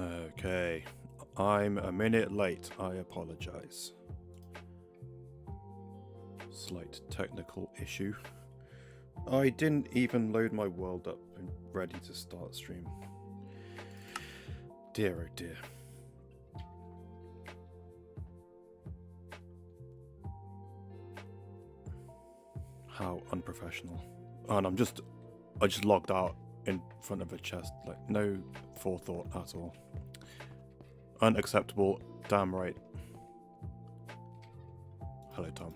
Okay, I'm a minute late. I apologize. Slight technical issue. I didn't even load my world up and ready to start stream. Dear oh dear. How unprofessional. And I just logged out in front of a chest, like no forethought at all. Unacceptable, damn right. Hello, Tom.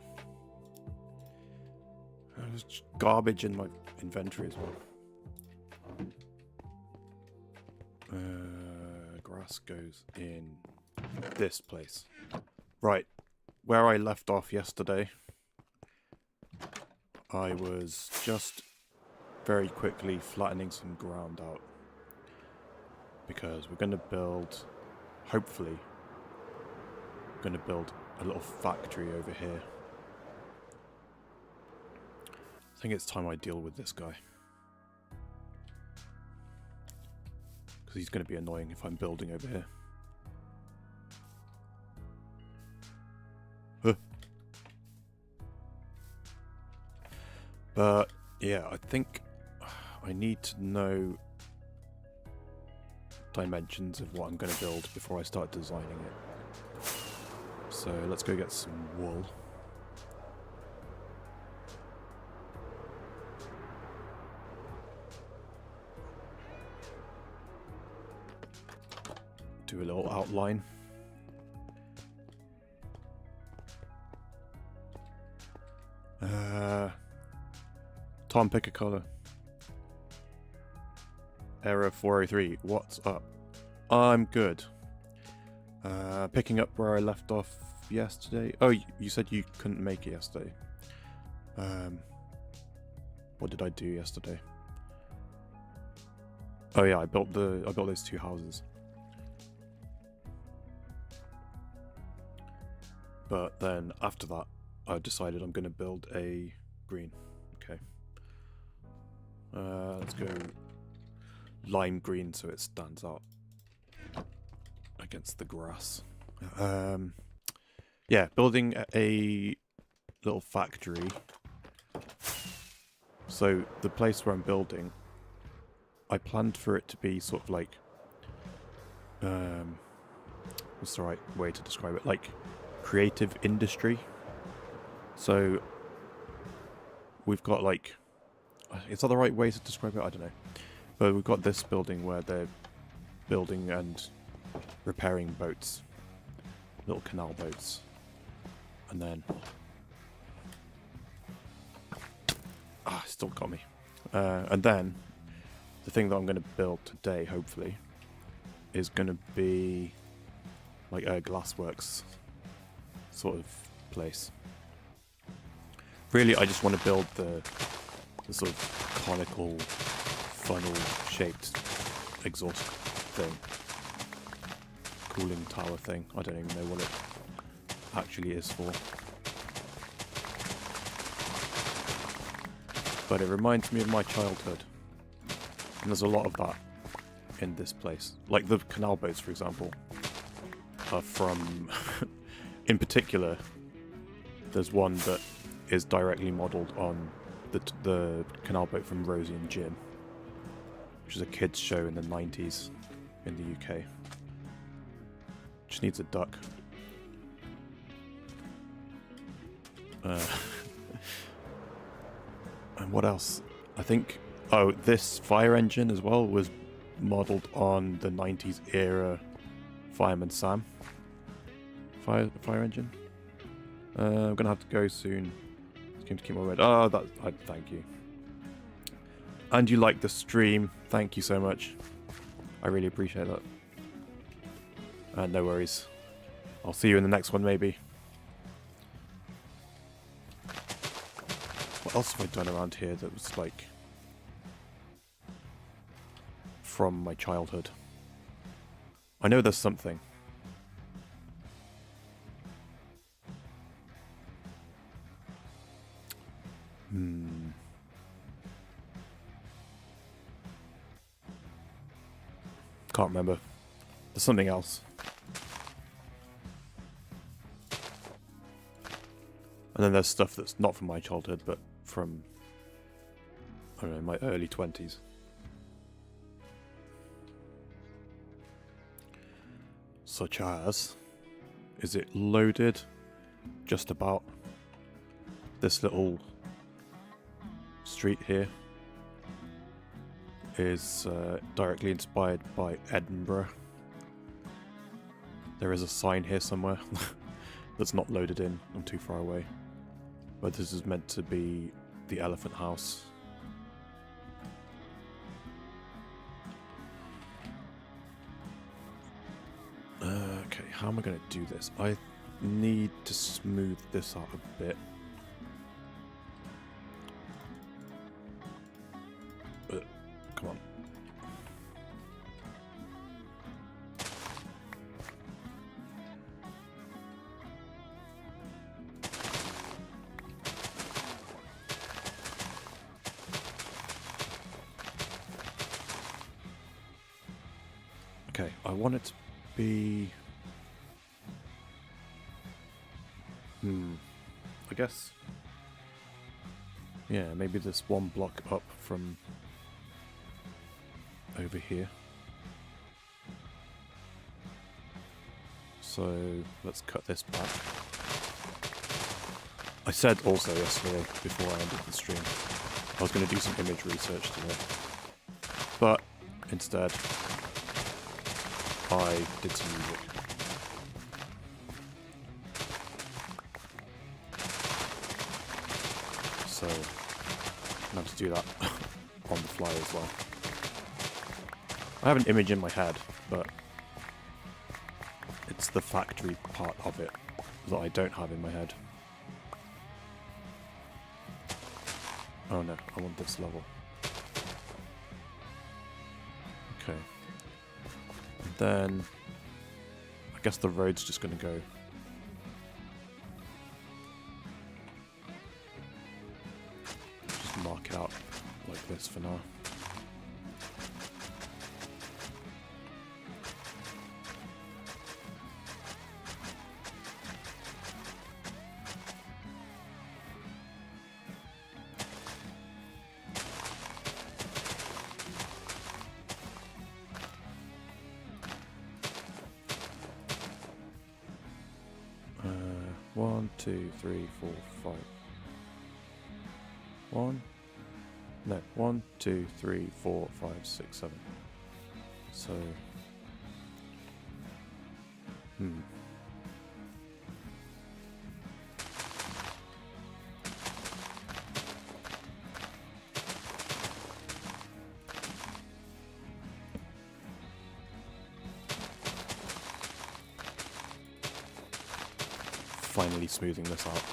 There's garbage in my inventory as well. Grass goes in this place. Right, where I left off yesterday, I was just very quickly flattening some ground out because we're going to build, hopefully, we're going to build a little factory over here. I think it's time I deal with this guy. Because he's going to be annoying if I'm building over here. Huh. But, yeah, I think I need to know dimensions of what I'm going to build before I start designing it. So, let's go get some wool. Do a little outline. Tom, pick a color. Error 403. What's up? I'm good. Picking up where I left off yesterday. Oh, you said you couldn't make it yesterday. What did I do yesterday? Oh yeah, I built those two houses. But then after that, I decided I'm going to build a green. Okay. Let's go lime green so it stands out against the grass. Yeah, building a little factory. So the place where I'm building, I planned for it to be sort of like, what's the right way to describe it? Like creative industry. So we've got like, is that the right way to describe it? I don't know. But we've got this building where they're building and repairing boats, little canal boats. And then, still got me. And then the thing that I'm going to build today, hopefully, is going to be like a glassworks sort of place. Really, I just want to build the sort of conical, funnel-shaped exhaust thing. Cooling tower thing. I don't even know what it actually is for. But it reminds me of my childhood. And there's a lot of that in this place. Like the canal boats, for example, are from... in particular, there's one that is directly modelled on the canal boat from Rosie and Jim, which is a kids show in the 90s in the UK. Just needs a duck. And what else? I think... Oh, this fire engine as well was modelled on the 90s era Fireman Sam. Fire engine? I'm gonna have to go soon. Just came to keep my word. Oh, thank you. And you like the stream. Thank you so much. I really appreciate that. No worries. I'll see you in the next one, maybe. What else have I done around here that was like from my childhood? I know there's something. Can't remember. There's something else. And then there's stuff that's not from my childhood, but from, I don't know, my early 20s. Such as, is it loaded? Just about. This little street here is directly inspired by Edinburgh. There is a sign here somewhere that's not loaded in. I'm too far away. But this is meant to be the Elephant House. Okay, how am I going to do this? I need to smooth this out a bit. Come on. Okay, I want it to be... I guess... Yeah, maybe this one block up from over here. So, let's cut this back. I said also yesterday, before I ended the stream, I was going to do some image research today. But, instead, I did some music. So, I have to do that on the fly as well. I have an image in my head, but it's the factory part of it that I don't have in my head. Oh no, I want this level. Okay. And then I guess the road's just gonna go. Just mark it out like this for now. One, two, three, four, five. One, two, three, four, five, six, seven. So, finally smoothing this out.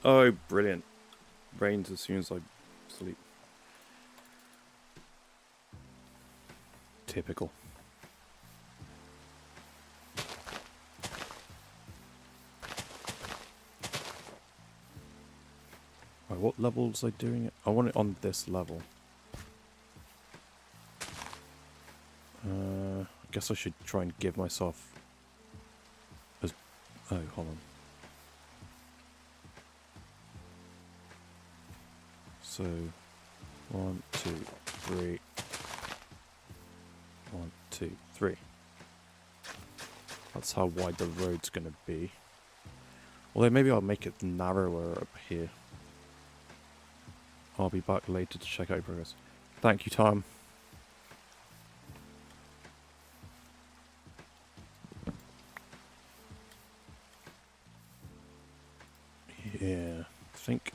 Oh, brilliant. Rains as soon as I sleep. Typical. Right, what level was I doing it? I want it on this level. I guess I should try and give myself as... Oh, hold on. So, 1, 2, 3. 1, 2, 3. That's how wide the road's going to be. Although maybe I'll make it narrower up here. I'll be back later to check out progress. Thank you, Tom. Yeah, I think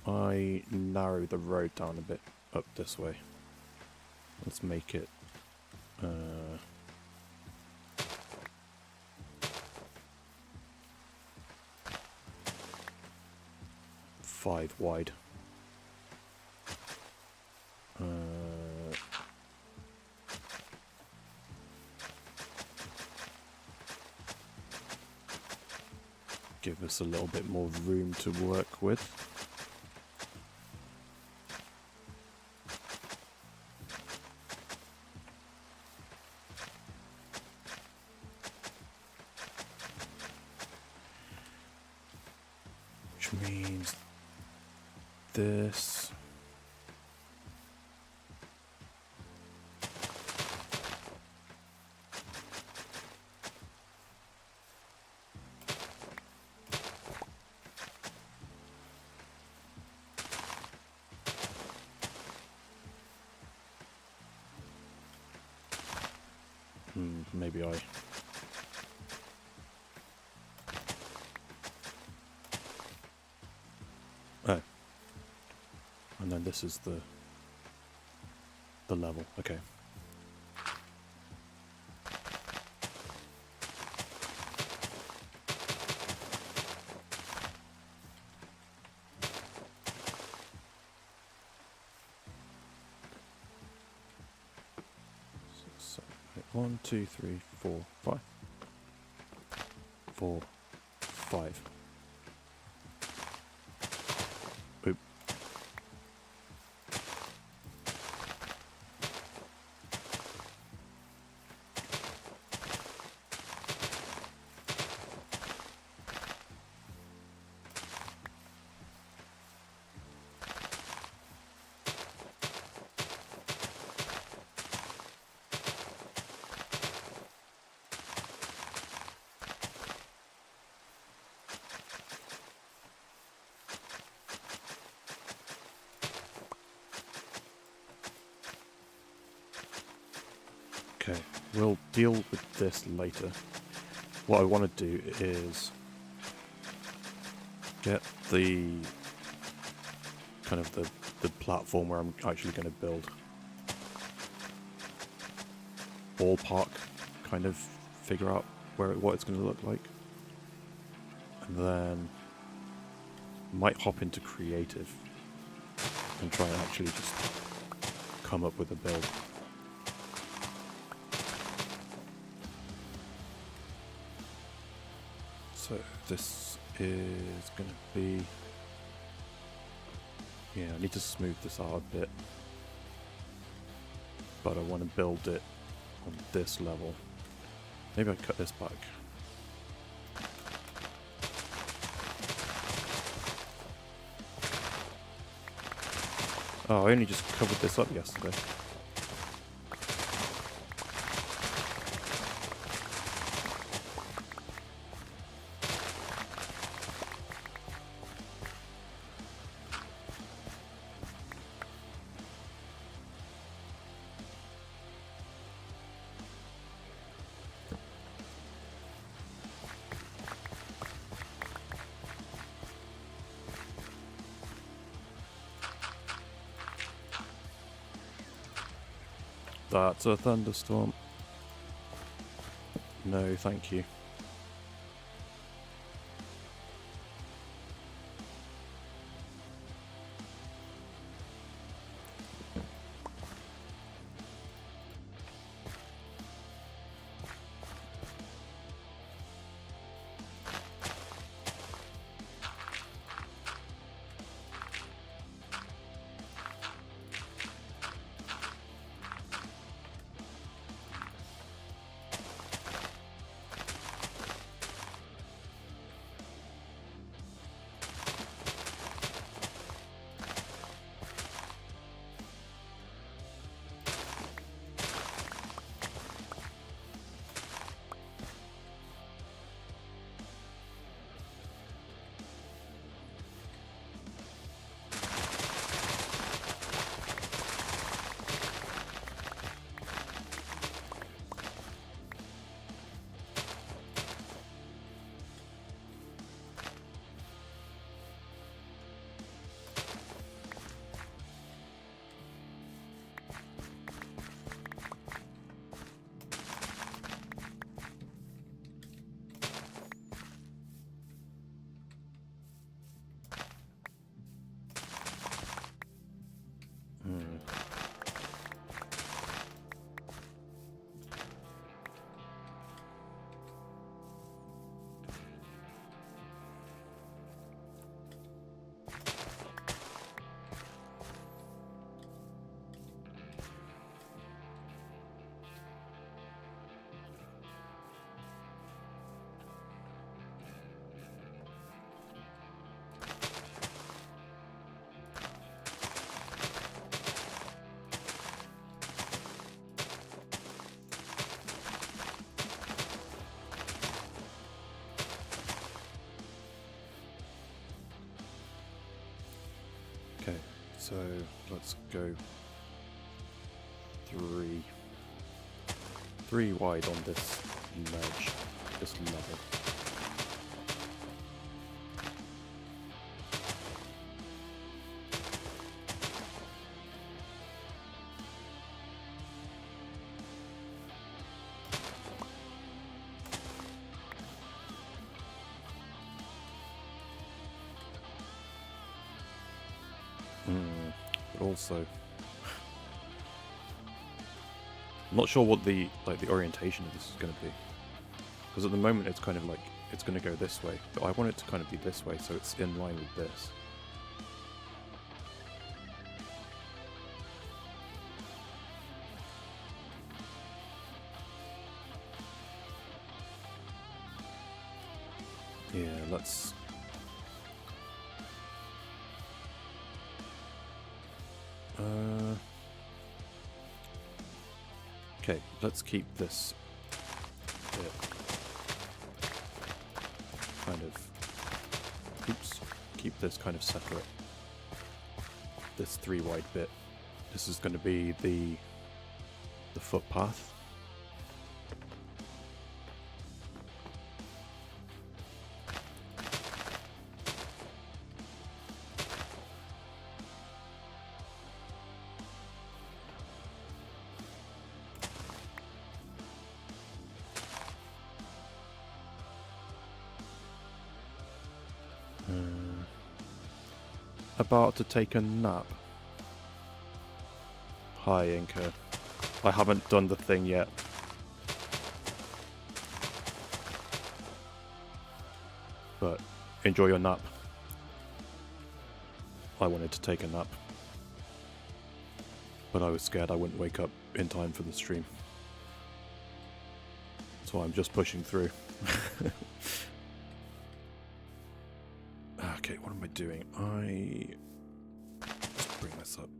I narrow the road down a bit up this way. Let's make it 5 wide. Give us a little bit more room to work with. Which means this. Maybe I... Oh. And then this is the level, okay. So, 1, 2, 3, 4, 5. 4, 5. Oop. Okay, we'll deal with this later. What I want to do is get the kind of the platform where I'm actually going to build. Ballpark, kind of figure out what it's going to look like. And then might hop into creative and try and actually just come up with a build. So this is going to be... Yeah, I need to smooth this out a bit. But I want to build it on this level. Maybe I cut this back. Oh, I only just covered this up yesterday. That's a thunderstorm. No, thank you. Okay, so let's go three wide on this ledge, this level. But also, I'm not sure what the orientation of this is going to be, because at the moment it's kind of like it's going to go this way, but I want it to kind of be this way so it's in line with this. Yeah, let's... Okay, let's keep this bit kind of... Oops. Keep this kind of separate. This 3 wide bit. This is going to be the footpath. About to take a nap. Hi, Inca. I haven't done the thing yet. But enjoy your nap. I wanted to take a nap. But I was scared I wouldn't wake up in time for the stream. So I'm just pushing through. Okay, what am I doing? Let's bring this up.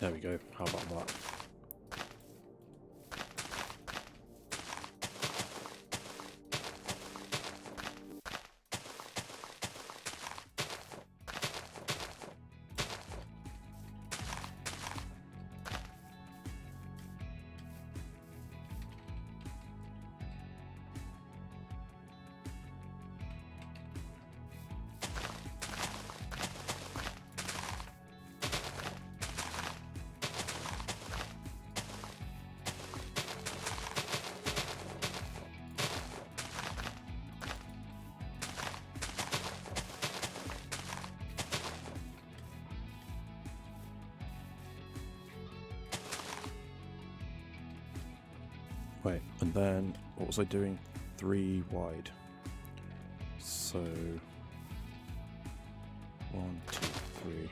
There we go. How about that? Wait, and then what was I doing? 3 wide. So 1, 2, 3.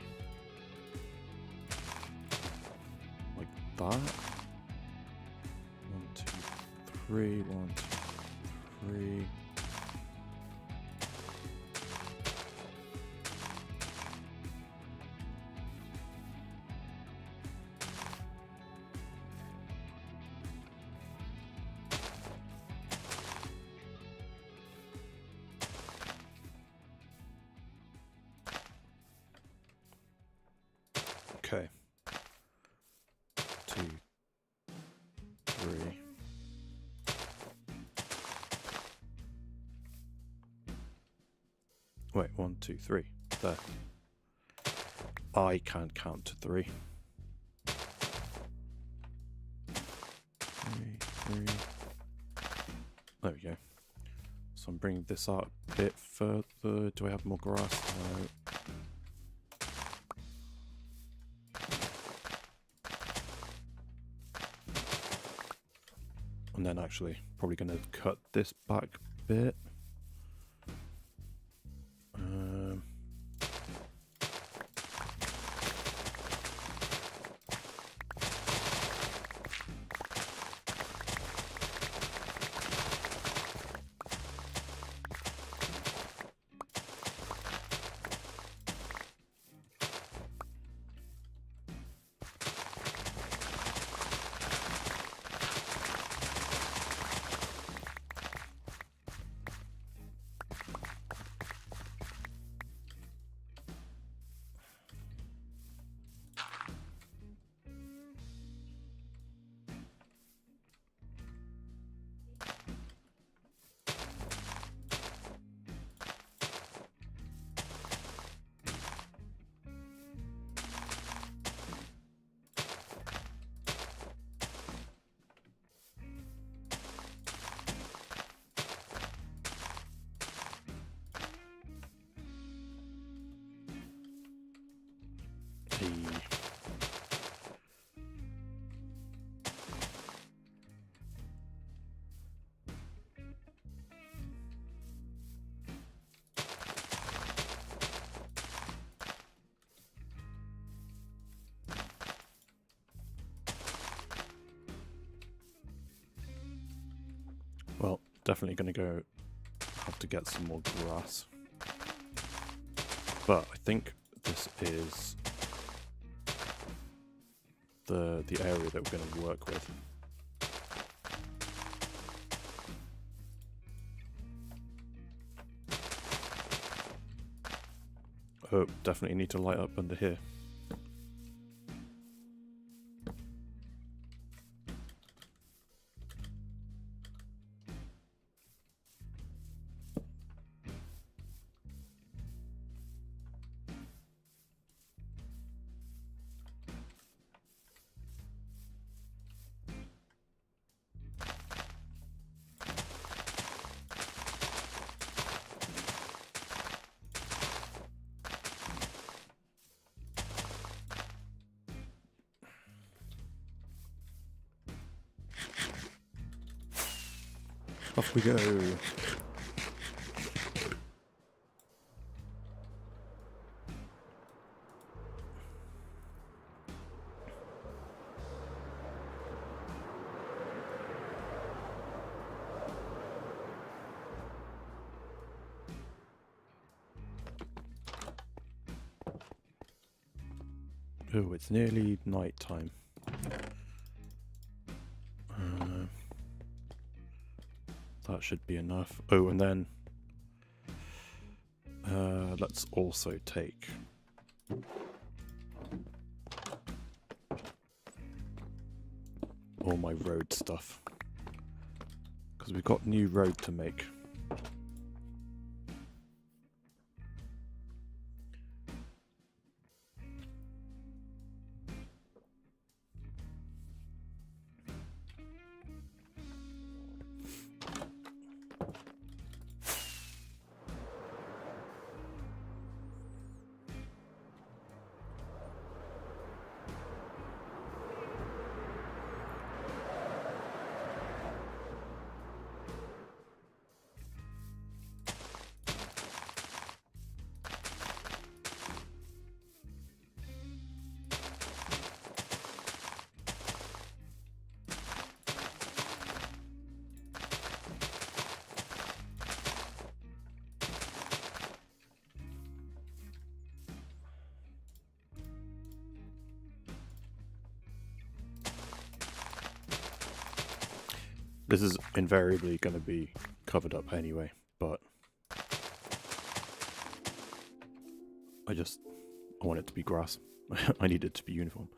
Like that. 1, 2, 3. 1, 2, 3. Okay. 2, 3. Wait, 1, 2, 3. There. I can't count to 3. 3. There we go. So I'm bringing this out a bit further. Do I have more grass? No. And then actually probably going to cut this back bit. Well, definitely going to have to get some more grass. But I think this is the area that we're going to work with. Oh, definitely need to light up under here. Off we go. Oh, it's nearly night time. That should be enough. Oh, and then let's also take all my road stuff, because we've got new road to make. This is invariably going to be covered up anyway, but I want it to be grass. I need it to be uniform.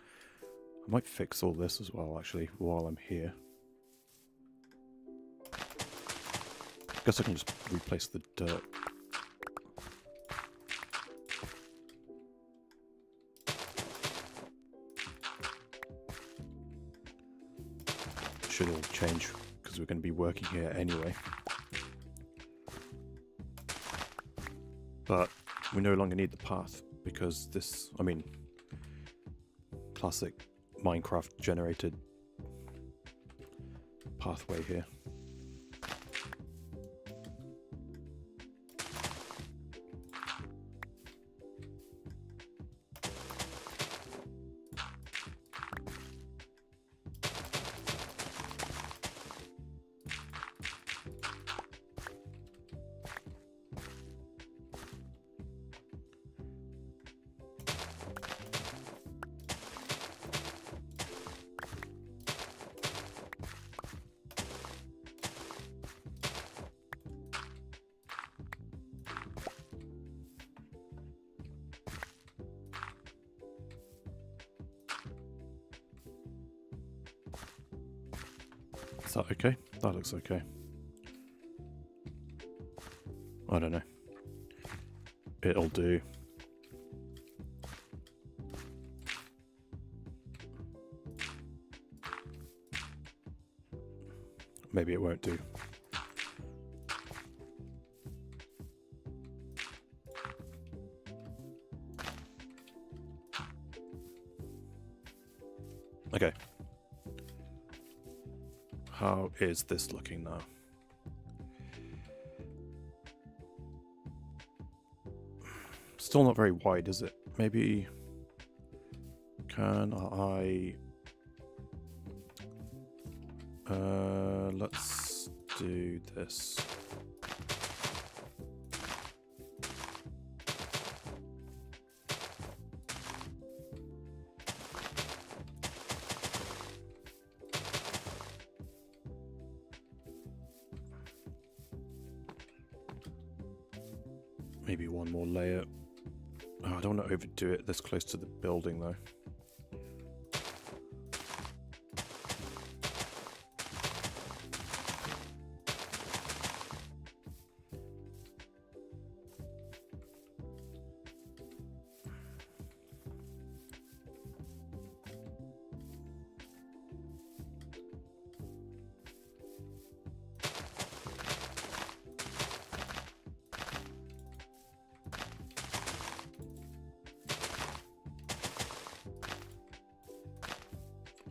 I might fix all this as well, actually, while I'm here. I guess I can just replace the dirt. Should all change, because we're going to be working here anyway. But we no longer need the path, because this, I mean, classic Minecraft generated pathway here. Is that okay? That looks okay. I don't know. It'll do. Maybe it won't do. Okay. How is this looking now? Still not very wide, is it? Maybe... Can I... let's do this. Maybe one more layer. Oh, I don't want to overdo it this close to the building though.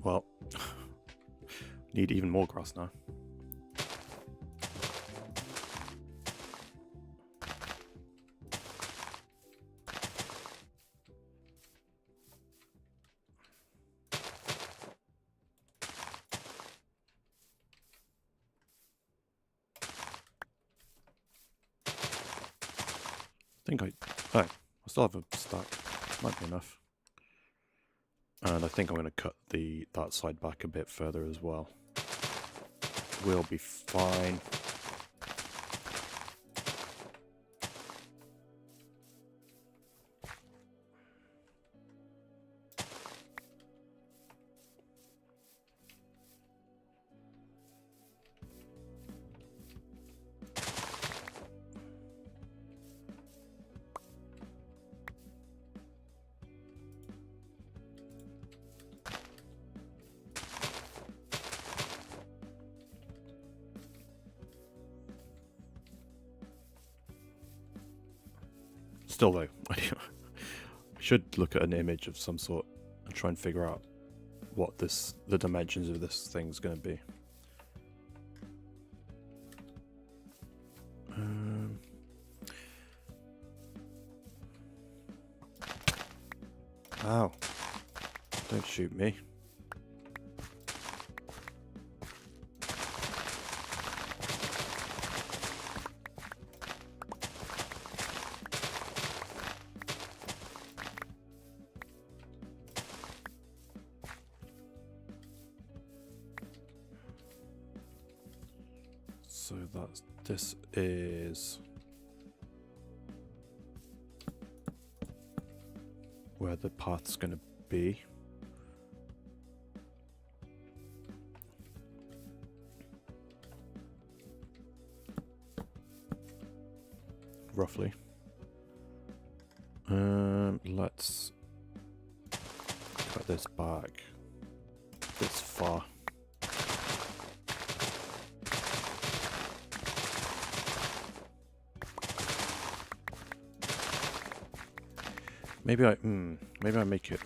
Well, need even more grass now. I still have a stack. Might be enough. And I think I'm going to cut that side back a bit further as well. We'll be fine. Still though, I should look at an image of some sort and try and figure out what the dimensions of this thing's going to be. Ow. Don't shoot me. So this is where the path's going to be. Roughly. Let's cut this back this far. Maybe I make it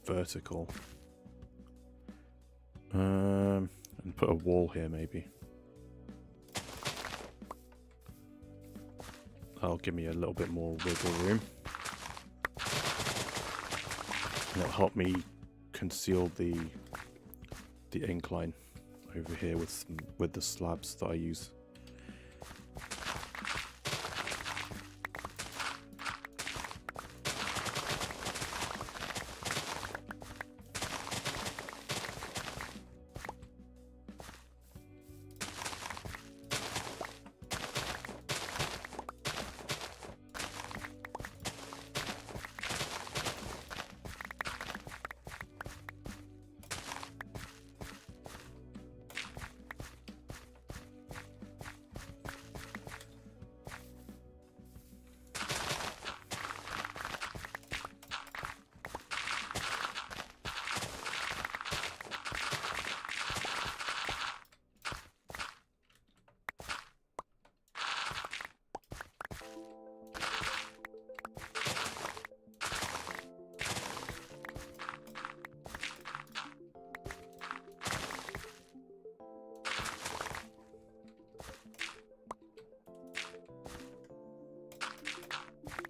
vertical And put a wall here, maybe. That'll give me a little bit more wiggle room. And it'll help me conceal the incline over here with the slabs that I use.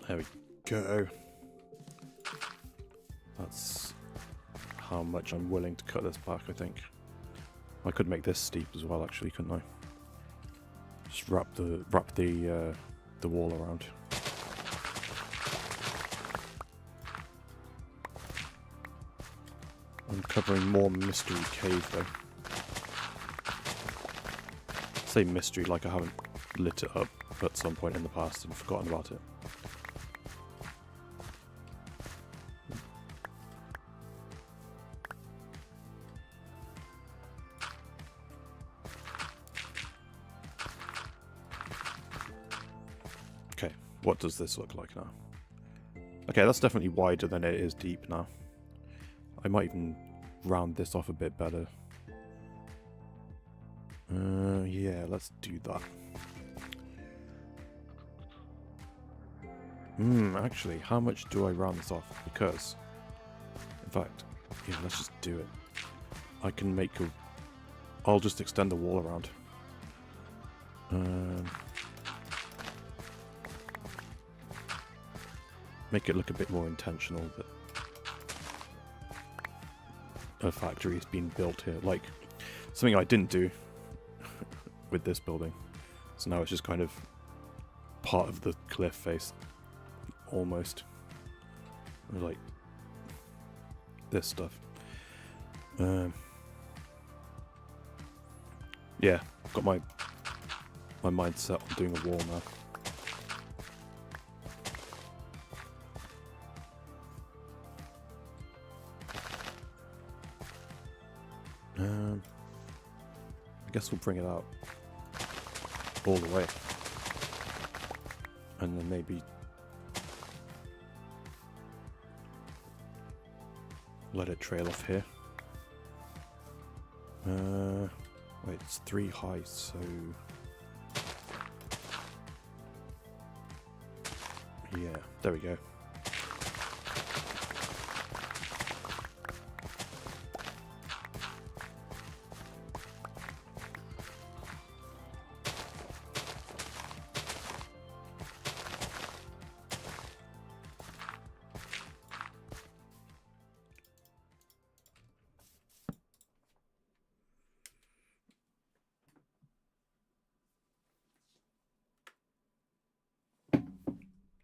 There we go. That's how much I'm willing to cut this back, I think. I could make this steep as well, actually, couldn't I? Just wrap the wall around. I'm covering more mystery cave though. I say mystery like I haven't lit it up at some point in the past and forgotten about it. Okay, what does this look like now? Okay, that's definitely wider than it is deep now. I might even round this off a bit better. Yeah, let's do that. Actually, how much do I round this off? Because, in fact, yeah, let's just do it. I can make a... I'll just extend the wall around. Make it look a bit more intentional that a factory is being built here. Like, something I didn't do with this building. So now it's just kind of part of the cliff face. Almost. Like this stuff. Yeah, got my mind set on doing a wall now. I guess we'll bring it out all the way. And then maybe let it trail off here. Wait, it's 3 high, so... Yeah, there we go.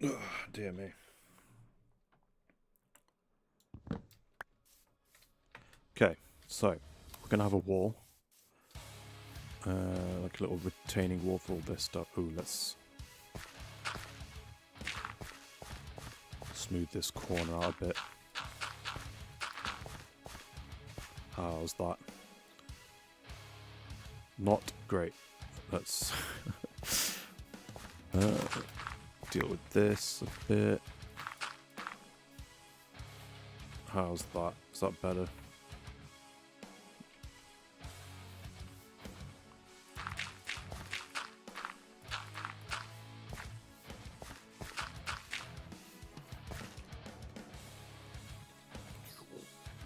Oh, dear me. Okay, so we're gonna have a wall, like a little retaining wall for all this stuff. Ooh, let's smooth this corner out a bit. How's that? Not great. Let's deal with this a bit. How's that? Is that better?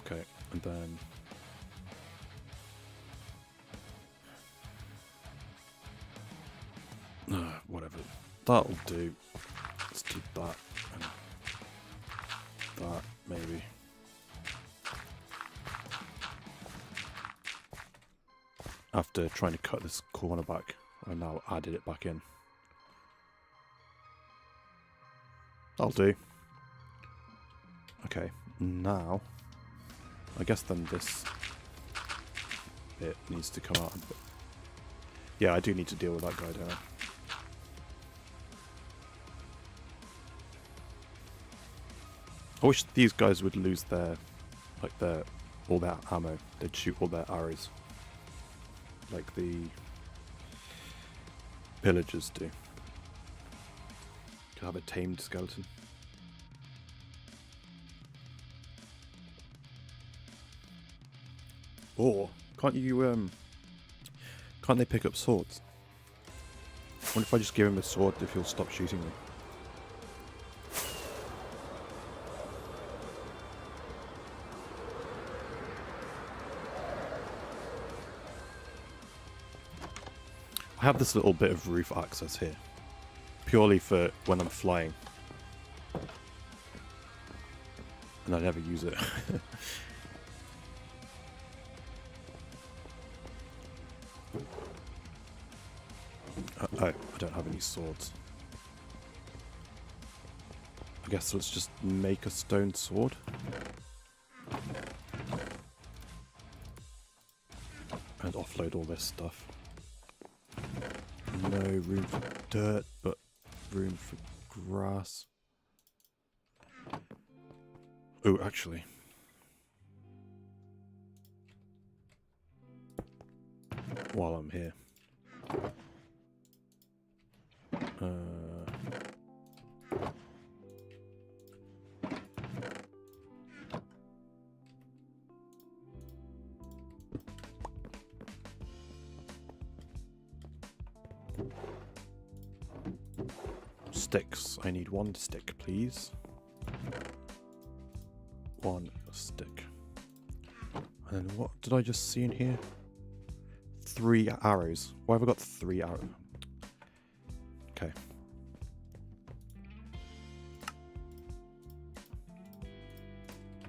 Okay, and then Whatever. That'll do. Let's do that. And that, maybe. After trying to cut this corner back, I now added it back in. That'll do. Okay, now, I guess then this bit needs to come out. Yeah, I do need to deal with that guy, don't I? I wish these guys would lose their, like all their ammo. They'd shoot all their arrows. Like the pillagers do. Could have a tamed skeleton. Or can't you can't they pick up swords? I wonder if I just give him a sword if he'll stop shooting me. I have this little bit of roof access here, purely for when I'm flying, and I never use it. Oh, I don't have any swords. I guess let's just make a stone sword. And offload all this stuff. No room for dirt, but room for grass. Oh, actually. While I'm here. Sticks. I need one stick, please. One stick. And then what did I just see in here? 3 arrows. Why have I got 3 arrows? Okay.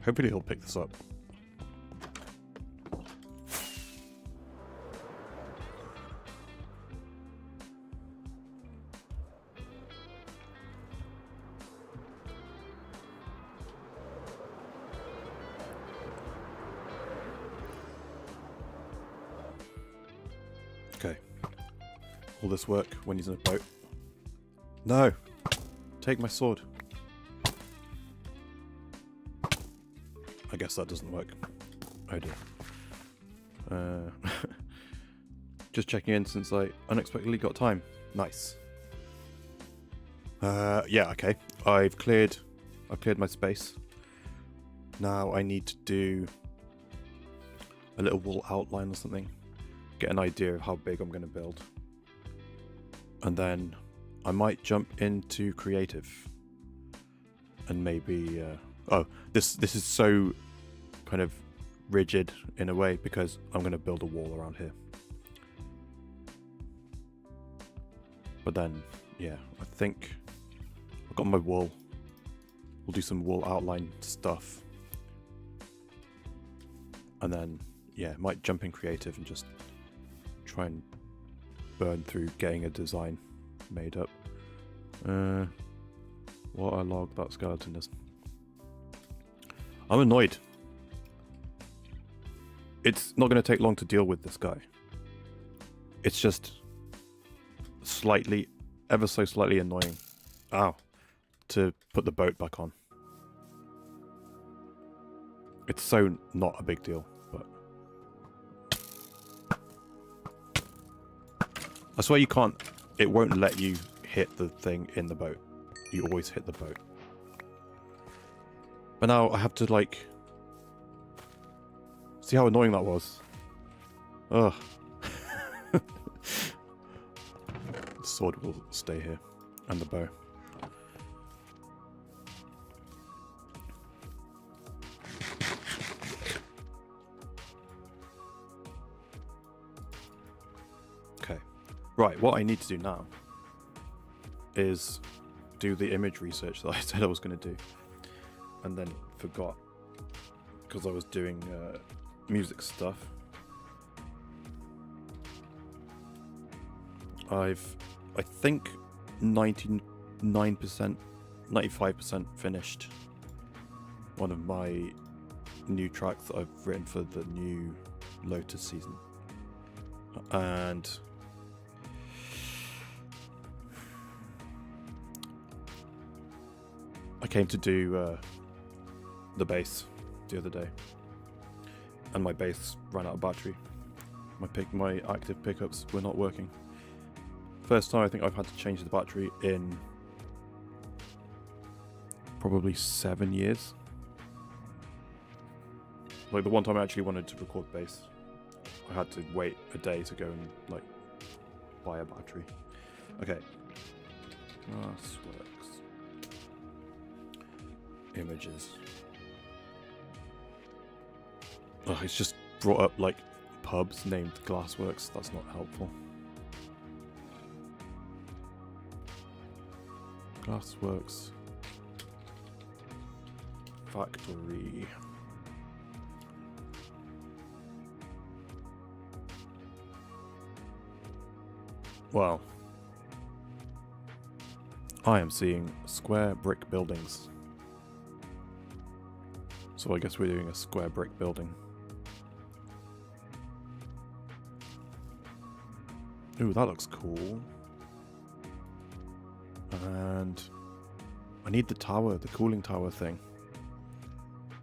Hopefully he'll pick this up. Okay. All this work when he's in a boat. No! Take my sword. I guess that doesn't work. Oh dear. Just checking in since I unexpectedly got time. Nice. Yeah, okay. I've cleared my space. Now I need to do a little wall outline or something. Get an idea of how big I'm going to build. And then I might jump into creative. And maybe... oh, this is so kind of rigid in a way because I'm going to build a wall around here. But then, yeah, I think I've got my wall. We'll do some wall outline stuff. And then, yeah, might jump in creative and just try and burn through getting a design made up. What a log that skeleton is. I'm annoyed. It's not going to take long to deal with this guy. It's just slightly, ever so slightly annoying. Ow. To put the boat back on. It's so not a big deal, but... I swear you can't... It won't let you hit the thing in the boat. You always hit the boat. But now I have to, like... See how annoying that was? Ugh. The sword will stay here. And the bow. Okay. Right, what I need to do now is do the image research that I said I was going to do, and then forgot because I was doing music stuff. I think 99%, 95% finished one of my new tracks that I've written for the new Lotus season, and I came to do the bass the other day, and my bass ran out of battery. My active pickups were not working. First time I think I've had to change the battery in probably 7 years. Like the one time I actually wanted to record bass, I had to wait a day to go and like buy a battery. Okay. Glassworks. Images. Oh, it's just brought up like pubs named Glassworks. That's not helpful. Glassworks Factory. Well, I am seeing square brick buildings. So I guess we're doing a square brick building. Ooh, that looks cool. And I need the tower, the cooling tower thing.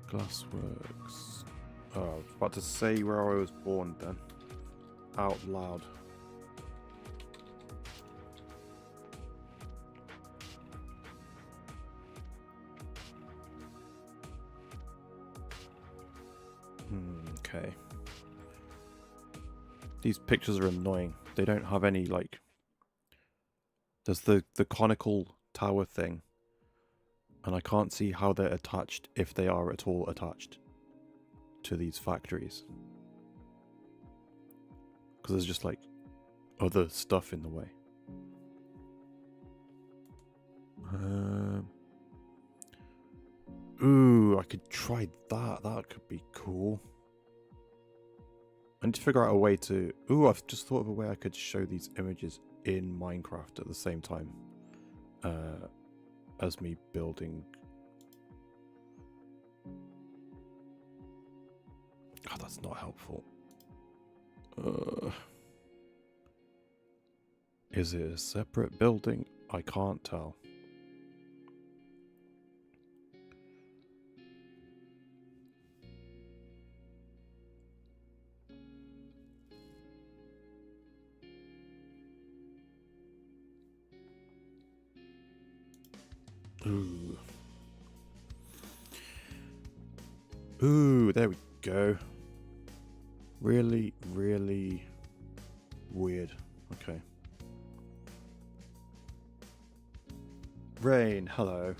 Glassworks. Oh, I was about to say where I was born then. Out loud. Okay. These pictures are annoying. They don't have any, like... There's the conical tower thing. And I can't see how they're attached, if they are at all attached, to these factories. Because there's just, like, other stuff in the way. Ooh, I could try that. That could be cool. I need to figure out a way to... Ooh, I've just thought of a way I could show these images in Minecraft at the same time as me building. Oh, that's not helpful. Is it a separate building? I can't tell. Ooh. Ooh, there we go. Really, really weird. Okay. Rain, hello.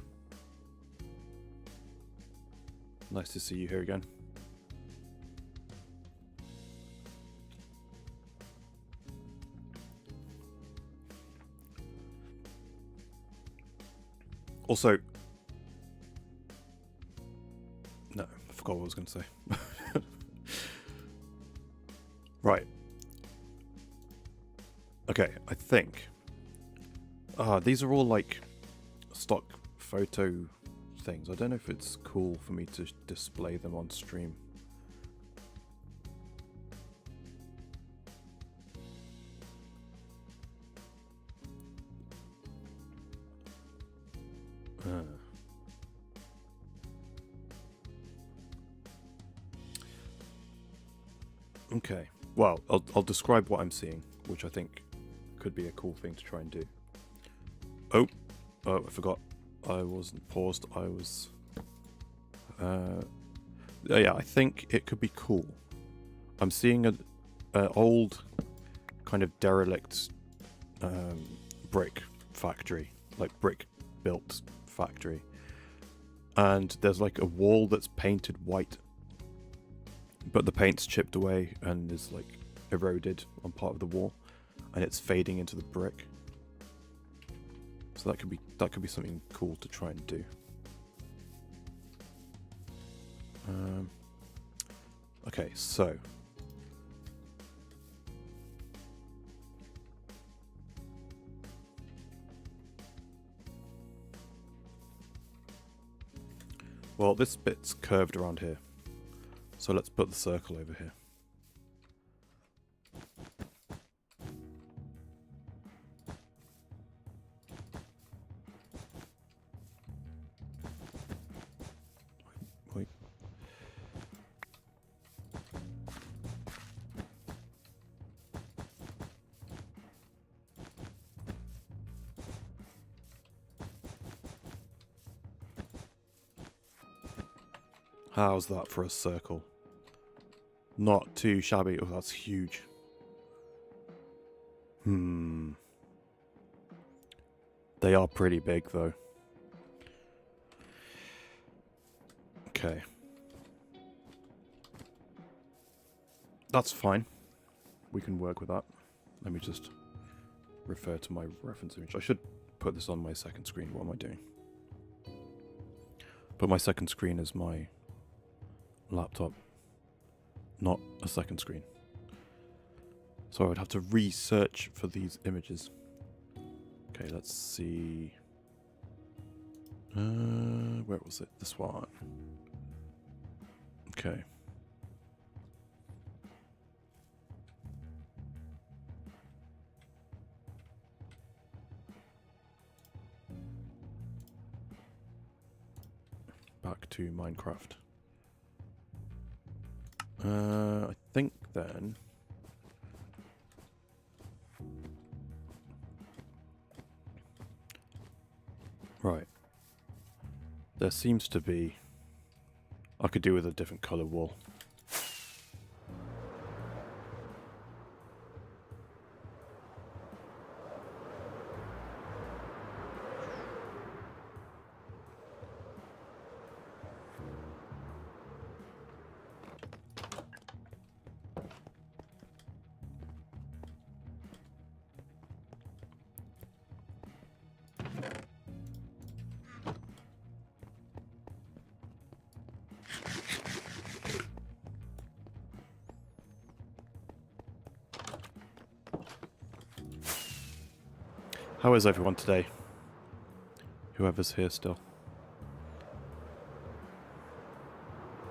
Nice to see you here again. Also, no, I forgot what I was going to say. Right. Okay, I think. These are all like stock photo things. I don't know if it's cool for me to display them on stream. Okay, well, I'll describe what I'm seeing, which I think could be a cool thing to try and do. Oh, I forgot. I wasn't paused. I was... yeah, I think it could be cool. I'm seeing an old kind of derelict brick factory, like brick built factory. And there's like a wall that's painted white, but the paint's chipped away and is like eroded on part of the wall, and it's fading into the brick. So that could be something cool to try and do. Okay, so well, this bit's curved around here, so let's put the circle over here. Wait. How's that for a circle? Not too shabby. Oh, that's huge. They are pretty big, though. Okay. That's fine. We can work with that. Let me just refer to my reference image. I should put this on my second screen. What am I doing? But my second screen is my laptop, not a second screen. So I would have to research for these images. Okay, let's see. Where was it? This one. Okay. Back to Minecraft. I think then... Right. There seems to be... I could do with a different colour wall. How is everyone today? Whoever's here still.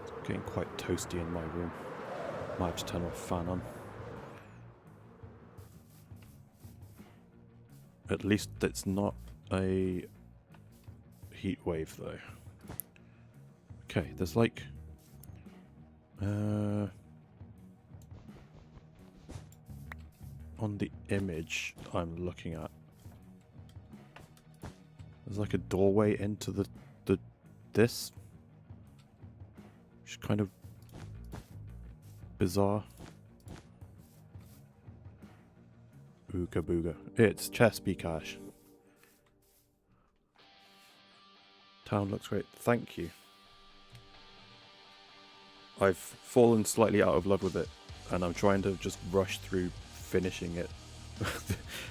It's getting quite toasty in my room. Might have to turn my fan on. At least it's not a heat wave though. Okay, there's like... on the image I'm looking at, there's like a doorway into this, which is kind of bizarre. Ooga booga. It's Chesapeake Ash. Town looks great. Thank you. I've fallen slightly out of love with it, and I'm trying to just rush through finishing it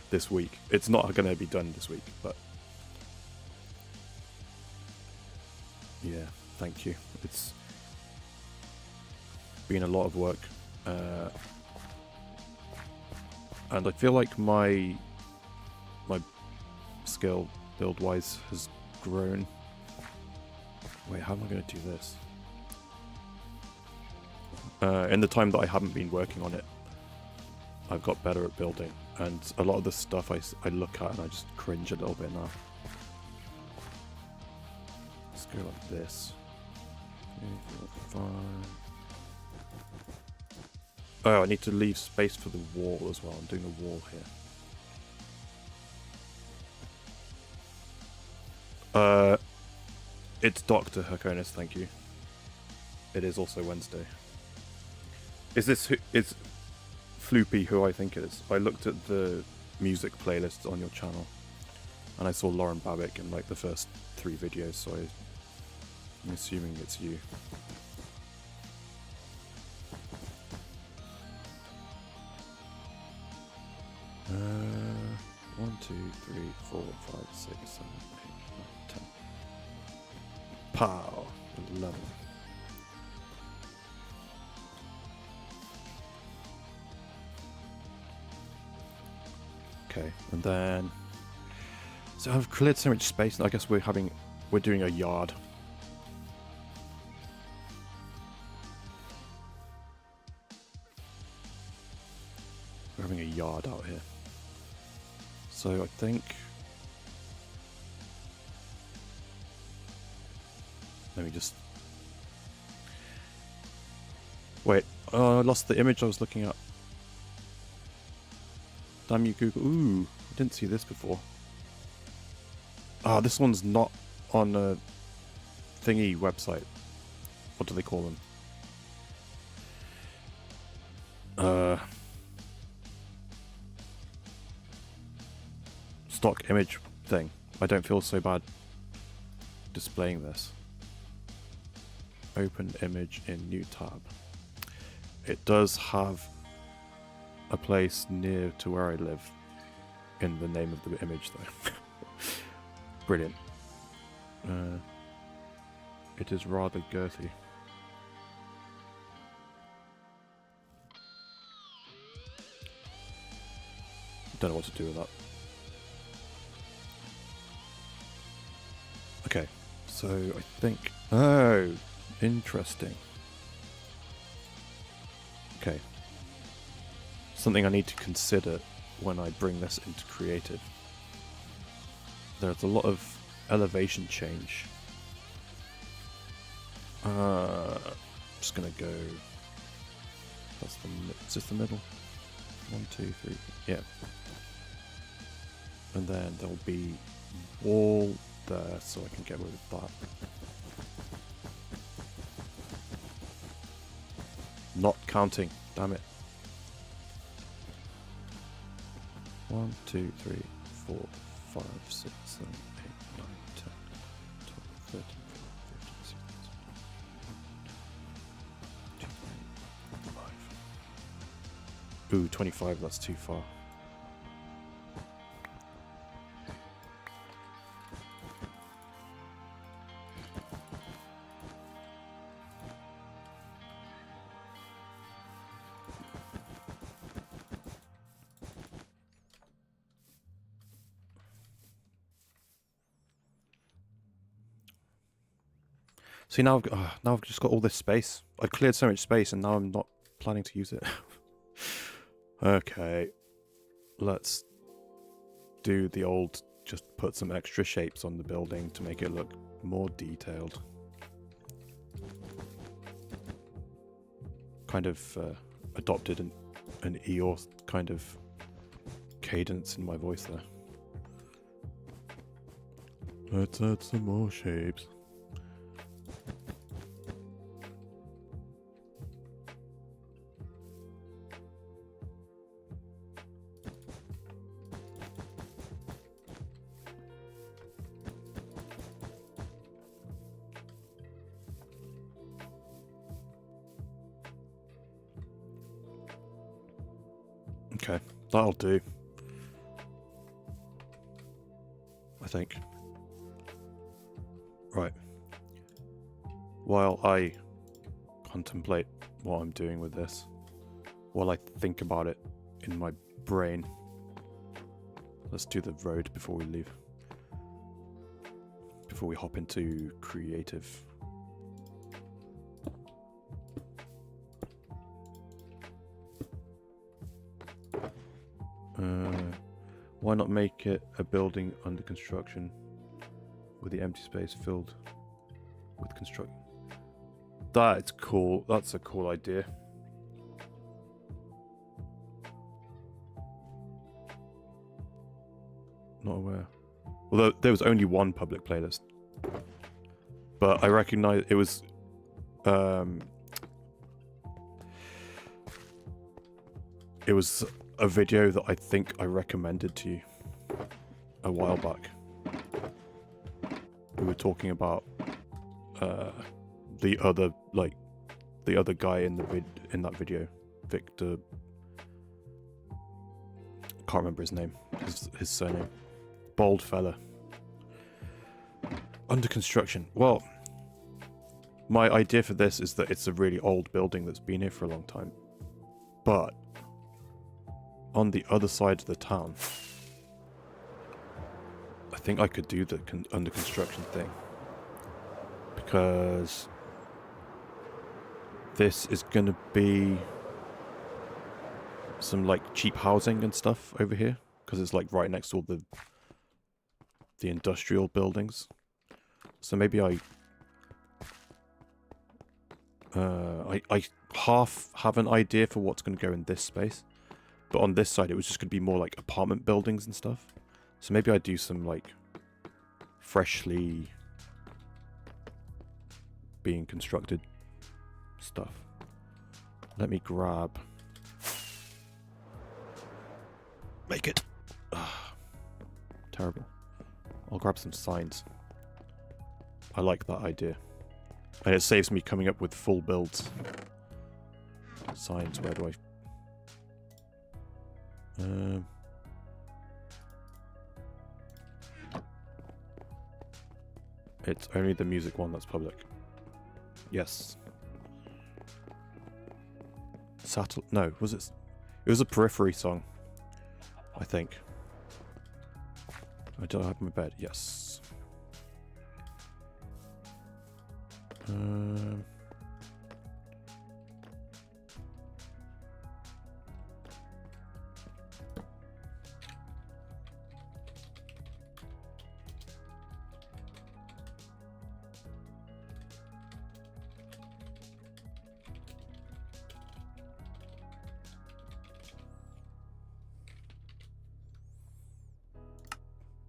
this week. It's not going to be done this week, but yeah, thank you. It's been a lot of work, and I feel like my skill build-wise has grown. Wait, how am I going to do this? In the time that I haven't been working on it, I've got better at building, and a lot of the stuff I look at and I just cringe a little bit now. Let's go like this. 3, 4, 5. Oh, I need to leave space for the wall as well. I'm doing a wall here. It's Dr. Drhakonis, thank you. It is also Wednesday. Is Floopy who I think it is? I looked at the music playlists on your channel, and I saw Lauren Babick in like the first 3 videos, so I'm assuming it's you. 1, 2, 3, 4, 5, 6, 7, 8, 9, 10. Pow! 11. Okay, and then so I've cleared so much space, and I guess we're doing a yard. We're having a yard out here. So I think let me just wait. Oh, I lost the image I was looking at. Damn you, Google. Ooh, I didn't see this before. Ah, this one's not on a thingy website. What do they call them? Stock image thing. I don't feel so bad displaying this. Open image in new tab. It does have a place near to where I live in the name of the image though. Brilliant. It is rather girthy. Don't know what to do with that. Okay, so I think... Oh, interesting. Okay. Something I need to consider when I bring this into creative. There's a lot of elevation change. Just gonna go... Is this the middle? 1, 2, 3, yeah. And then there'll be wall there, so I can get rid of that. Not counting, damn it. 1, 2, 3, 4, 5, 6, 7, 8, 9, 10, 12, 13, 14, 15, 16, 25. Ooh, 25, that's too far. See, now I've just got all this space. I cleared so much space, and now I'm not planning to use it. Okay, let's do the old. Just put some extra shapes on the building to make it look more detailed. Kind of adopted an Eeyore kind of cadence in my voice there. Let's add some more shapes. Okay, that'll do. I think. Right. While I contemplate what I'm doing with this, while I think about it in my brain, let's do the road before we leave. Before we hop into creative. Why not make it a building under construction with the empty space filled with construction? That's cool. That's a cool idea. Not aware. Although there was only one public playlist. But I recognize it was a video that I think I recommended to you a while back. We were talking about the other guy in that video, Victor. can't remember his name. His surname. Bald fella. Under construction. Well, my idea for this is that it's a really old building that's been here for a long time. But on the other side of the town, I think I could do the under construction thing. Because this is going to be some like cheap housing and stuff over here. Because it's like right next to all the industrial buildings. So maybe I half have an idea for what's going to go in this space. But on this side, it was just going to be more like apartment buildings and stuff. So maybe I do some like freshly being constructed stuff. Let me grab... Make it! Terrible. I'll grab some signs. I like that idea. And it saves me coming up with full builds. Signs, where do I... It's only the music one that's public. Yes. No, was it? It was a Periphery song, I think. I don't have my bed. Yes.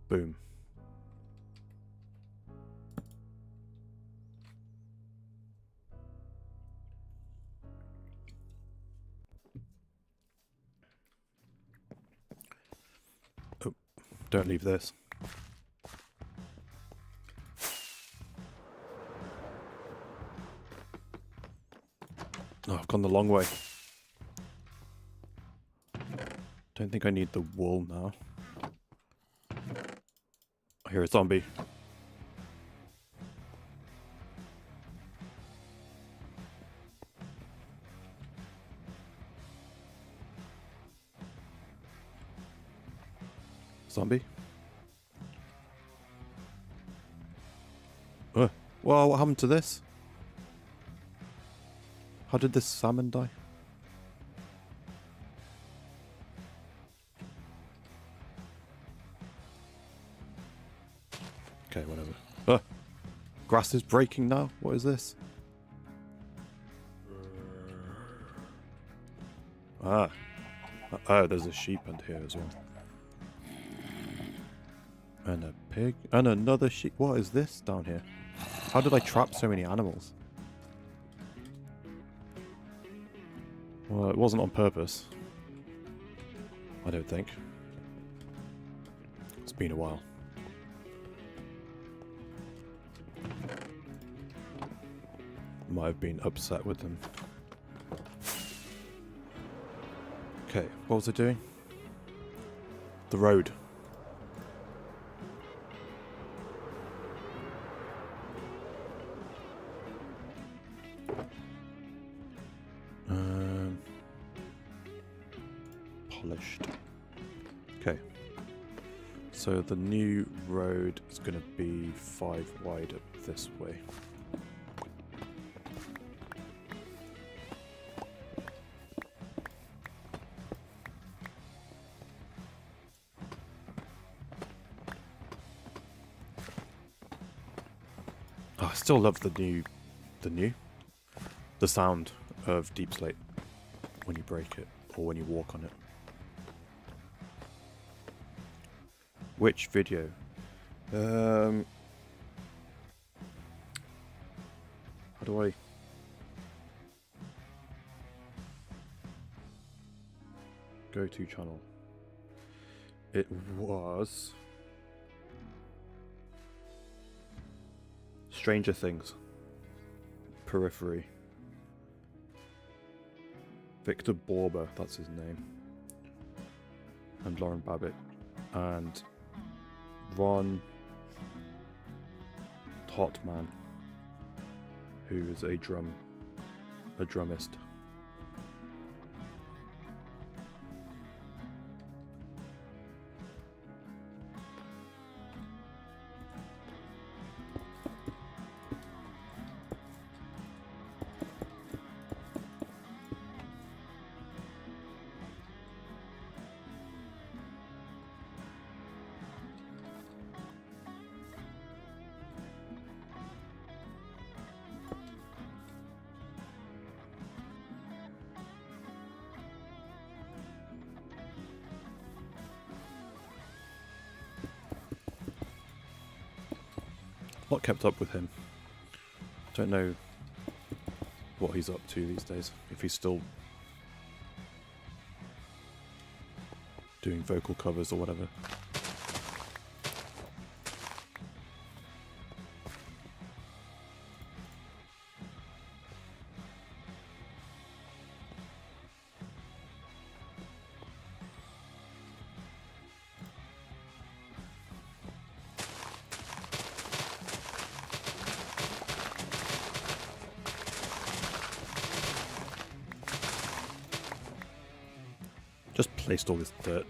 Boom. Oh, don't leave this. Oh, I've gone the long way. Don't think I need the wool now. I hear a zombie. Zombie? Well, what happened to this? How did this salmon die? Okay, whatever. Grass is breaking now? What is this? Ah. Oh, there's a sheep under here as well. And a pig. And another sheep. What is this down here? How did I trap so many animals? Well, it wasn't on purpose. I don't think. It's been a while. Might have been upset with them. Okay, what was I doing? The road. Polished. Okay. So the new road is going to be 5 wide up this way. Oh, I still love the sound of deep slate when you break it or when you walk on it. Which video? How do I... Go to channel. It was... Stranger Things. Periphery. Victor Borber, that's his name. and Lauren Babbitt and Ron Totman, who is a drummist. Not kept up with him. Don't know what he's up to these days. If he's still doing vocal covers or whatever. Just placed all this dirt.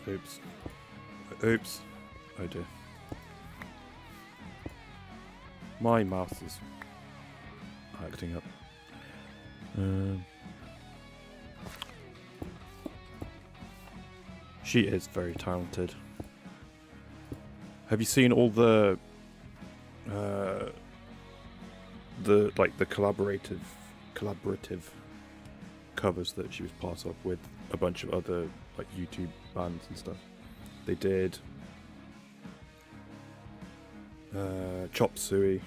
Oops. Oops. Oh dear. My mouse is acting up. She is very talented. Have you seen all the collaborative covers that she was part of with a bunch of other like YouTube bands and stuff? They did Chop Suey,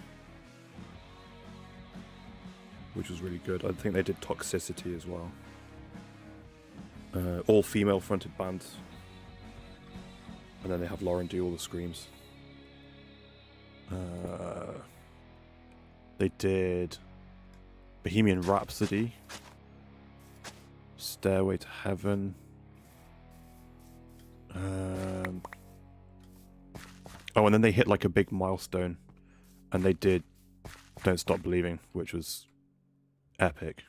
which was really good. I think they did Toxicity as well. All female fronted bands, and then they have Lauren do all the screams. They did Bohemian Rhapsody, Stairway to Heaven. Oh, and then they hit like a big milestone, and they did Don't Stop Believing, which was epic.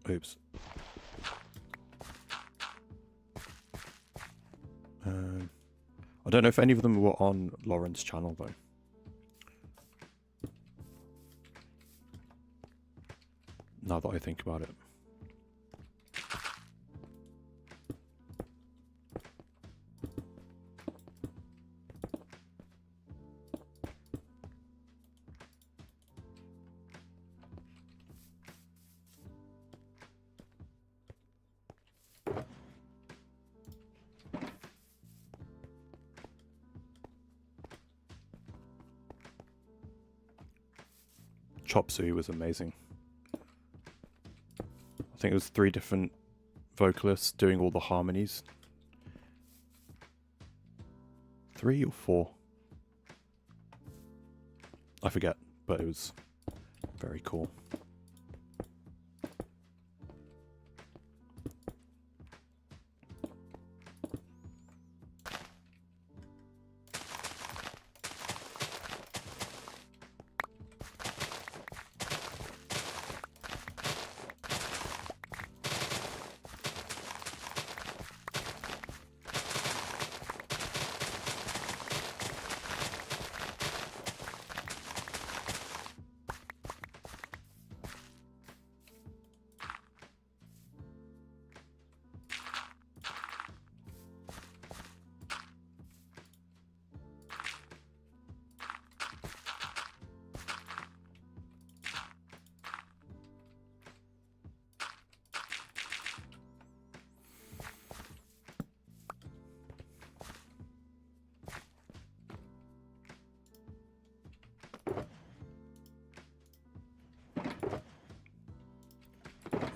Oops. I don't know if any of them were on Lauren's channel though. Now that I think about it. Chop Suey was amazing. I think it was 3 different vocalists doing all the harmonies. 3 or 4? I forget, but it was very cool.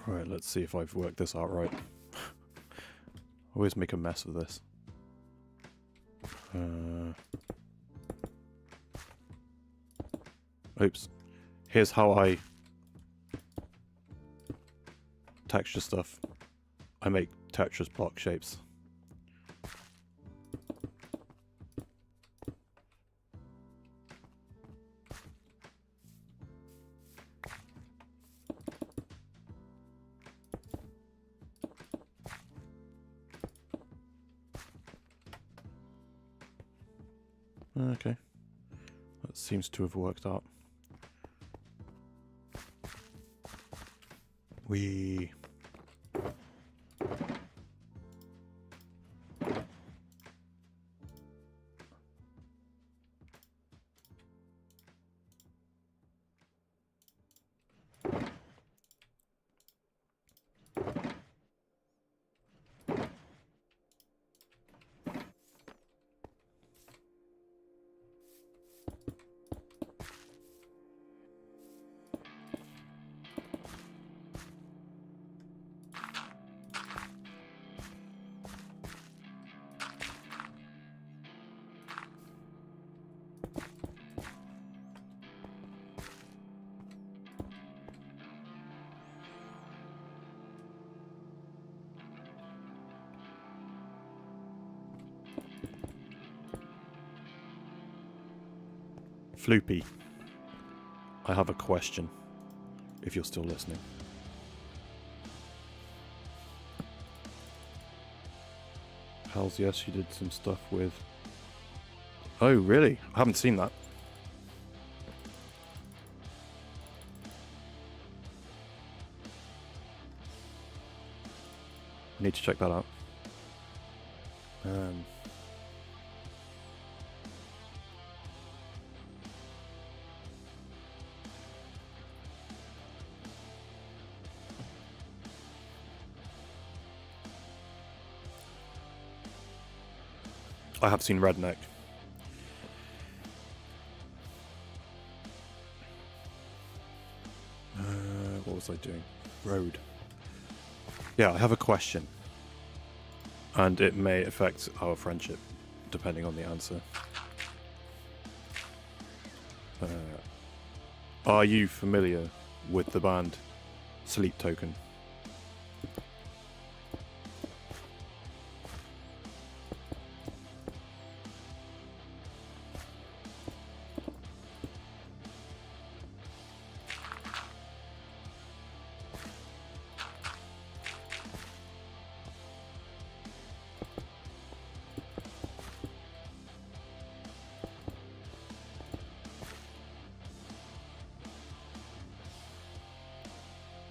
Right, let's see if I've worked this out right. Always make a mess of this. Oops. Here's how I texture stuff. I make Tetris block shapes. Okay. That seems to have worked out. We... Floopy, I have a question, if you're still listening. Hells yes, you did some stuff with... Oh, really? I haven't seen that. I need to check that out. I have seen Redneck. What was I doing? Road. Yeah, I have a question. And it may affect our friendship, depending on the answer. Are you familiar with the band Sleep Token?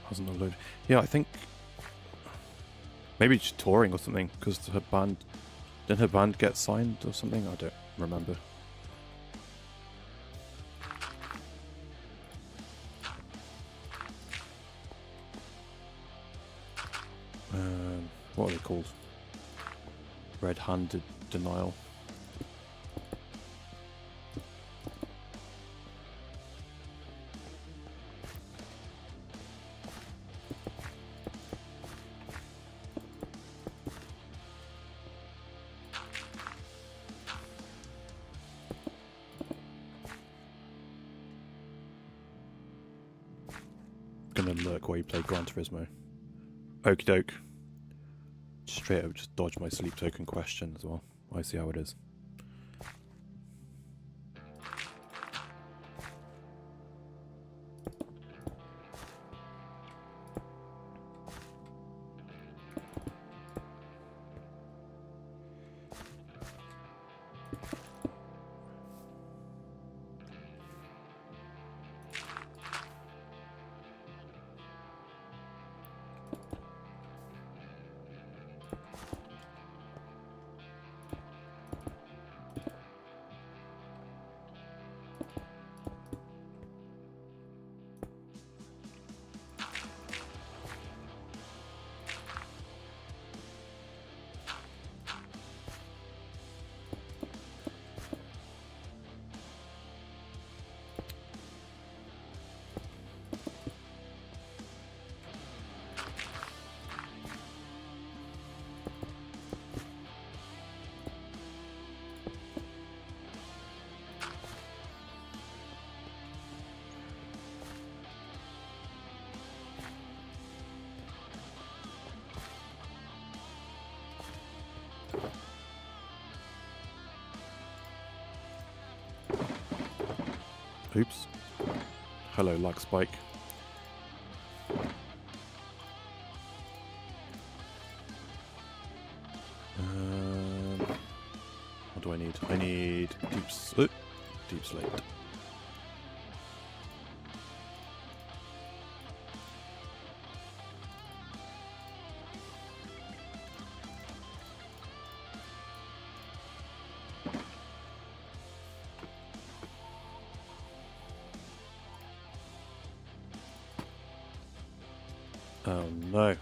Hasn't uploaded. Yeah, I think maybe just touring or something, because her band didn't her band get signed or something? I don't remember. What are they called? Red-handed denial. Gonna lurk while you play Gran Turismo. Okie doke. Straight up just dodge my Sleep Token question as well. I see how it is. Oops. Hello, lag spike. What do I need? I need deep slate. Oh no.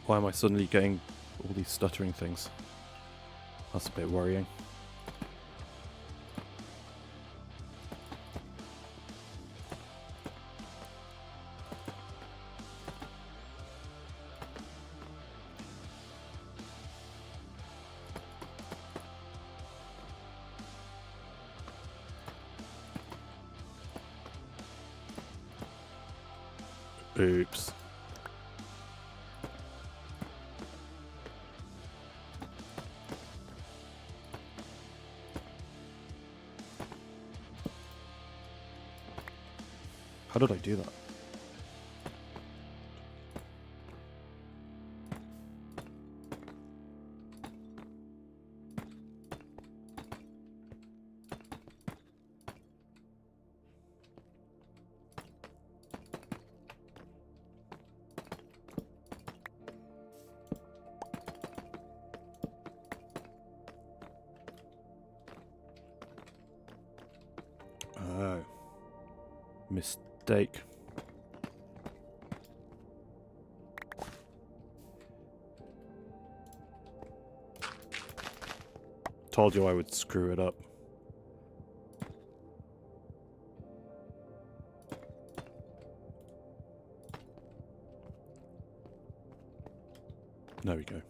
Why am I suddenly getting all these stuttering things? That's a bit worrying. Oops. How did I do that? Oh. Mistake. Told you I would screw it up. There we go.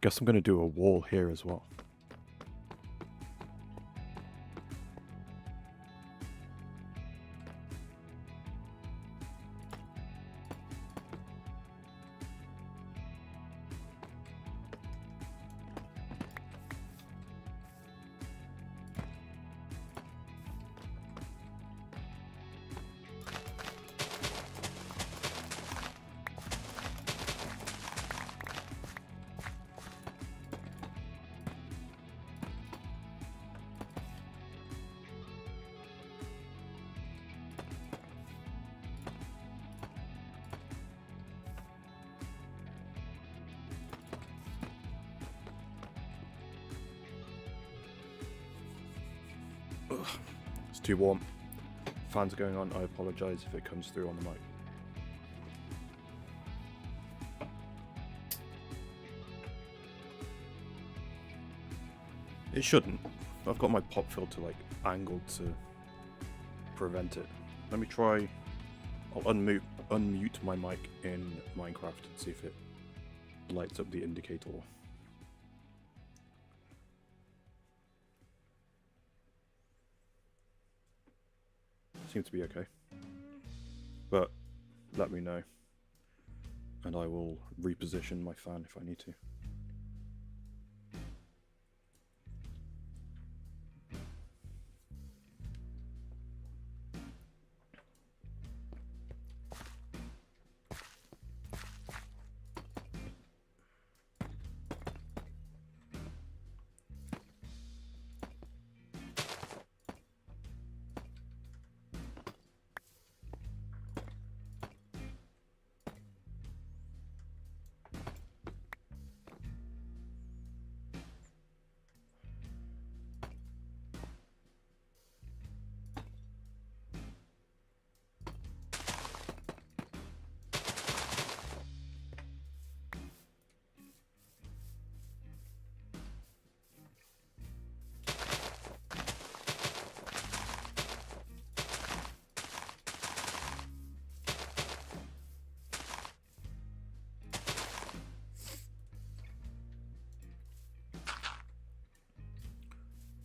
Guess I'm going to do a wall here as well. Ugh, it's too warm. Fans are going on. I apologise if it comes through on the mic. It shouldn't. I've got my pop filter like angled to prevent it. Let me try. I'll unmute my mic in Minecraft and see if it lights up the indicator. Seems to be okay, but let me know and I will reposition my fan if I need to.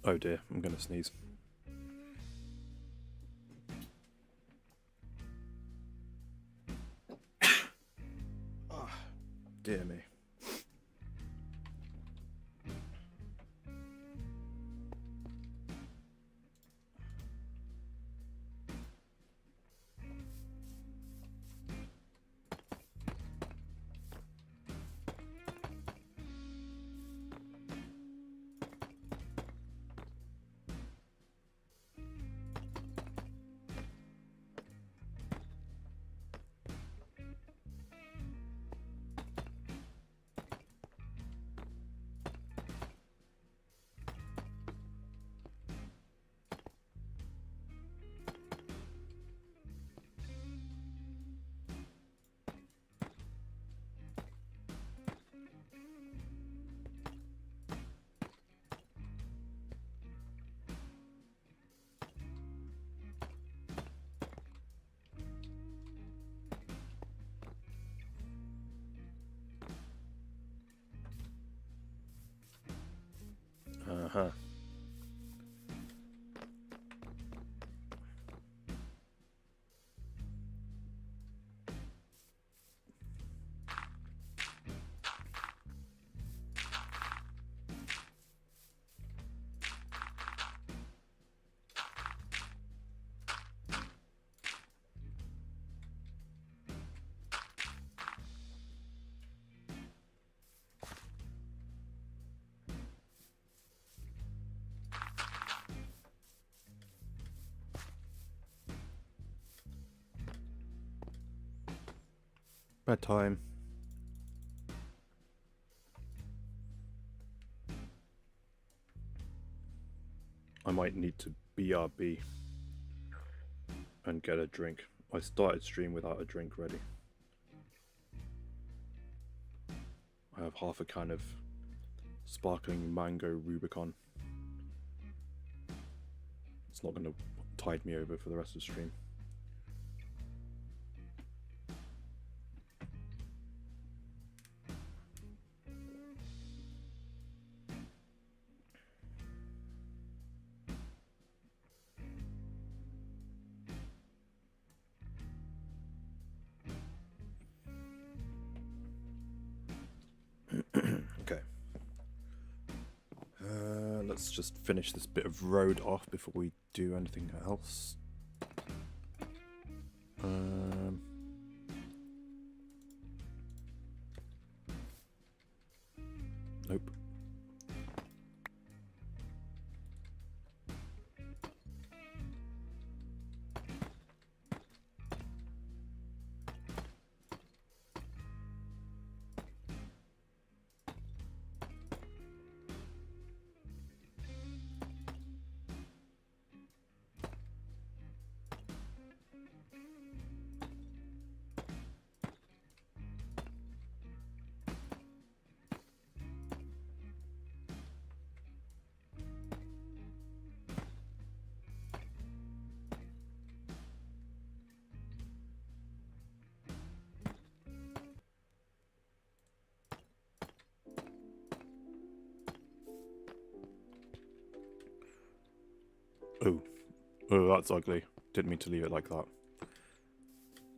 Oh dear, I'm gonna sneeze. Oh, dear me. Uh-huh. Bedtime. I might need to BRB and get a drink. I started stream without a drink ready. I have half a can of sparkling mango Rubicon. It's not going to tide me over for the rest of the stream. Okay. Let's just finish this bit of road off before we do anything else. Nope. Oh. Oh, that's ugly. Didn't mean to leave it like that.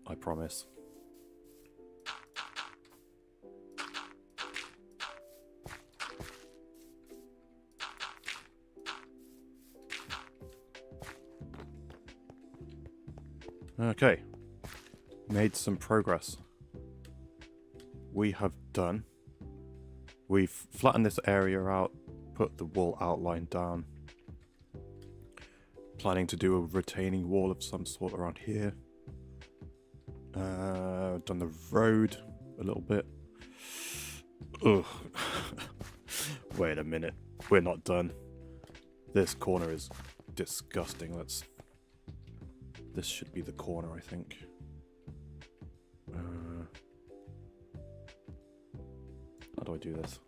I promise. Okay. Made some progress. We have done. We've flattened this area out, put the wall outline down. Planning to do a retaining wall of some sort around here. Done the road a little bit. Ugh. Wait a minute. We're not done. This corner is disgusting. This should be the corner, I think. How do I do this?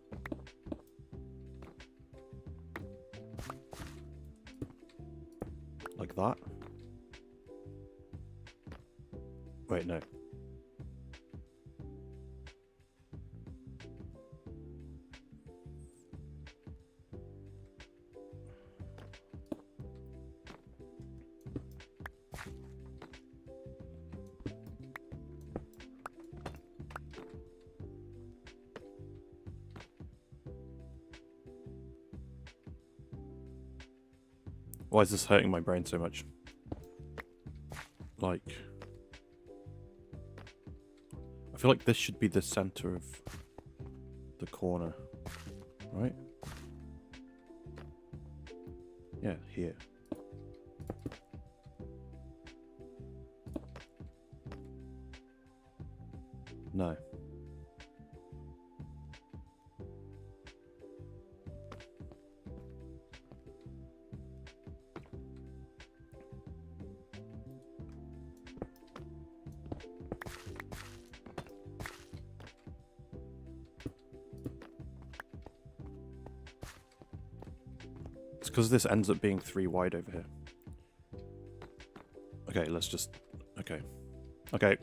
Like that? Wait, no. Why is this hurting my brain so much? Like, I feel like this should be the center of the corner, right? Yeah, here. No. It's because this ends up being 3 wide over here. Okay, let's just... Okay. Okay.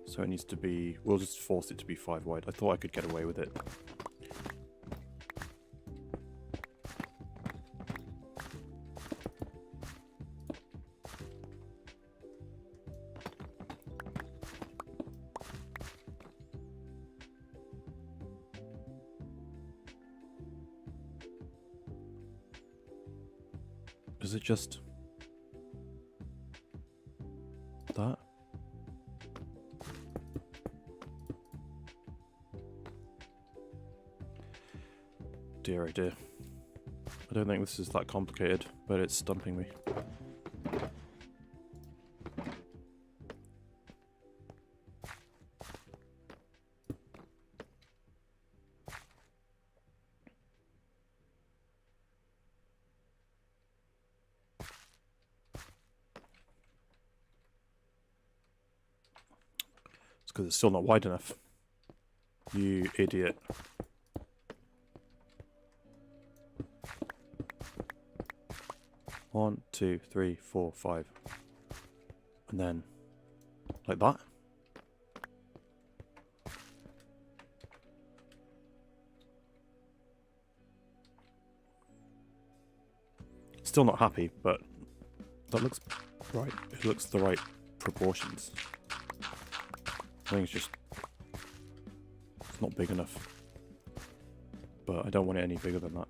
So it needs to be... We'll just force it to be 5 wide. I thought I could get away with it. Is it just... that? Dear oh dear. I don't think this is that complicated, but it's stumping me. It's because it's still not wide enough. You idiot. One, 2, 3, 4, 5. And then, like that. Still not happy, but that looks right. It looks the right proportions. I think it's just... it's not big enough. But I don't want it any bigger than that.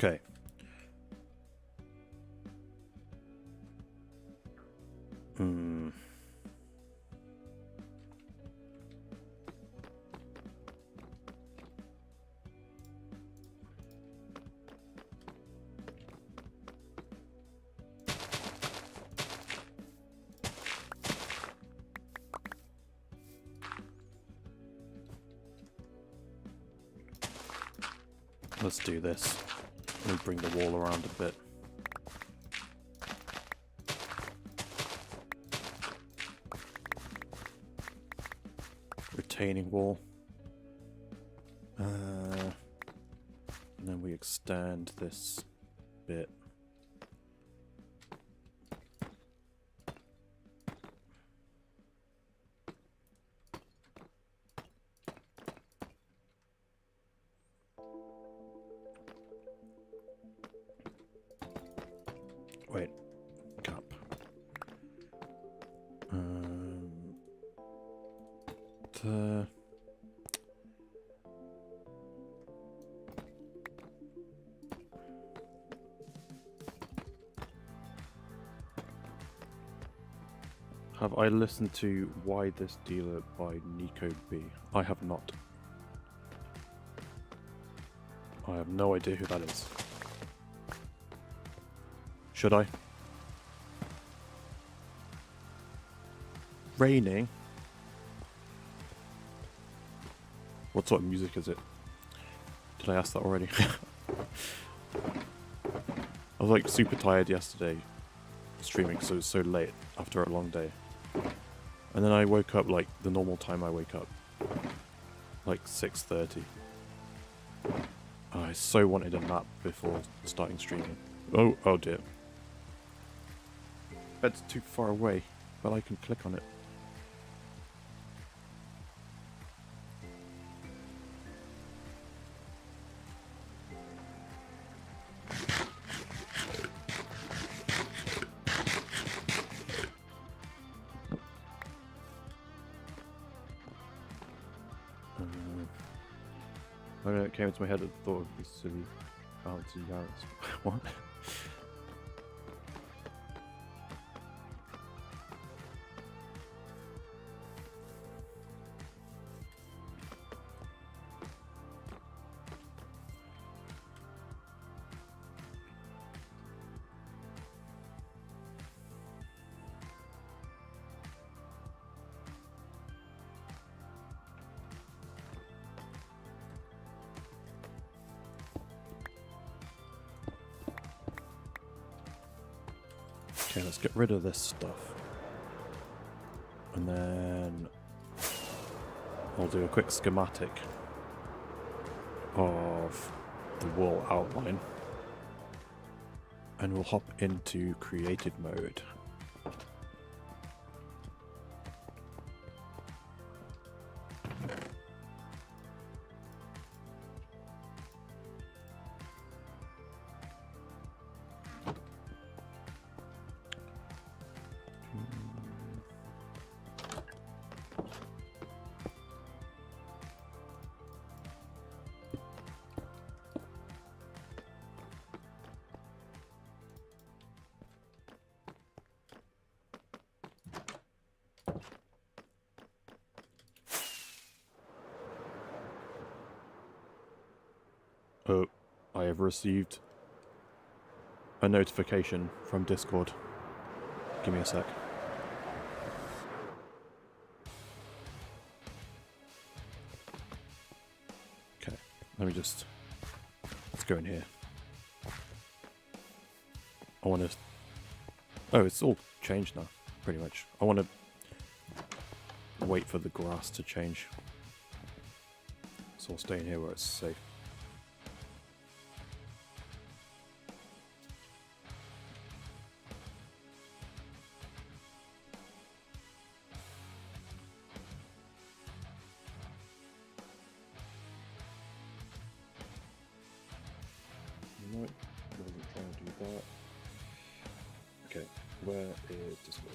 Okay. Let's do this. Let me bring the wall around a bit. Retaining wall. And then we extend this bit. Wait. Cap. Have I listened to Why This Dealer by Nico B? I have not. I have no idea who that is. Should I? Raining? What sort of music is it? Did I ask that already? I was like super tired yesterday streaming because it was so late after a long day. And then I woke up like the normal time I wake up. Like 6:30. I so wanted a nap before starting streaming. Oh dear. Bed's too far away, but I can click on it. When it came into my head, I thought it would be silly. Bouncy Yaris. What? Okay, let's get rid of this stuff. And then I'll do a quick schematic of the wall outline. And we'll hop into created mode. Oh, I have received a notification from Discord. Give me a sec. Okay, let's go in here. I want to... Oh, it's all changed now, pretty much. I want to wait for the grass to change. So I'll stay in here where it's safe. Nope, wasn't trying to do that. Okay, where is Discord?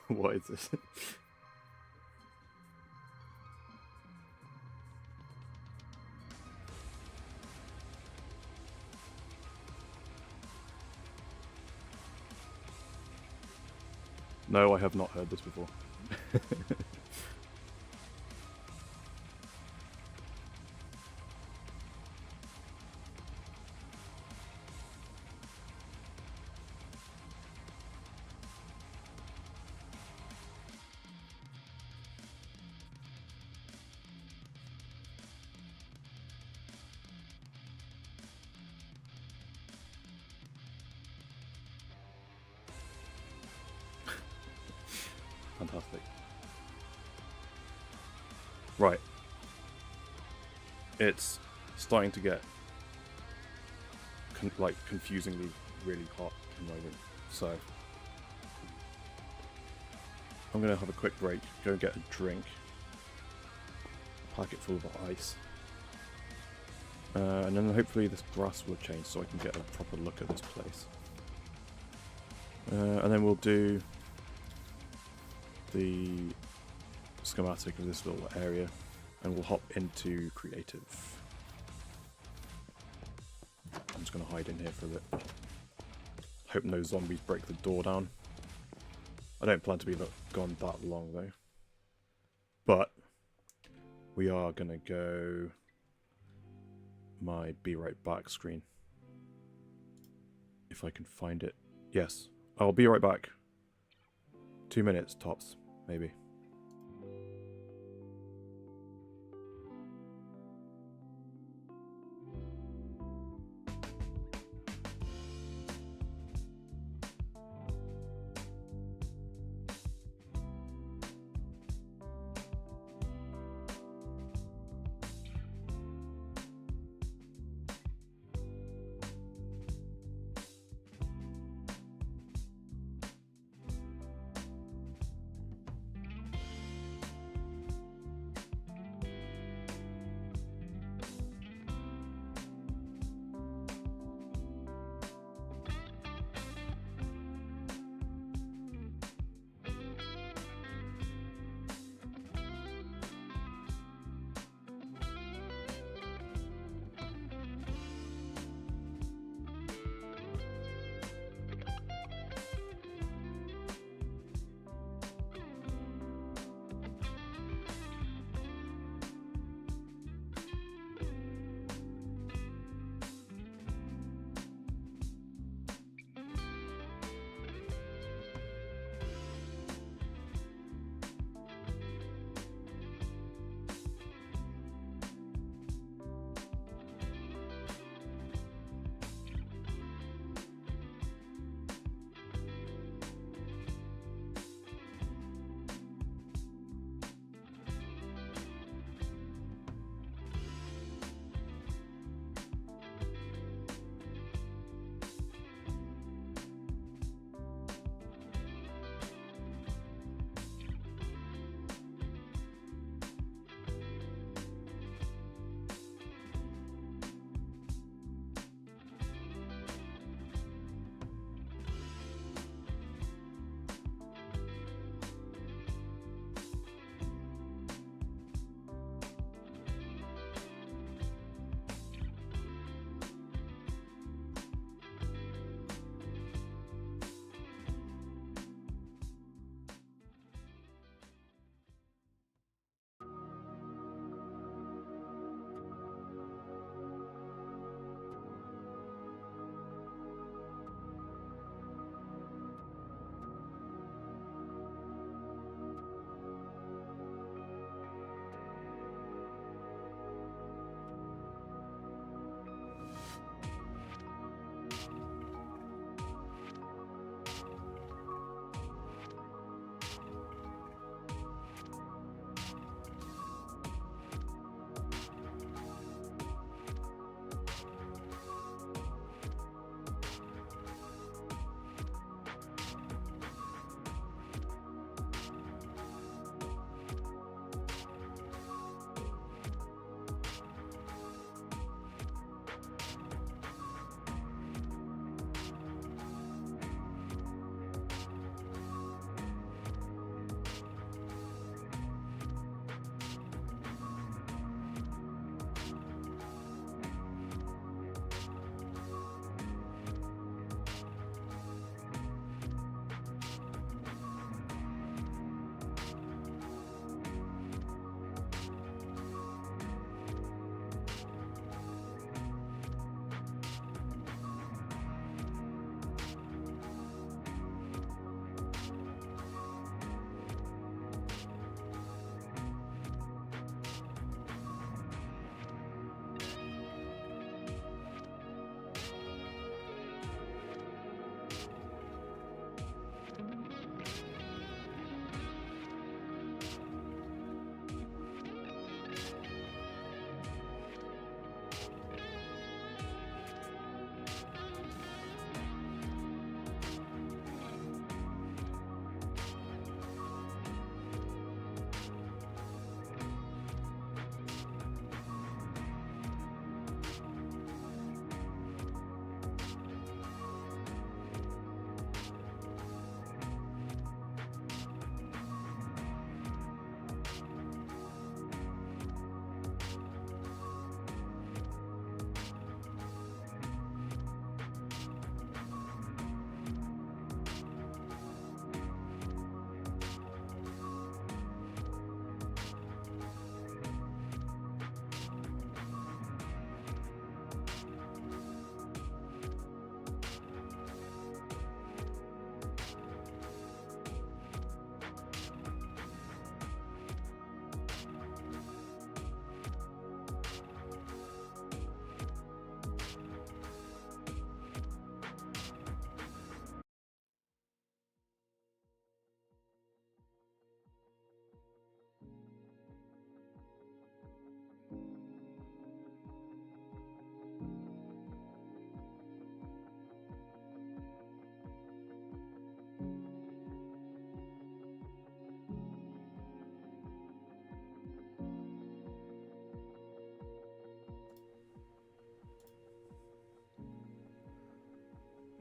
What is this? No, I have not heard this before. Fantastic. Right. it's starting to get confusingly really hot at the moment. So I'm gonna have a quick break, go and get a drink, pack it full of ice, and then hopefully this grass will change so I can get a proper look at this place. And then we'll do the schematic of this little area, and we'll hop into creative. I'm just going to hide in here for a bit. Hope no zombies break the door down. I don't plan to be gone that long though. But we are going to go my be right back screen. If I can find it. Yes, I'll be right back. 2 minutes tops, maybe.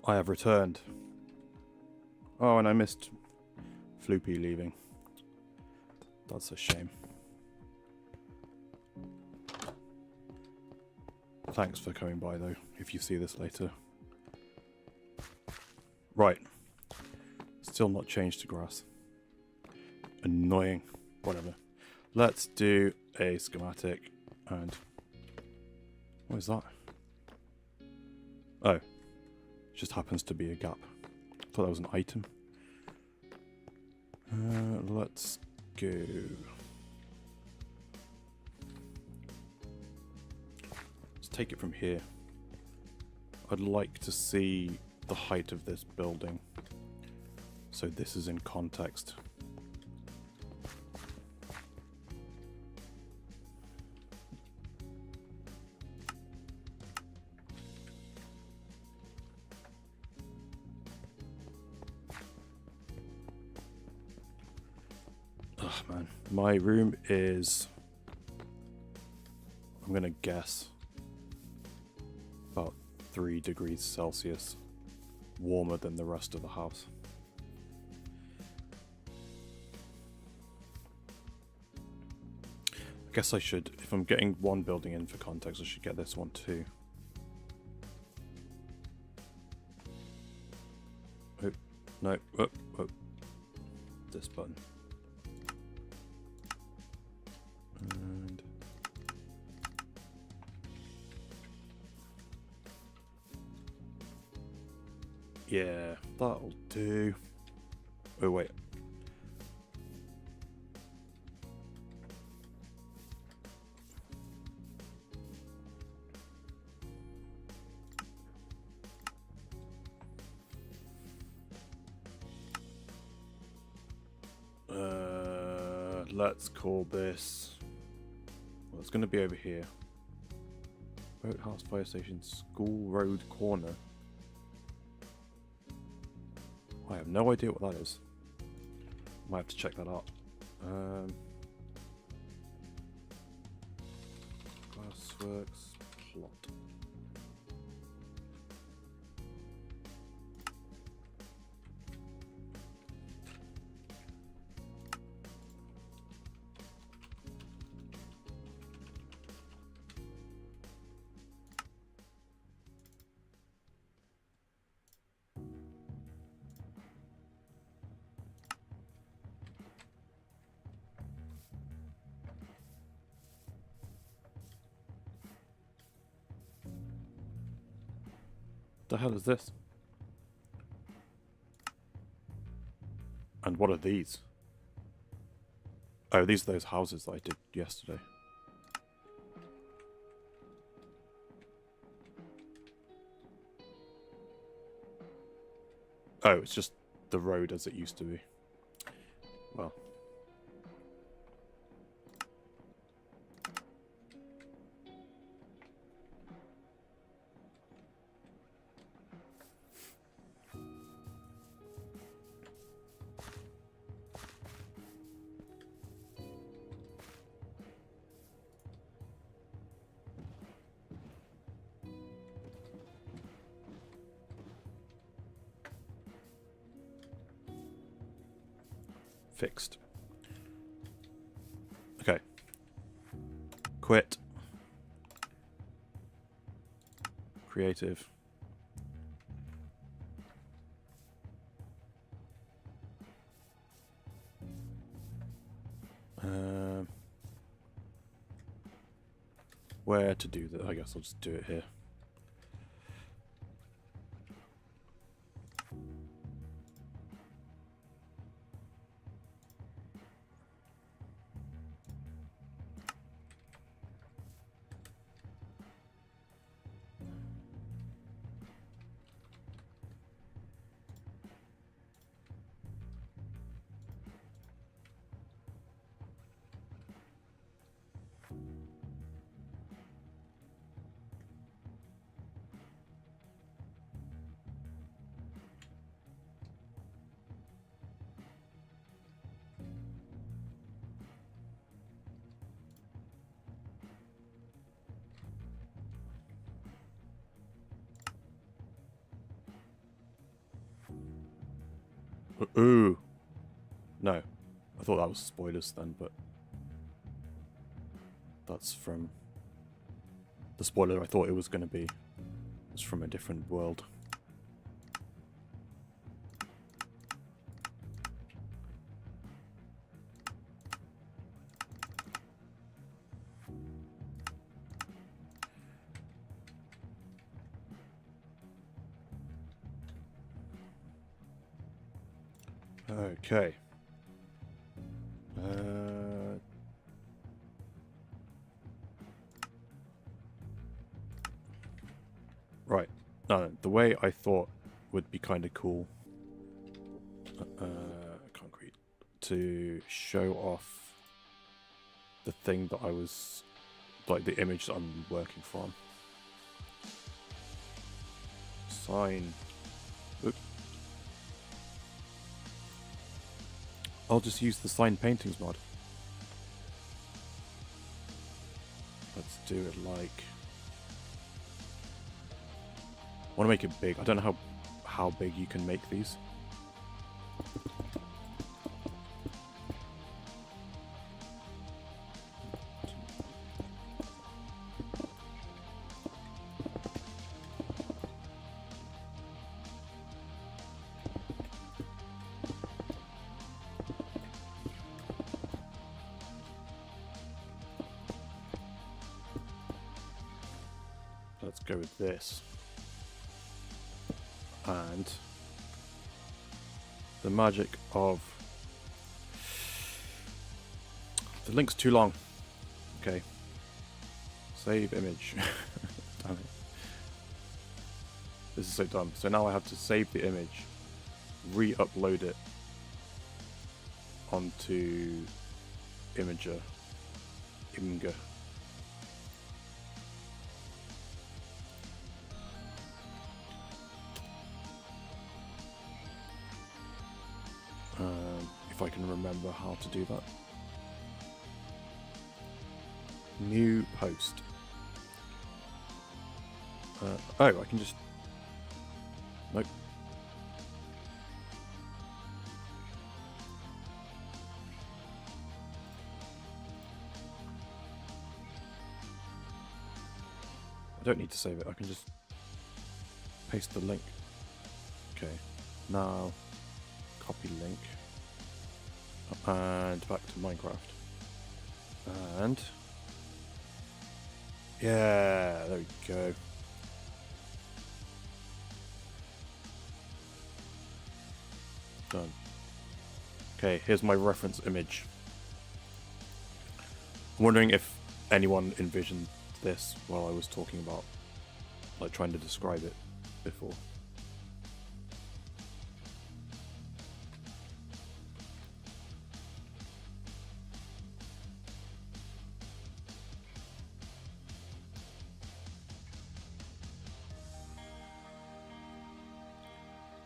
I have returned. Oh, and I missed Floopy leaving. That's a shame. Thanks for coming by, though, if you see this later. Right. Still not changed to grass. Annoying. Whatever. Let's do a schematic and... What is that? Oh. It just happens to be a gap. Thought that was an item. Let's go. Let's take it from here. I'd like to see the height of this building, so this is in context. Ugh, man. My room is, I'm gonna guess, about 3 degrees Celsius warmer than the rest of the house. I guess I should, if I'm getting one building in for context, I should get this one too. Oh, no, oh. This button. And yeah, that'll do. Oh, wait. Let's call this... Well, it's going to be over here. Boathouse, fire station, school road corner. I have no idea what that is. Might have to check that out. Glassworks plot. The hell is this? And what are these? Oh, these are those houses that I did yesterday. Oh, it's just the road as it used to be. Well. Fixed. Okay. Quit. Creative. Where to do that? I guess I'll just do it here. Ooh. No. I thought that was spoilers then, but that's from the spoiler I thought it was going to be. It's from a different world. Okay. Right. No, the way I thought would be kind of cool, concrete, to show off the thing that I was, like the image that I'm working from. Sign. Oop. I'll just use the sign paintings mod. Let's do it like... I want to make it big. I don't know how big you can make these. Let's go with this. And the magic of... The link's too long. Okay. Save image. Damn it. This is so dumb. So now I have to save the image, re-upload it onto Imgur. If I can remember how to do that. New post. Oh, I can just... Nope. I don't need to save it, I can just paste the link. Okay, now copy link and back to Minecraft. And yeah, there we go. Done. Okay, here's my reference image. I'm wondering if anyone envisioned this while I was talking about, like, trying to describe it before.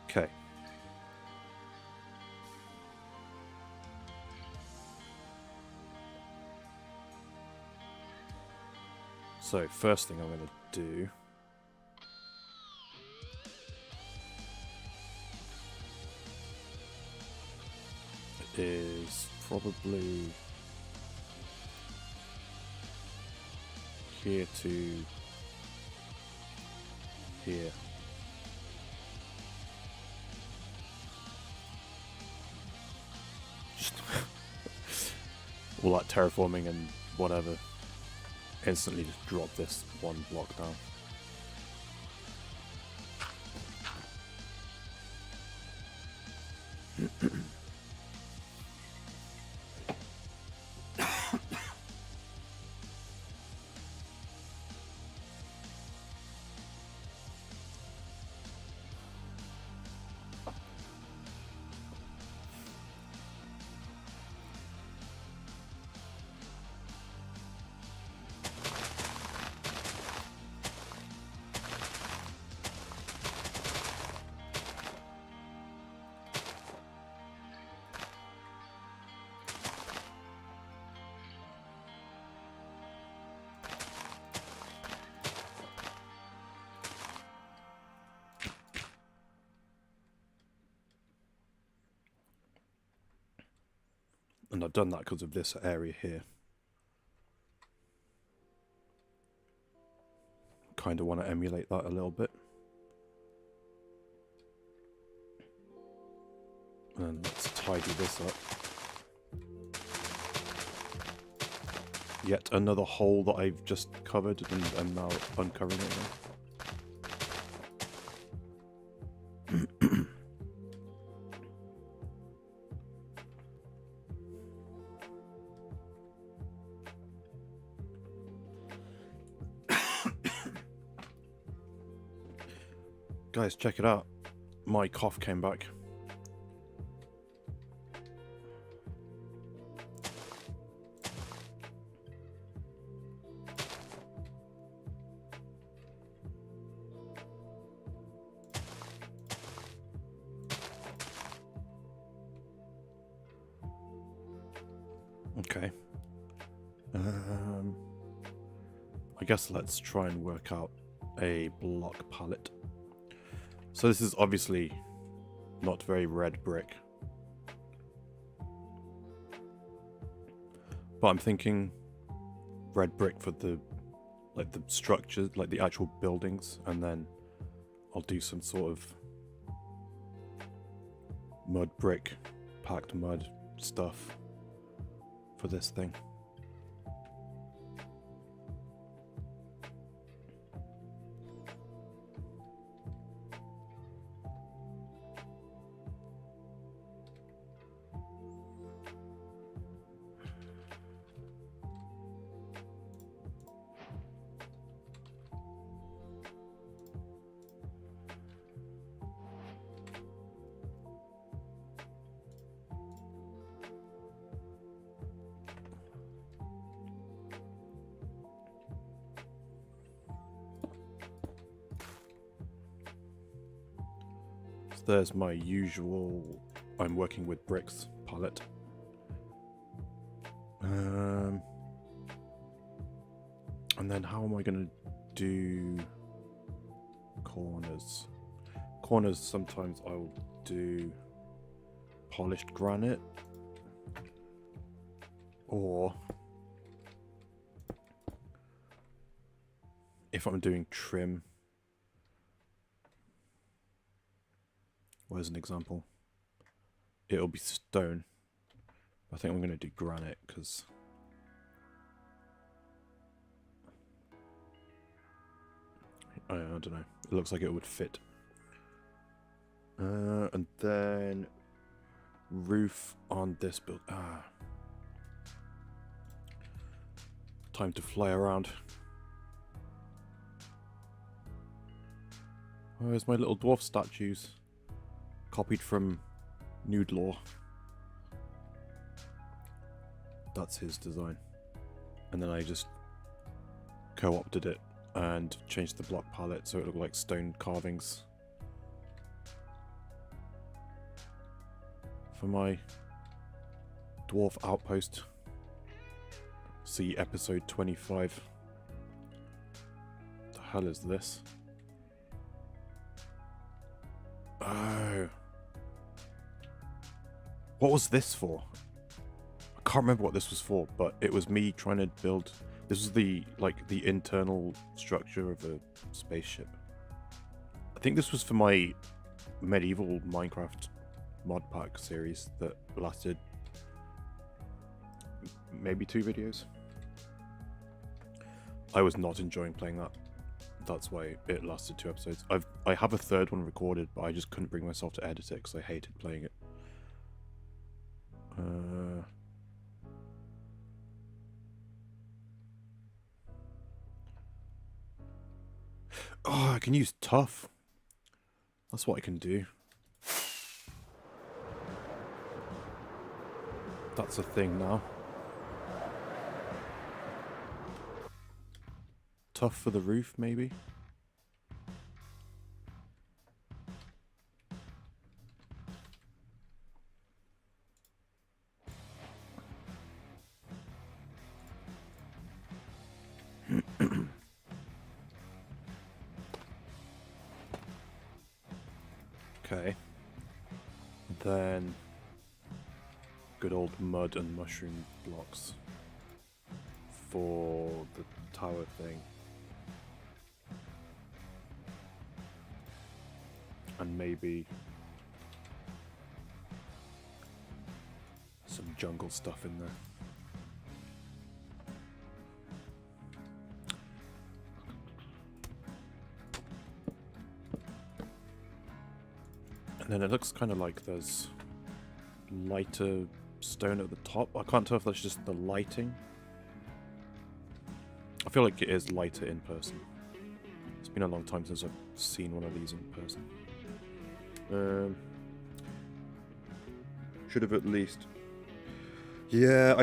Okay. So, first thing I'm going to do is probably here to here. Just all that terraforming and whatever. Instantly just drop this one block down. And I've done that because of this area here. Kind of want to emulate that a little bit. And let's tidy this up. Yet another hole that I've just covered and I'm now uncovering it now. Guys, check it out. My cough came back. Okay. I guess let's try and work out a block palette. So this is obviously not very red brick. But I'm thinking red brick for the structures, like the actual buildings, and then I'll do some sort of mud brick, packed mud stuff for this thing. There's my usual I'm working with bricks palette. And then how am I going to do corners? Corners, sometimes I'll do polished granite, or if I'm doing trim, where's an example? It'll be stone. I think I'm going to do granite because I don't know. It looks like it would fit. And then roof on this build. Time to fly around. Where's my little dwarf statues? Copied from Nude Law. That's his design. And then I just co-opted it and changed the block palette so it looked like stone carvings. For my dwarf outpost. See episode 25. What the hell is this? Oh. What was this for? I can't remember what this was for, but it was me trying to build. This was the internal structure of a spaceship. I think this was for my medieval Minecraft mod pack series that lasted maybe 2 videos. I was not enjoying playing that. That's why it lasted 2 episodes. I have a 3rd one recorded, but I just couldn't bring myself to edit it because I hated playing it. Oh, I can use tough. That's what I can do. That's a thing now. Tough for the roof, maybe? Okay. Then good old mud and mushroom blocks for the tower thing. And maybe some jungle stuff in there. And then it looks kind of like there's lighter stone at the top. I can't tell if that's just the lighting. I feel like it is lighter in person. It's been a long time since I've seen one of these in person. Should have at least... Yeah,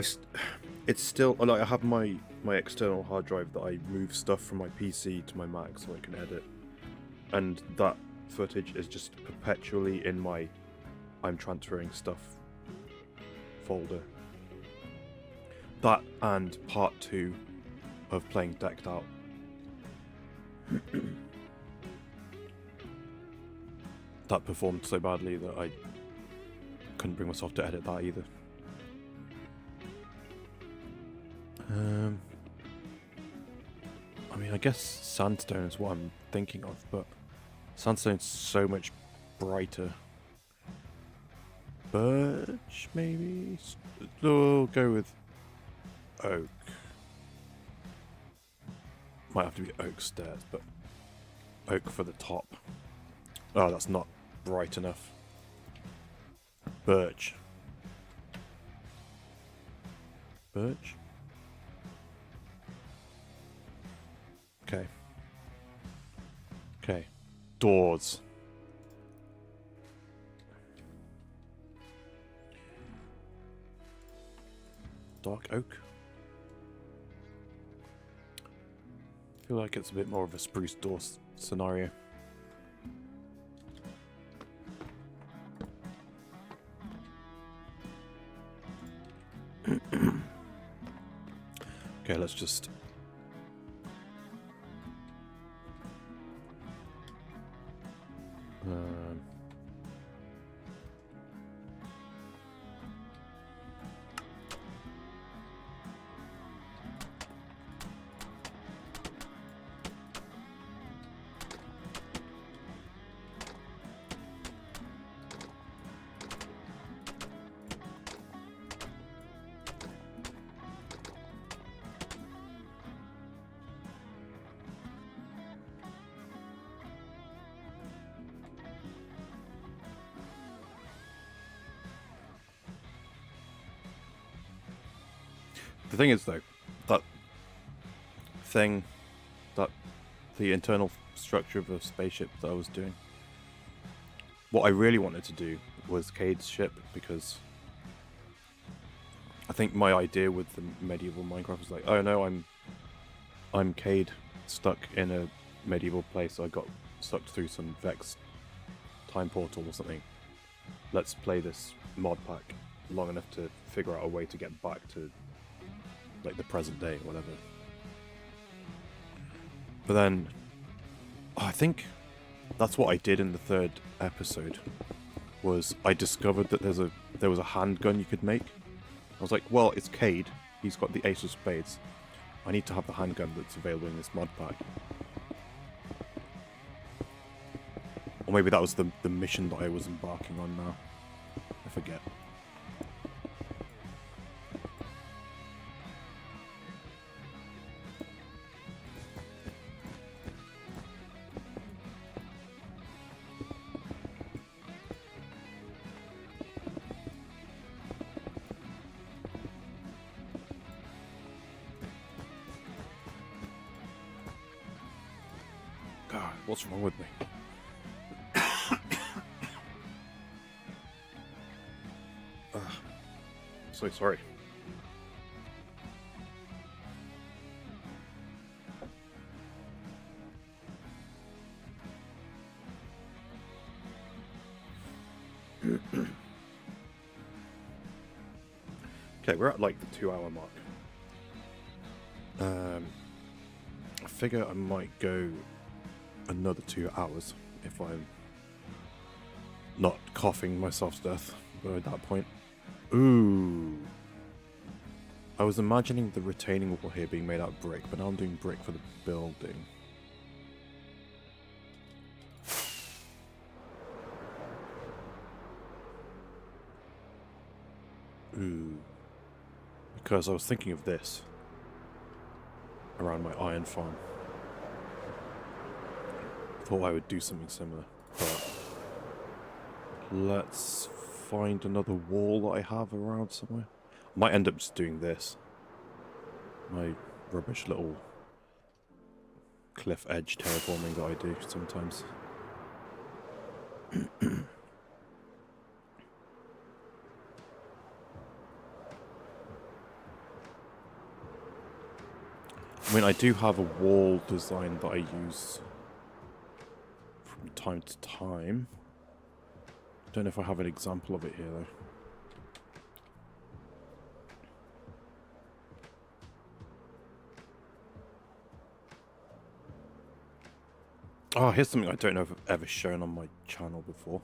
it's still... Like, I have my external hard drive that I move stuff from my PC to my Mac so I can edit. And that footage is just perpetually in my I'm transferring stuff folder. That and part 2 of playing Decked Out. That performed so badly that I couldn't bring myself to edit that either. I mean, I guess sandstone is what I'm thinking of, but sandstone's so much brighter. Birch, maybe? We'll go with oak. Might have to be oak stairs, but oak for the top. Oh, that's not bright enough. Birch. Birch? Okay. Okay. Doors. Dark oak? I feel like it's a bit more of a spruce door scenario. Okay, let's just... The thing is, though, that thing, the internal structure of a spaceship that I was doing, what I really wanted to do was Cade's ship, because I think my idea with the medieval Minecraft was like, oh no, I'm Cade, stuck in a medieval place. I got sucked through some Vex time portal or something. Let's play this mod pack long enough to figure out a way to get back to like the present day or whatever. But then I think that's what I did in the third episode, was I discovered that there was a handgun you could make. I was like, well, it's Cade, he's got the Ace of Spades, I need to have the handgun that's available in this mod pack. Or maybe that was the mission that I was embarking on now. I forget. God, what's wrong with me? So sorry. Okay, we're at like the 2-hour mark. I figure I might go another 2 hours if I'm not coughing myself to death by that point. Ooh. I was imagining the retaining wall here being made out of brick, but now I'm doing brick for the building. Ooh. Because I was thinking of this around my iron farm. Thought I would do something similar, but let's find another wall that I have around somewhere. I might end up just doing this. My rubbish little cliff edge terraforming that I do sometimes. I mean, I do have a wall design that I use from time to time. Don't know if I have an example of it here, though. Oh, here's something I don't know if I've ever shown on my channel before.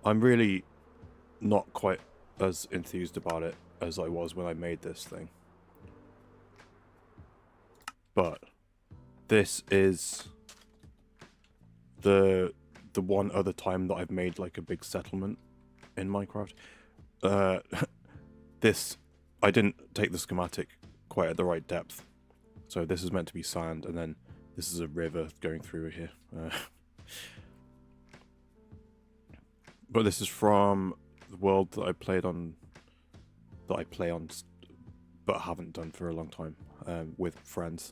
I'm really not quite as enthused about it as I was when I made this thing. But this is the one other time that I've made like a big settlement in Minecraft. This, I didn't take the schematic quite at the right depth. So this is meant to be sand, and then this is a river going through here. But this is from the world that I play on, but haven't done for a long time, with friends,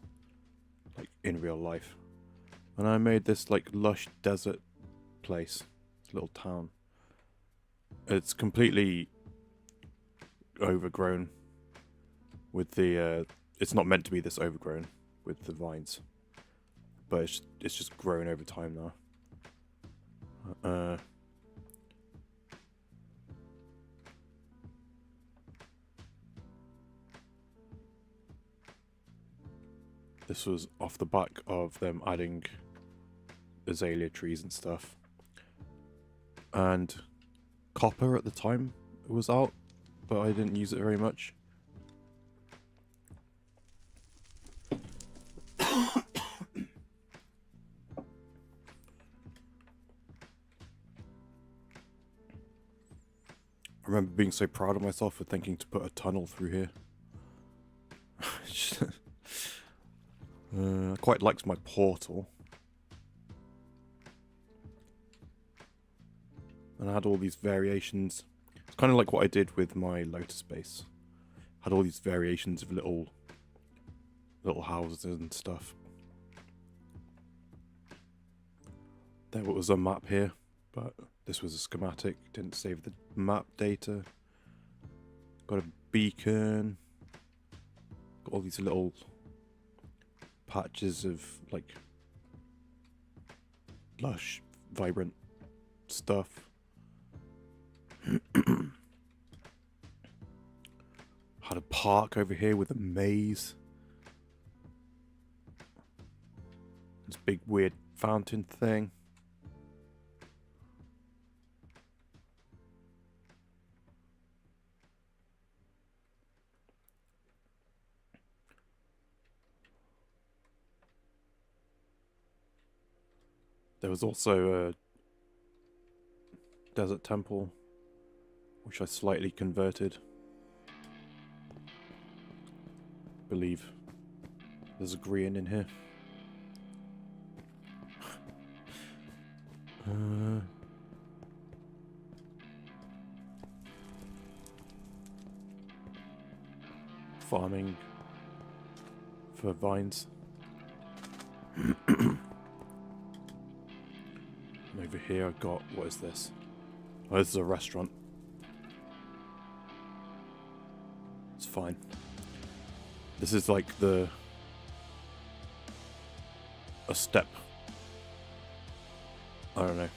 like in real life. And I made this like lush desert place, little town. It's completely overgrown with the, it's not meant to be this overgrown with the vines, but it's just grown over time now. This was off the back of them adding azalea trees and stuff. And copper at the time was out, but I didn't use it very much. I remember being so proud of myself for thinking to put a tunnel through here. I quite liked my portal. And I had all these variations. It's kind of like what I did with my Lotus base. Had all these variations of little houses and stuff. There was a map here, but this was a schematic. Didn't save the map data. Got a beacon. Got all these little patches of like lush, vibrant stuff. Had a park over here with a maze. This big weird fountain thing. There was also a desert temple, which I slightly converted. Believe there's a green in here. Farming for vines. And over here I've got, what is this? Oh, this is a restaurant. It's fine. This is like a step. I don't know.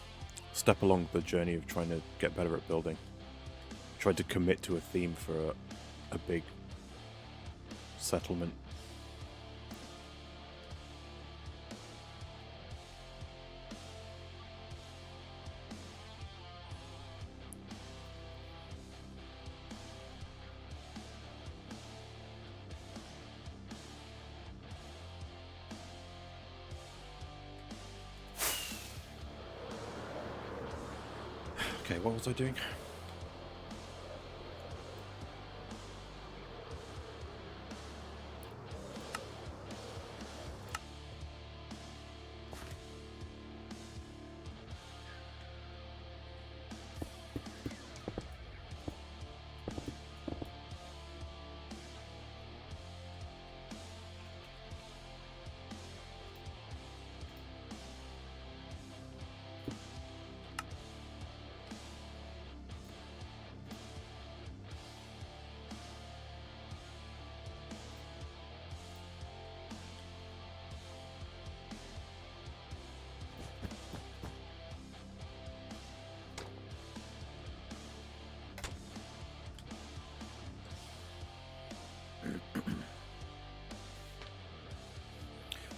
Step along the journey of trying to get better at building. Tried to commit to a theme for a big settlement. Okay, what was I doing?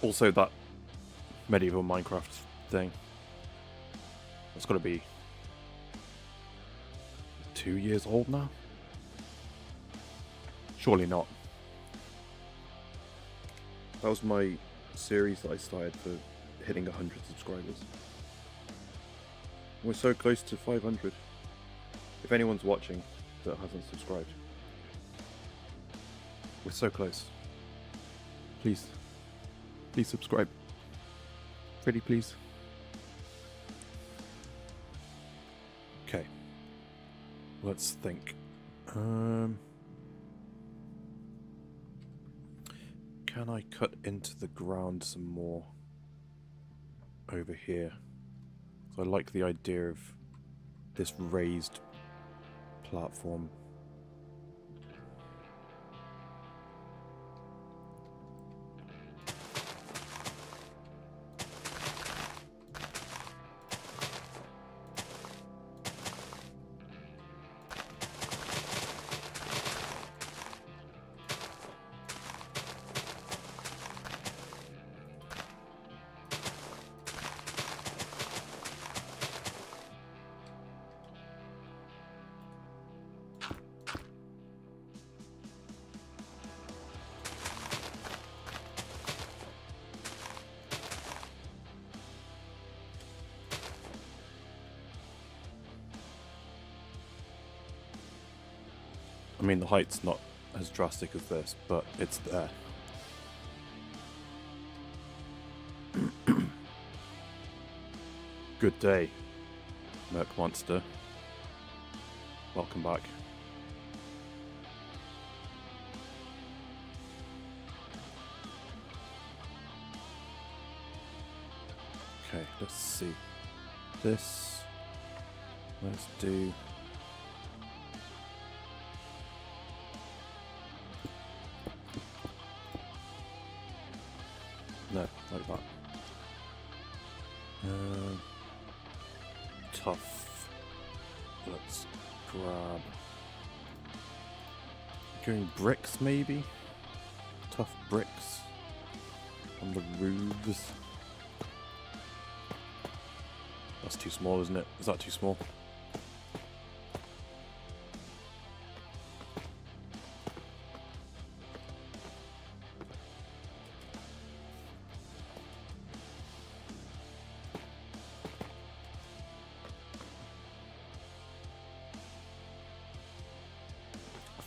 Also, that medieval Minecraft thing. It's got to be 2 years old now? Surely not. That was my series that I started for hitting 100 subscribers. We're so close to 500. If anyone's watching that hasn't subscribed, we're so close. Please. Please subscribe. Pretty please. Okay. Let's think. Can I cut into the ground some more over here? So I like the idea of this raised platform. I mean, the height's not as drastic as this, but it's there. Good day, Merc Monster. Welcome back. Okay, let's see. This. Let's do. No, like that. Tough. Let's grab. Going bricks, maybe? Tough bricks on the roofs. That's too small, isn't it? Is that too small?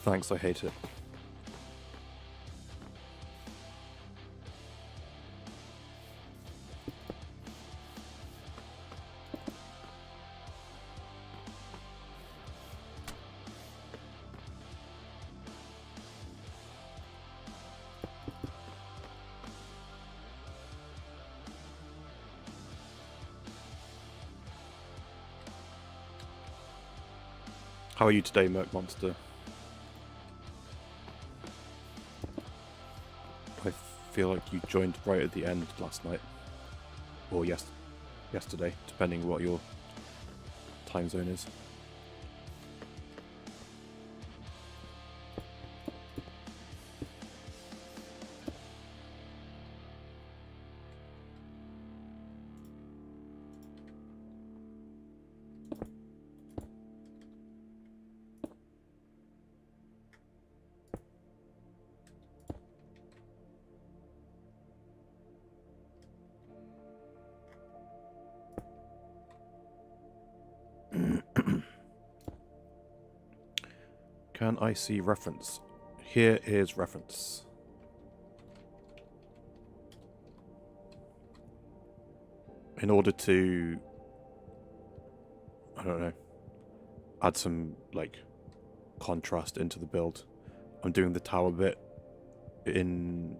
Thanks, I hate it. How are you today, Merc Monster? I feel like you joined right at the end last night. Or yesterday, depending what your time zone is. Can I see reference? Here is reference. In order to, I don't know, add some, like, contrast into the build, I'm doing the tower bit in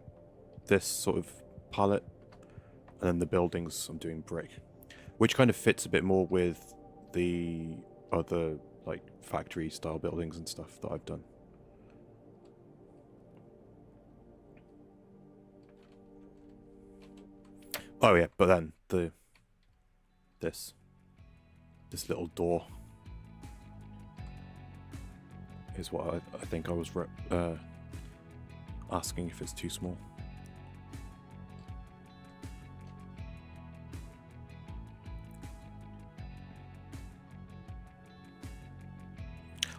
this sort of palette, and then the buildings I'm doing brick, which kind of fits a bit more with the other, like, factory style buildings and stuff that I've done. Oh yeah, but then this little door is what I think I was asking if it's too small.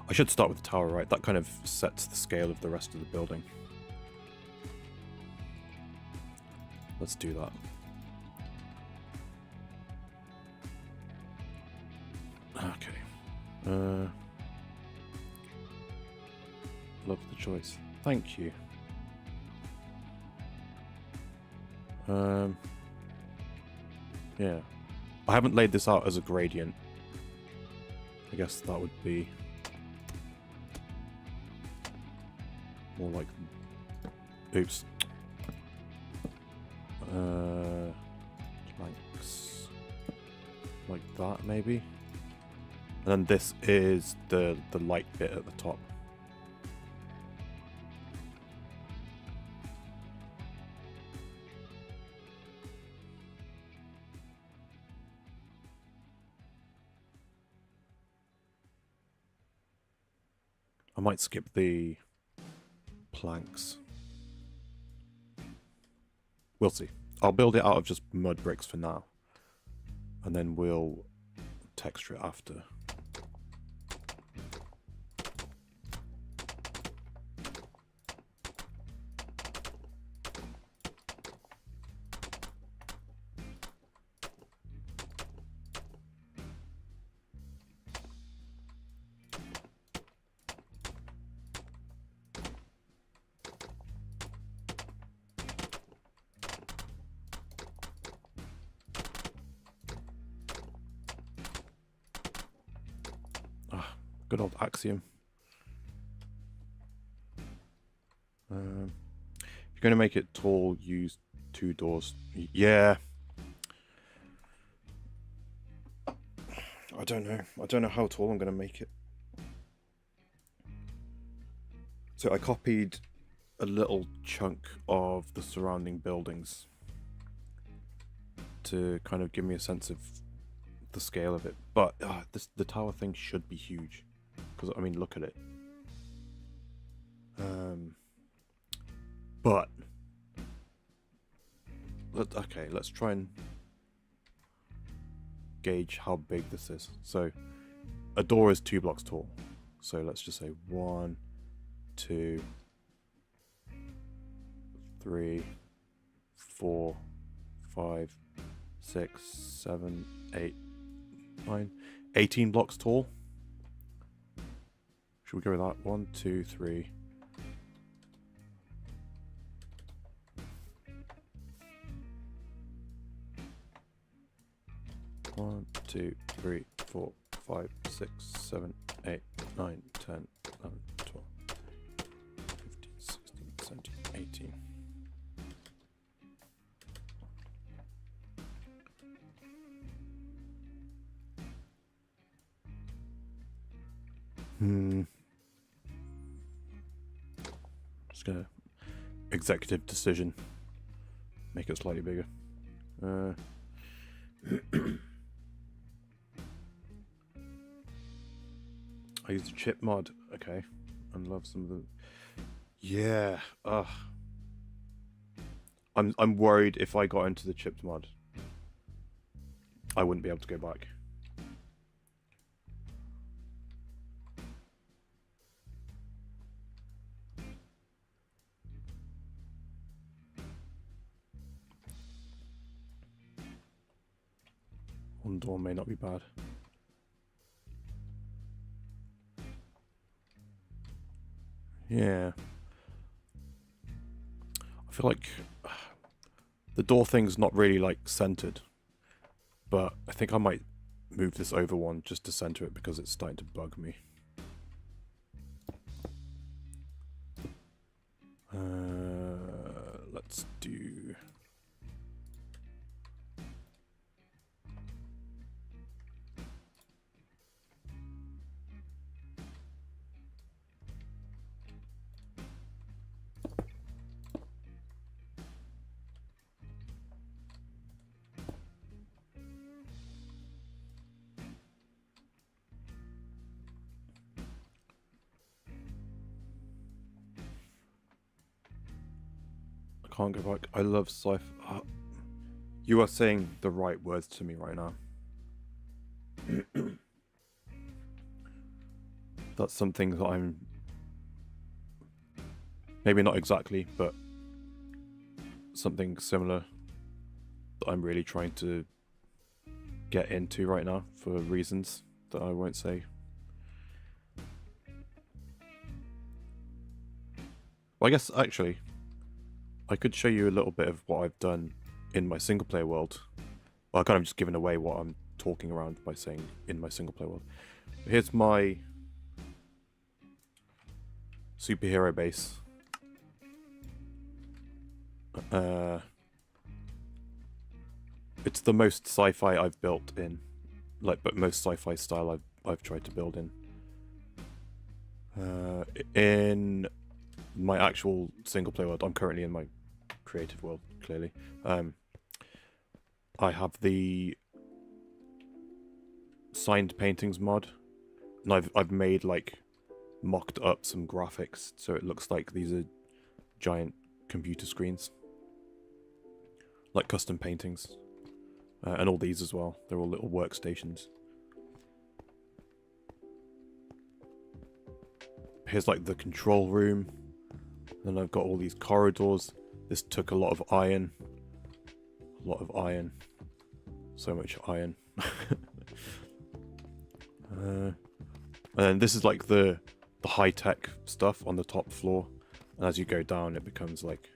I should start with the tower, right? That kind of sets the scale of the rest of the building. Let's do that. Okay. Love the choice. Thank you. Yeah. I haven't laid this out as a gradient. I guess that would be more like... Oops. Planks. Like that, maybe? And then this is the light bit at the top. I might skip the planks. We'll see. I'll build it out of just mud bricks for now. And then we'll texture it after. Good old axiom. If you're going to make it tall, use 2 doors. Yeah. I don't know. I don't know how tall I'm going to make it. So I copied a little chunk of the surrounding buildings to kind of give me a sense of the scale of it. But the tower thing should be huge. Because, I mean, look at it. But... okay, let's try and gauge how big this is. So, a door is 2 blocks tall. So let's just say 1, 2, 3, 4, 5, 6, 7, 8, 9, 18 blocks tall. Should we go with that? 1, 2, 3. One, 2, 3, 4, 5, 6, 7, 8, 9, 10, 11, 12, 15, 16, 17, 18. Just gonna executive decision. Make it slightly bigger. I used a chip mod. Okay. And love some of the... Yeah. I'm worried if I got into the chipped mod, I wouldn't be able to go back. One door may not be bad. Yeah. I feel like the door thing's not really like centered, but I think I might move this over one just to center it because it's starting to bug me. Let's do... I can't go back. I love sci-fi. You are saying the right words to me right now. That's something that I'm... Maybe not exactly, but something similar that I'm really trying to get into right now for reasons that I won't say. Well, I guess, actually, I could show you a little bit of what I've done in my single-player world. Well, I've kind of just given away what I'm talking around by saying in my single-player world. Here's my superhero base. It's the most sci-fi I've built in, but most sci-fi style I've tried to build in. In my actual single-player world, I'm currently in my creative world, clearly. I have the signed paintings mod, and I've made like mocked up some graphics so it looks like these are giant computer screens, like custom paintings, and all these as well. They're all little workstations. Here's like the control room. Then I've got all these corridors. This took a lot of iron. A lot of iron. So much iron. And then this is like the high-tech stuff on the top floor. And as you go down, it becomes like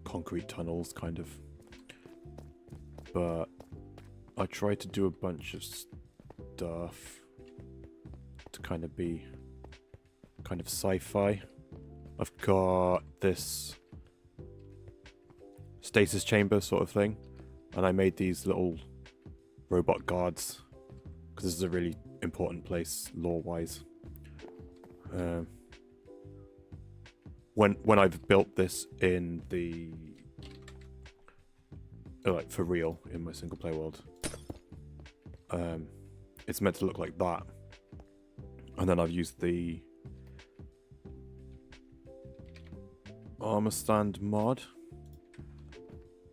concrete tunnels, kind of. But I tried to do a bunch of stuff to kind of be kind of sci-fi. I've got this stasis chamber sort of thing, and I made these little robot guards because this is a really important place lore-wise. When I've built this in the like for real in my single player world, it's meant to look like that, and then I've used the armor stand mod.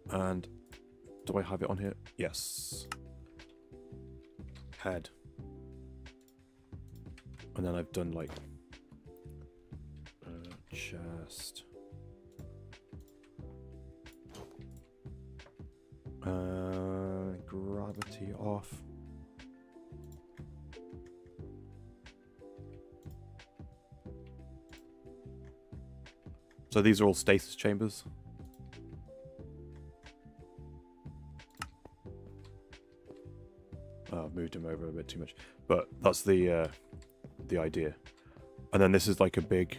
And do I have it on here? Yes. Head. And then I've done like chest. Gravity off. So these are all stasis chambers. I've moved him over a bit too much, but that's the idea. And then this is like a big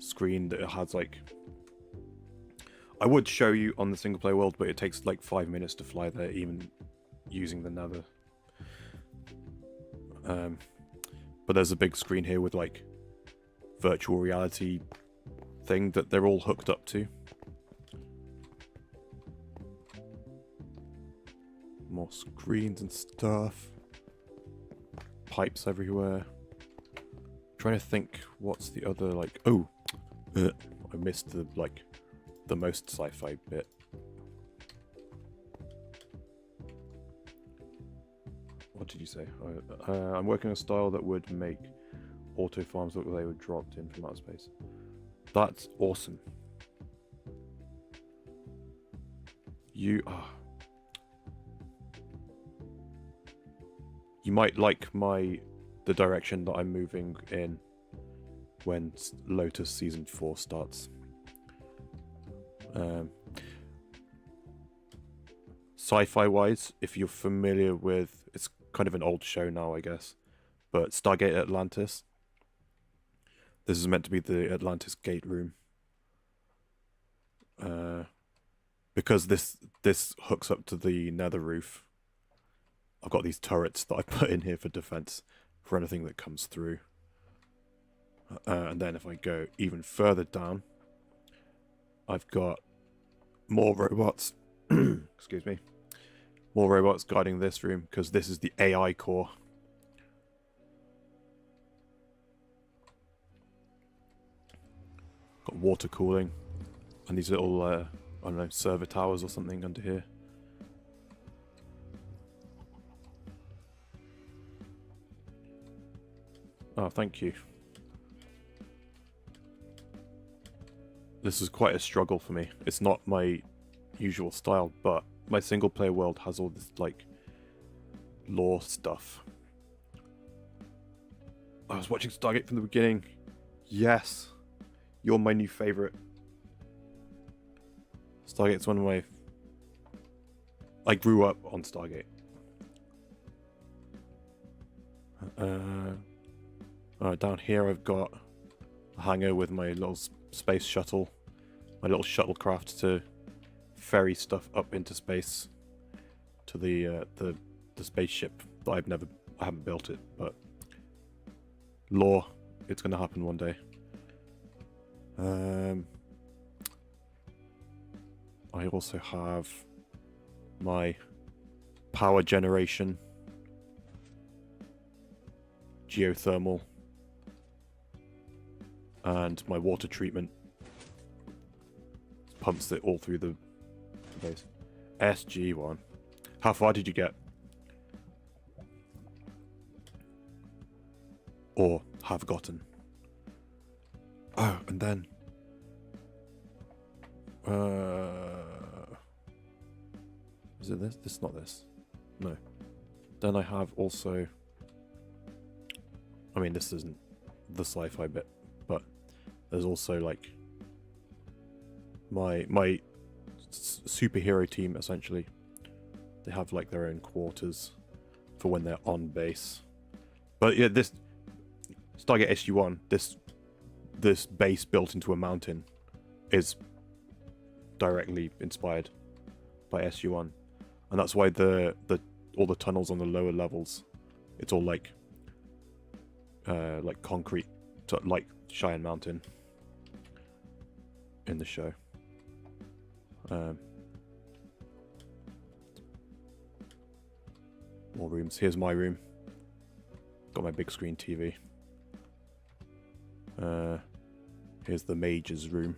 screen that has like... I would show you on the single player world, but it takes like 5 minutes to fly there, even using the nether. But there's a big screen here with like virtual reality thing that they're all hooked up to. More screens and stuff. Pipes everywhere. Trying to think what's the other like... Oh! I missed the like the most sci-fi bit. What did you say? I'm working on a style that would make auto farms look like they were dropped in from outer space. That's awesome. You might like the direction that I'm moving in. when Lotus Season 4 starts. Sci-fi wise, if you're familiar with, it's kind of an old show now, I guess, but Stargate Atlantis. This is meant to be the Atlantis Gate Room. Because this hooks up to the nether roof, I've got these turrets that I put in here for defense for anything that comes through. And then if I go even further down, I've got more robots. Excuse me. More robots guarding this room, because this is the AI core. Got water cooling. And these little, I don't know, server towers or something under here. Oh, thank you. This is quite a struggle for me. It's not my usual style, but my single player world has all this, like, lore stuff. I was watching Stargate from the beginning. Yes. You're my new favorite. Stargate's one of my... I grew up on Stargate. Down here I've got a hangar with my little space shuttle. My little shuttlecraft to ferry stuff up into space to the spaceship that I haven't built it, but lore, it's gonna happen one day. I also have my power generation, geothermal, and my water treatment. Pumps it all through the base. SG1. How far did you get? Or have gotten? Oh, and then... is it this? This is not this. No. Then I have also... I mean, this isn't the sci-fi bit, but there's also, like, my superhero team, essentially. They have, like, their own quarters for when they're on base. But yeah, this Stargate SG-1, this base built into a mountain is directly inspired by SG-1, and that's why all the tunnels on the lower levels, it's all like concrete, like Cheyenne Mountain in the show. More rooms. Here's my room. Got my big screen TV. Here's the Mage's room.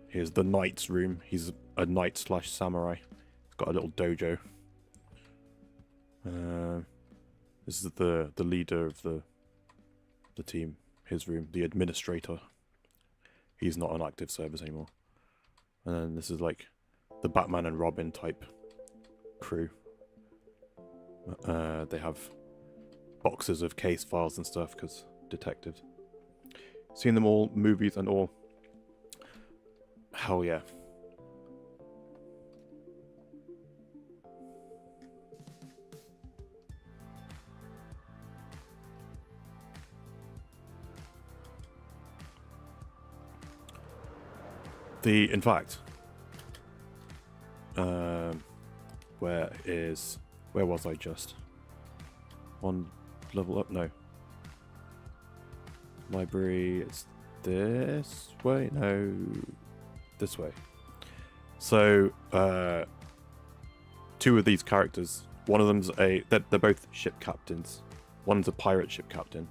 Here's the Knight's room. He's a knight / samurai. He's got a little dojo. This is the leader of the team. His room. The administrator. He's not on active service anymore. And then this is like the Batman and Robin type crew. They have boxes of case files and stuff because detectives. Seen them all, movies and all. Hell yeah. In fact, where was I just? One level up? No. Library, it's this way? No, this way. So, two of these characters, one of them's they're both ship captains. One's a pirate ship captain.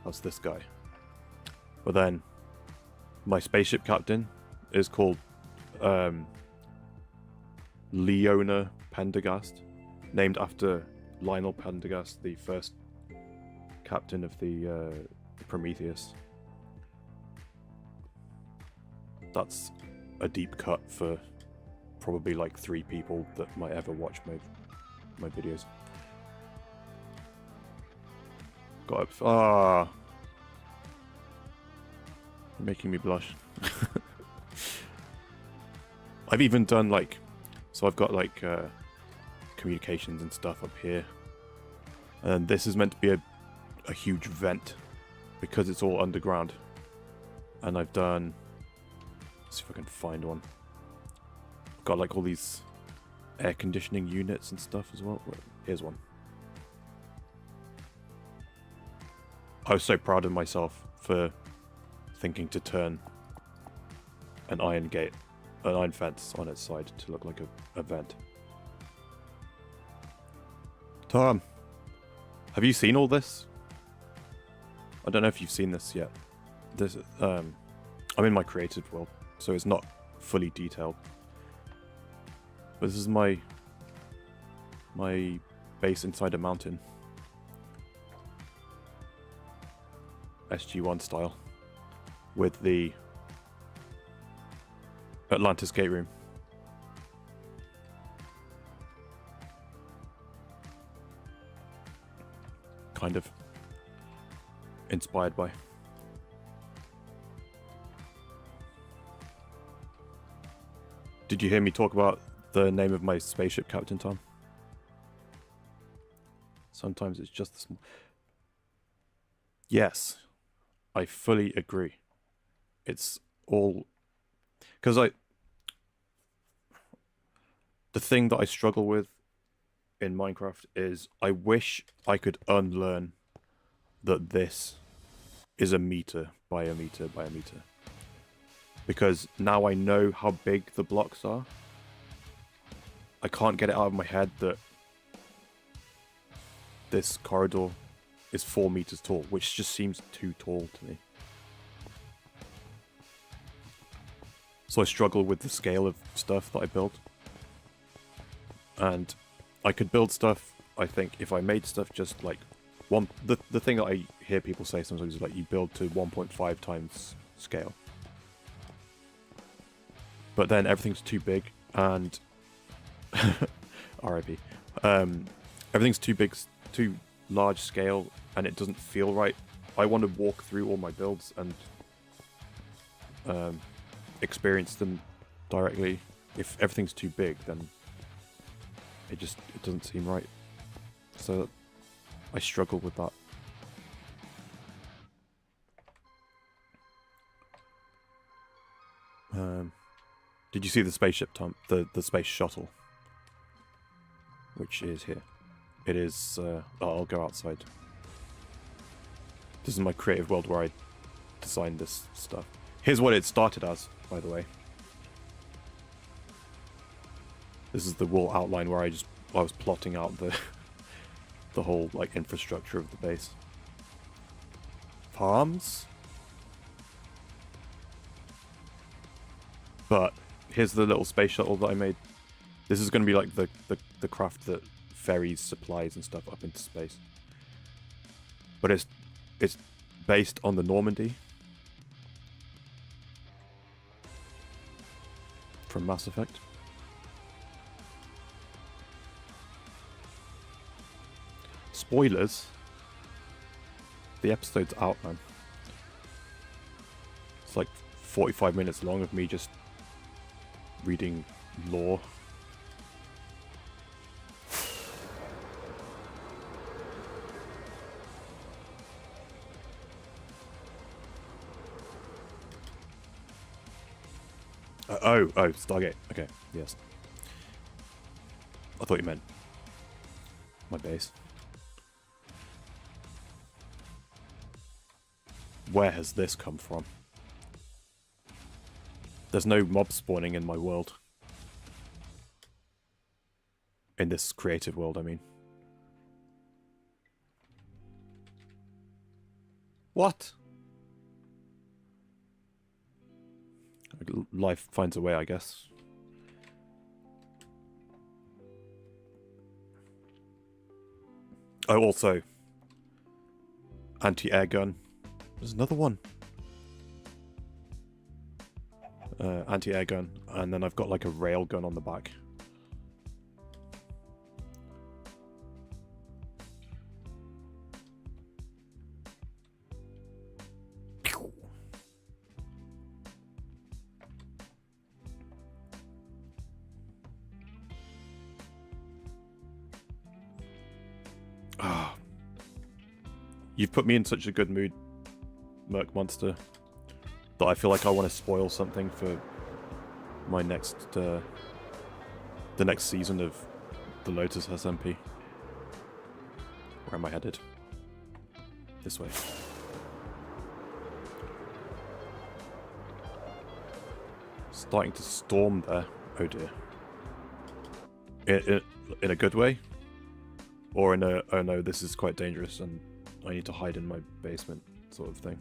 That's this guy. But then, my spaceship captain is called Leona Pendergast, named after Lionel Pendergast, the first captain of the Prometheus. That's a deep cut for probably like 3 people that might ever watch my videos. Got up. Ah. You're making me blush. I've even done like, so I've got like communications and stuff up here, and this is meant to be a huge vent because it's all underground. And I've done, let's see if I can find one. I've got like all these air conditioning units and stuff as well. Wait, here's one. I was so proud of myself for thinking to turn an iron fence on its side to look like a vent. Tom, have you seen all this? I don't know if you've seen this yet. This, I'm in my creative world, so it's not fully detailed. But this is my base inside a mountain. SG-1 style. With the Atlantis gate room. Kind of. Inspired by. Did you hear me talk about the name of my spaceship, Captain Tom? Sometimes it's just the small... Yes, I fully agree. It's all... Because the thing that I struggle with in Minecraft is I wish I could unlearn that this is a meter by a meter by a meter. Because now I know how big the blocks are. I can't get it out of my head that this corridor is 4 meters tall, which just seems too tall to me. So I struggle with the scale of stuff that I build. And I could build stuff, I think, if I made stuff just like the thing that I hear people say sometimes is like you build to 1.5 times scale. But then everything's too big and RIP. Everything's too big, too large scale, and it doesn't feel right. I want to walk through all my builds and experience them directly. If everything's too big, then it doesn't seem right. So I struggle with that. Did you see the spaceship, Tom? The space shuttle, which is here. It is. I'll go outside. This is my creative world where I designed this stuff. Here's what it started as, by the way. This is the wall outline where I was plotting out the whole like infrastructure of the base. Farms. But here's the little space shuttle that I made. This is going to be like the craft that ferries supplies and stuff up into space. But it's based on the Normandy from Mass Effect. Spoilers. The episode's out, man. It's like 45 minutes long of me just reading lore. Oh, Stargate. Okay, yes. I thought you meant my base. Where has this come from? There's no mob spawning in my world. In this creative world, I mean. What? Life finds a way, I guess. Oh, also, anti-air gun. There's another one. Anti-air gun, and then I've got like a rail gun on the back. You've put me in such a good mood, Merc Monster, that I feel like I want to spoil something for my next, the next season of the Lotus SMP. Where am I headed? This way. Starting to storm there. Oh dear. In a good way? Or in a, oh no, this is quite dangerous and I need to hide in my basement sort of thing.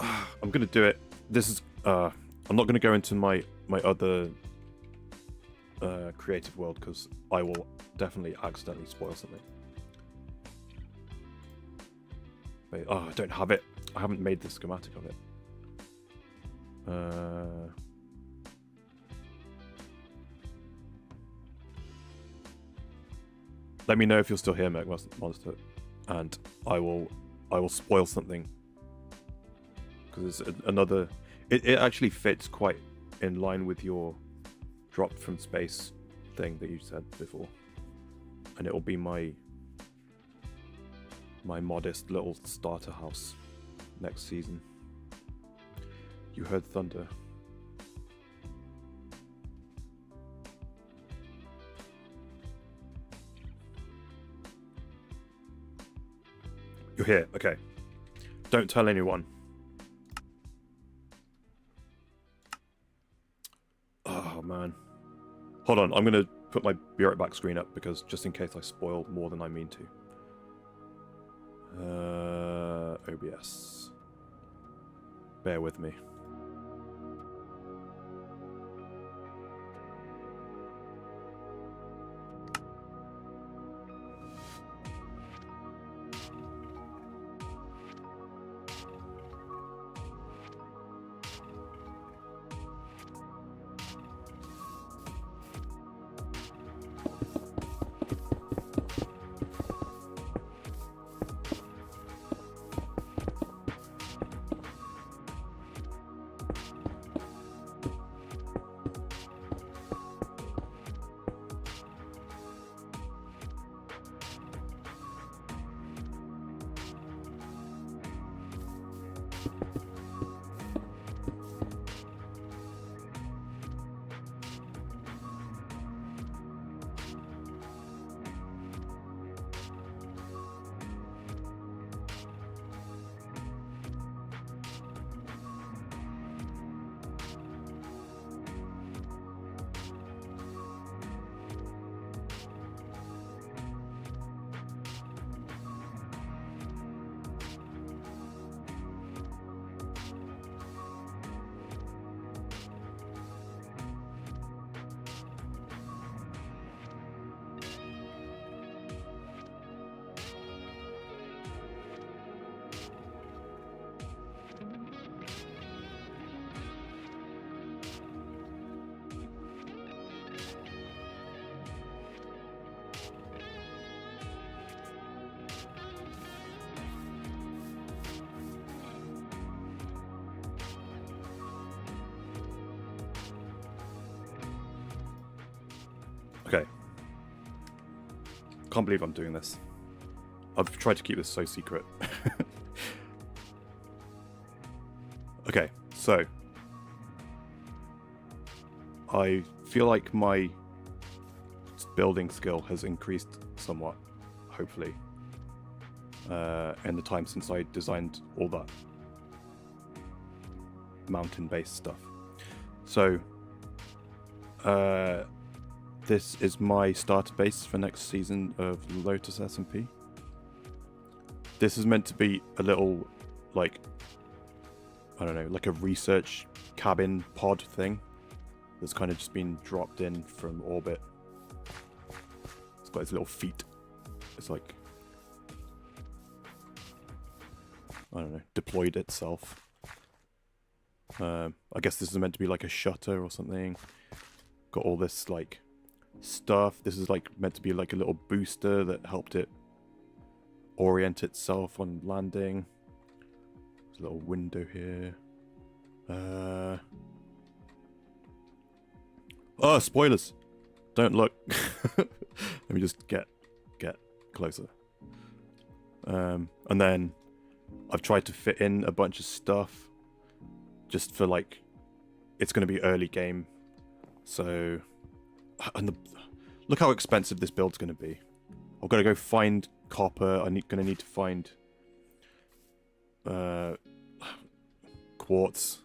I'm gonna do it. This is, I'm not gonna go into my other creative world because I will definitely accidentally spoil something. Wait, oh, I don't have it. I haven't made the schematic of it. Let me know if you're still here, Merc Monster, and I will spoil something because it's another. It actually fits quite in line with your drop from space thing that you said before, and it will be my modest little starter house next season. You heard thunder. You're here, okay. Don't tell anyone. Oh man. Hold on, I'm gonna put my Be Right Back screen up because just in case I spoil more than I mean to. OBS. Bear with me. Okay. Can't believe I'm doing this. I've tried to keep this so secret. Okay, so I feel like my building skill has increased somewhat, hopefully, in the time since I designed all that mountain-based stuff. So, this is my starter base for next season of Lotus SMP. This is meant to be a little, like, I don't know, like a research cabin pod thing that's kind of just been dropped in from orbit. It's got its little feet. It's like, I don't know, deployed itself. I guess this is meant to be like a shutter or something. Got all this, like, stuff. This is like meant to be like a little booster that helped it orient itself on landing. There's a little window here. Oh, spoilers! Don't look. Let me just get closer. And then I've tried to fit in a bunch of stuff just for like, it's going to be early game. So, and look how expensive this build's going to be. I've got to go find copper. I'm going to need to find quartz.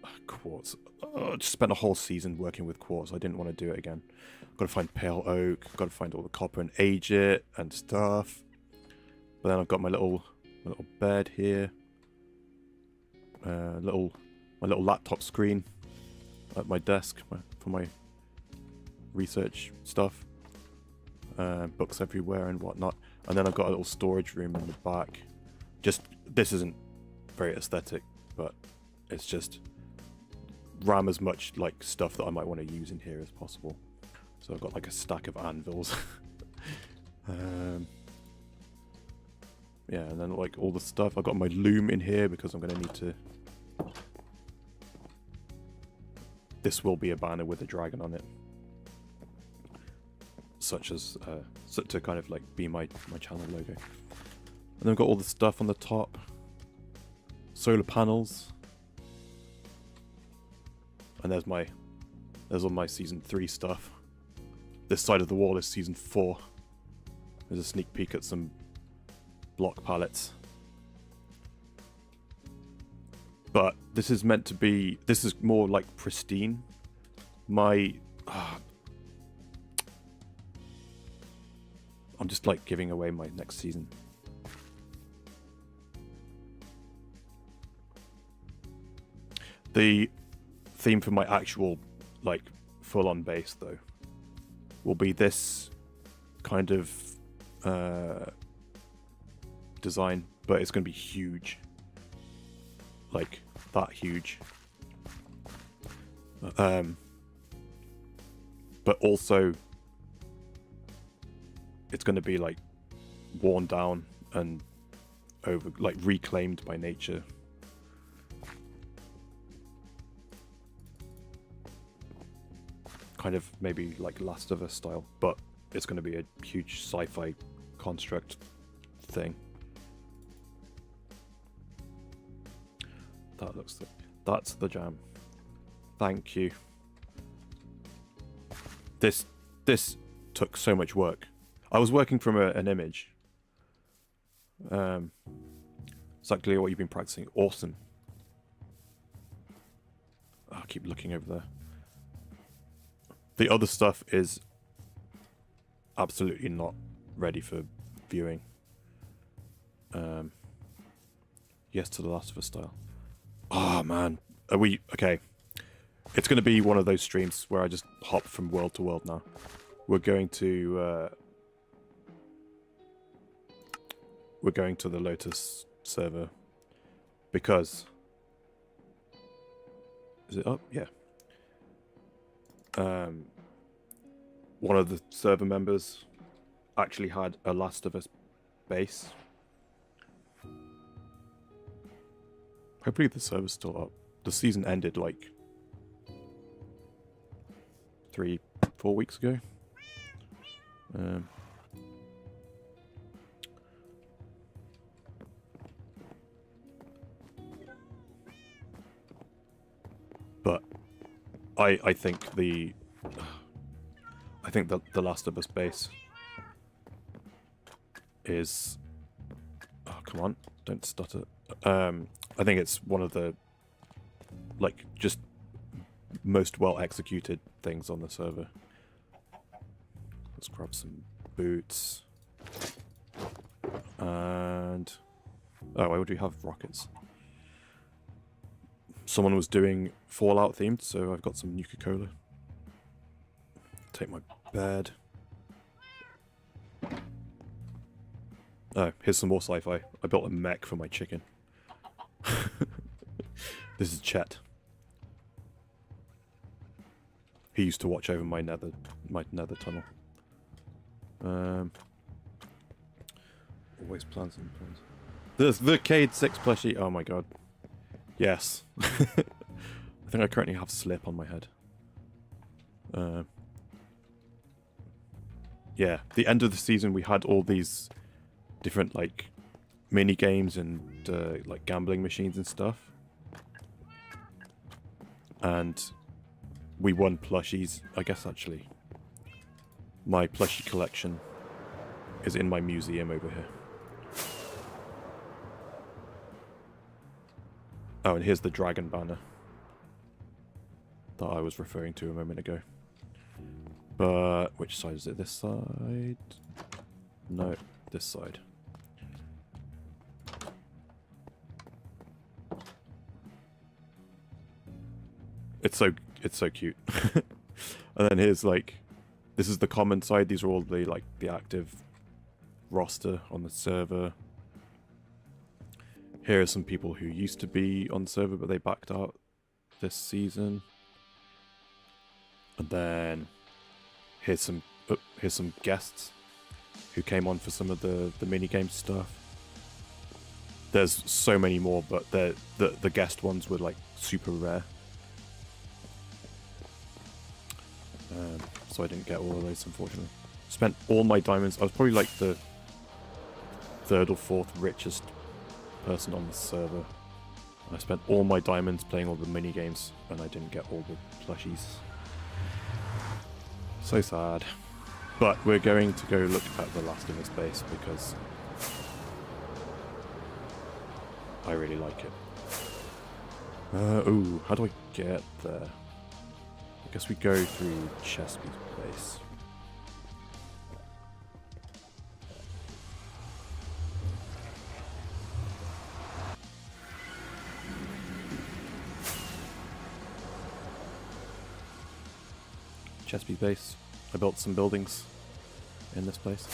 I just spent a whole season working with quartz. I didn't want to do it again. I've got to find pale oak. I've got to find all the copper and age it and stuff. But then I've got my little bed here. My little laptop screen at my desk for my research stuff. Books everywhere and whatnot. And then I've got a little storage room in the back. This isn't very aesthetic, but it's just ram as much like stuff that I might want to use in here as possible. So I've got like a stack of anvils. Yeah, and then like all the stuff. I've got my loom in here because I'm going to need to... This will be a banner with a dragon on it. Such as, to kind of like be my channel logo. And then I've got all the stuff on the top. Solar panels. And there's all my season 3 stuff. This side of the wall is season 4. There's a sneak peek at some block palettes. But this is meant to be, this is more like pristine. I'm just like giving away my next season. The theme for my actual like full-on base though will be this kind of design, but it's going to be huge, like that huge. But also it's going to be like worn down and over, like reclaimed by nature. Kind of maybe like Last of Us style, but it's going to be a huge sci-fi construct thing. That's the jam. Thank you. This took so much work. I was working from an image. Exactly what you've been practicing. Awesome. I'll keep looking over there. The other stuff is absolutely not ready for viewing. Yes to the Last of Us style. Oh man, are we okay? It's going to be one of those streams where I just hop from world to world now. We're going to the Lotus server because is it up? Yeah. One of the server members actually had a Last of Us base. Hopefully the server's still up. The season ended like 3-4 weeks ago. But I think the Last of Us base is... Oh, come on. Don't stutter. I think it's one of the, like, just most well-executed things on the server. Let's grab some boots. And... Oh, why would we have rockets? Someone was doing Fallout themed, so I've got some Nuka-Cola. Take my bed. Oh, here's some more sci-fi. I built a mech for my chicken. This is Chet. He used to watch over my nether tunnel. Always plans and plans. There's the Cade 6 plushie. Oh my god. Yes. I think I currently have slip on my head. yeah, the end of the season we had all these different like mini games and like gambling machines and stuff, and we won plushies. I guess actually my plushie collection is in my museum over here. Oh, and here's the dragon banner that I was referring to a moment ago. But which side is it? This side? No, this side. It's so cute. And then here's like, this is the common side. These are all the like the active roster on the server. Here are some people who used to be on the server, but they backed out this season. And then here's some guests who came on for some of the mini game stuff. There's so many more, but the guest ones were like super rare. So I didn't get all of those, unfortunately. Spent all my diamonds. I was probably like the third or fourth richest person on the server. I spent all my diamonds playing all the mini games, and I didn't get all the plushies. So sad. But we're going to go look at the Last of Us base because I really like it. Ooh, how do I get there? I guess we go through Chesapeake's base. Chesapeake base. I built some buildings in this place.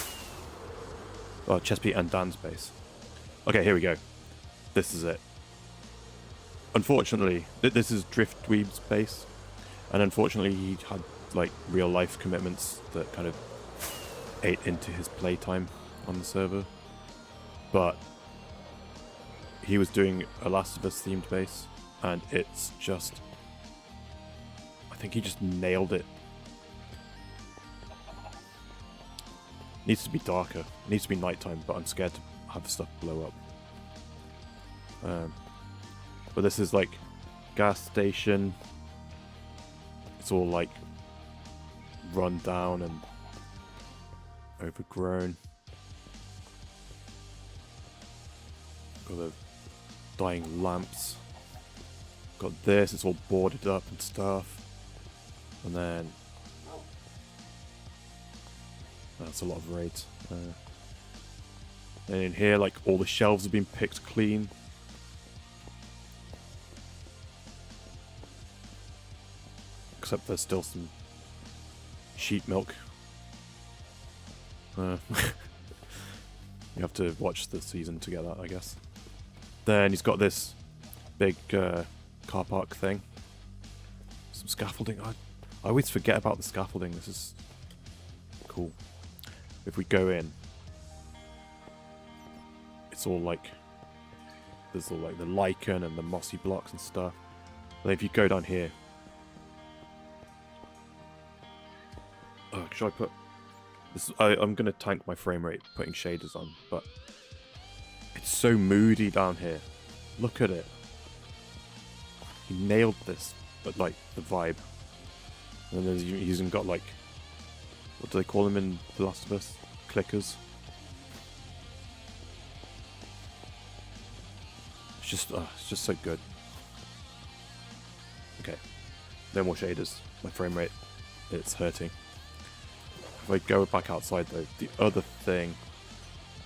Oh, Chesapeake and Dan's base. Okay, here we go. This is it. Unfortunately, this is Driftweeb's base. And unfortunately, he had like real life commitments that kind of ate into his playtime on the server. But he was doing a Last of Us themed base, and it's just, I think he just nailed it. Needs to be darker. Needs to be nighttime, but I'm scared to have stuff blow up. But this is like gas station. It's all like run down and overgrown. Got the dying lamps. Got this, it's all boarded up and stuff. And then that's a lot of raids. And in here, like, all the shelves have been picked clean. Except there's still some sheep milk. You have to watch the season to get that, I guess. Then he's got this big car park thing. Some scaffolding. I always forget about the scaffolding. This is cool. If we go in, it's all like, there's all like the lichen and the mossy blocks and stuff. But if you go down here, should I put this? I'm gonna tank my frame rate putting shaders on, but it's so moody down here. Look at it. He nailed this, but like the vibe. And then he's even got like, what do they call them in The Last of Us? Clickers. It's just so good. Okay, no more shaders. My frame rate, it's hurting. If I go back outside though, the other thing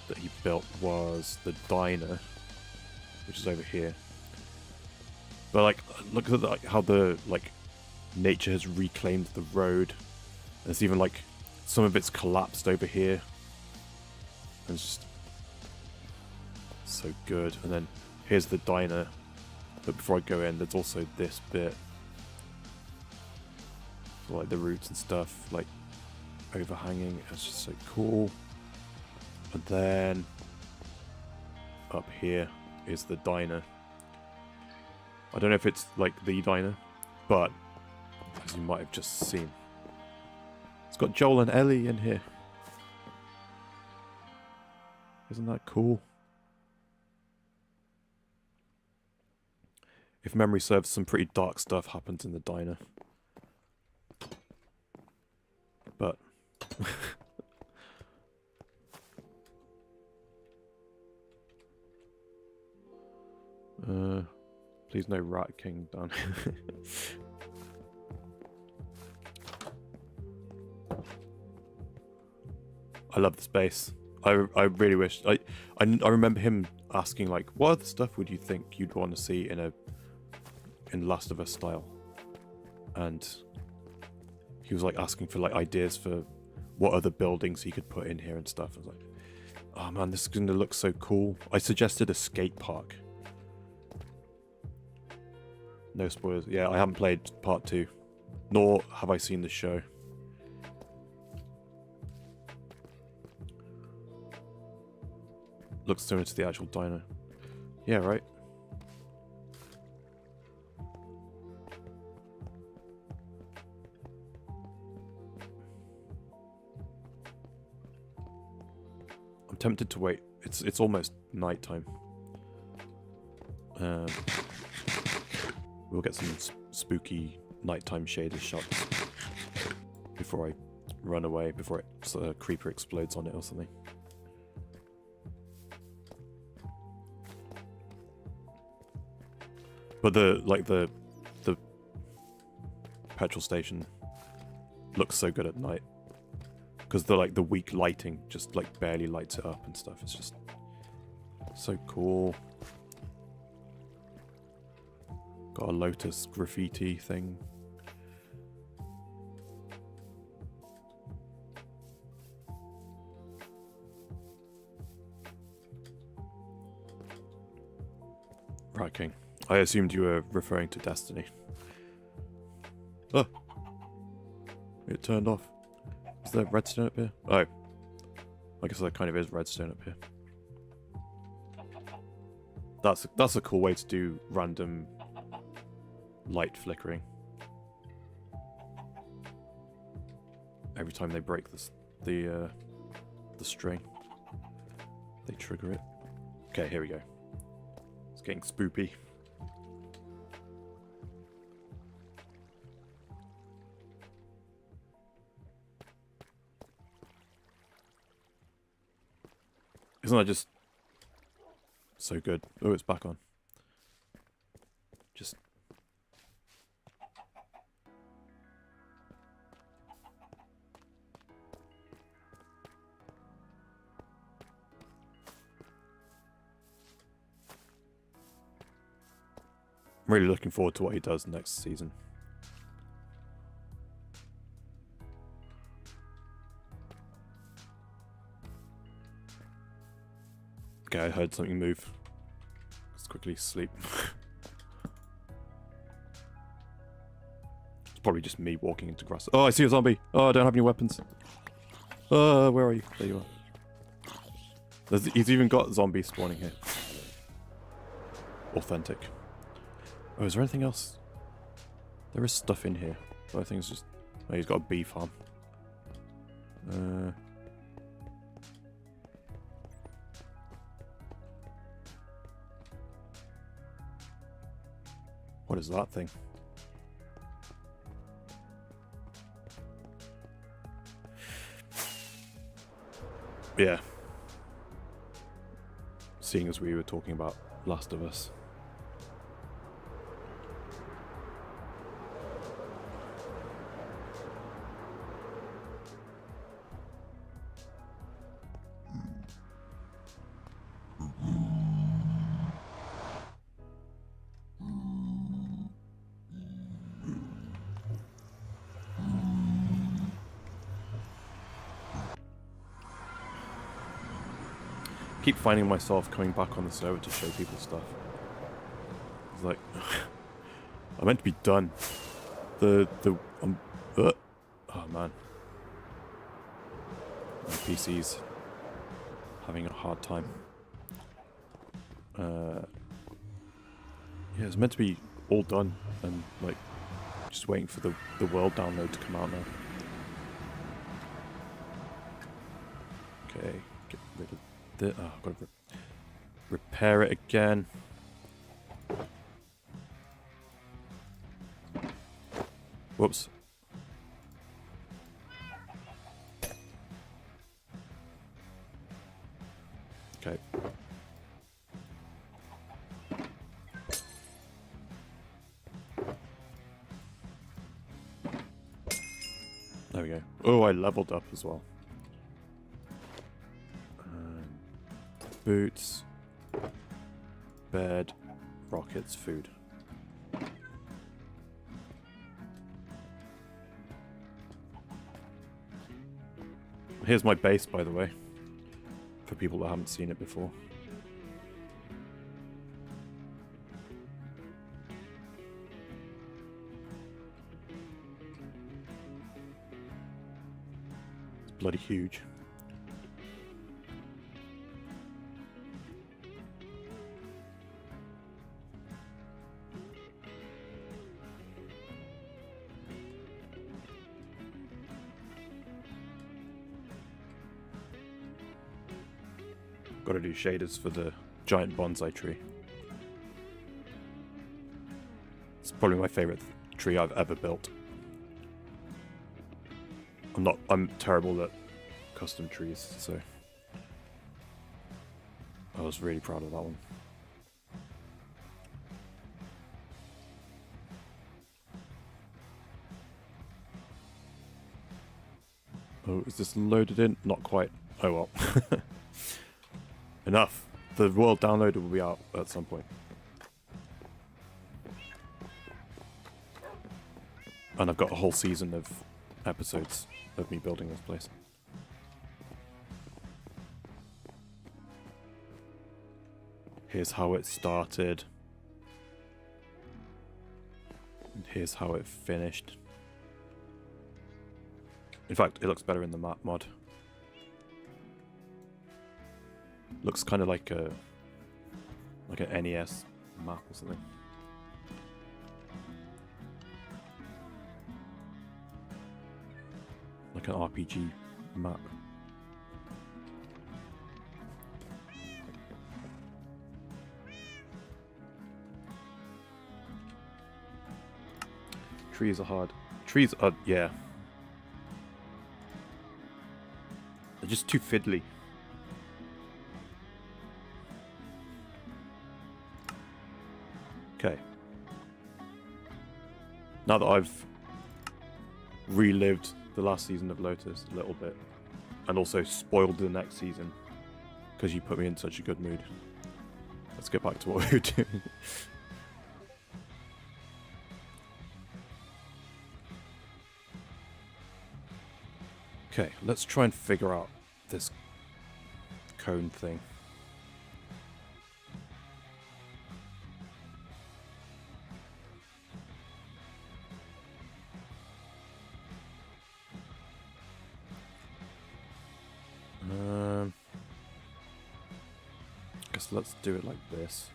that he built was the diner, which is over here. But like, look at like how the like nature has reclaimed the road. There's even like some of it's collapsed over here. And it's just so good. And then here's the diner. But before I go in, there's also this bit, like the roots and stuff, like overhanging. It's just so cool. And then up here is the diner. I don't know if it's like the diner, but as you might have just seen, it's got Joel and Ellie in here. Isn't that cool? If memory serves, some pretty dark stuff happens in the diner. But... please no Rat King done. I love the space. I really wish... I remember him asking, like, what other stuff would you think you'd want to see in Last of Us style? And he was like asking for like ideas for what other buildings he could put in here and stuff. I was like, oh man, this is going to look so cool. I suggested a skate park. No spoilers. Yeah, I haven't played part 2, nor have I seen the show. Looks similar to the actual diner. Yeah, right. I'm tempted to wait. It's almost nighttime. We'll get some spooky nighttime shaded shots before I run away, before a creeper explodes on it or something. But the petrol station looks so good at night because the weak lighting just like barely lights it up and stuff. It's just so cool. Got a Lotus graffiti thing. Right, King. I assumed you were referring to Destiny. Oh! It turned off. Is there redstone up here? Oh. I guess that kind of is redstone up here. That's a cool way to do random light flickering. Every time they break the string, they trigger it. Okay, here we go. It's getting spoopy. Isn't that just so good? Oh, it's back on. Just... I'm really looking forward to what he does next season. Okay, I heard something move. Let's quickly sleep. It's probably just me walking into grass. Oh, I see a zombie! Oh, I don't have any weapons. Oh, where are you? There you are. He's even got zombies spawning here. Authentic. Oh, is there anything else? There is stuff in here. But I think it's just... Oh, he's got a bee farm. What is that thing? Yeah. Seeing as we were talking about Last of Us. Keep finding myself coming back on the server to show people stuff. It's like I'm meant to be done. Oh man, my PC's having a hard time. Yeah, it's meant to be all done and like just waiting for the world download to come out now. Okay, get rid of Oh, I've got to repair it again. Whoops. Okay. There we go. Oh, I leveled up as well. Boots, bed, rockets, food. Here's my base, by the way, for people that haven't seen it before. It's bloody huge. Got to do shaders for the giant bonsai tree. It's probably my favorite tree I've ever built. I'm terrible at custom trees, so I was really proud of that one. Oh, is this loaded in? Not quite. Oh well. Enough. The world downloader will be out at some point. And I've got a whole season of episodes of me building this place. Here's how it started. And here's how it finished. In fact, it looks better in the map mod. Looks kind of like an NES map or something. Like an RPG map. Trees are hard. Trees are, yeah. They're just too fiddly. Okay. Now that I've relived the last season of Lotus a little bit, and also spoiled the next season, because you put me in such a good mood, let's get back to what we were doing. Okay, let's try and figure out this cone thing. Guess let's do it like this.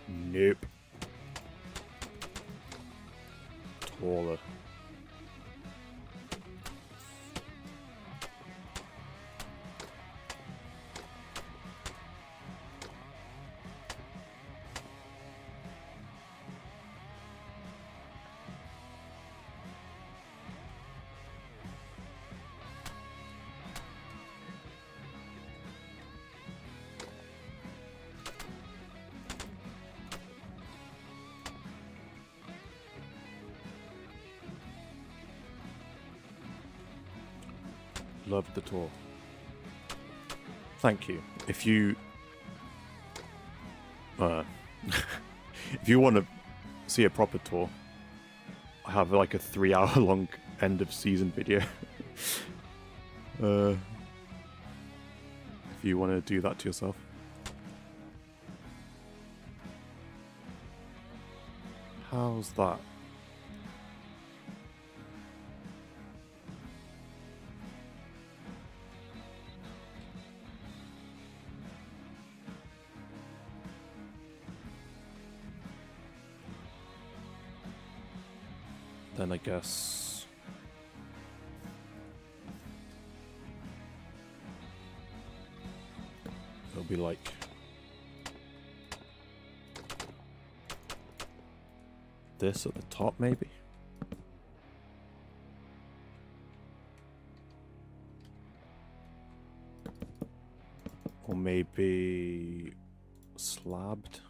Nope. Taller. Love the tour. Thank you. If you if you want to see a proper tour, I have like a 3-hour long end of season video. If you want to do that to yourself. How's that? Then I guess it'll be like this at the top, maybe. Or maybe slabbed.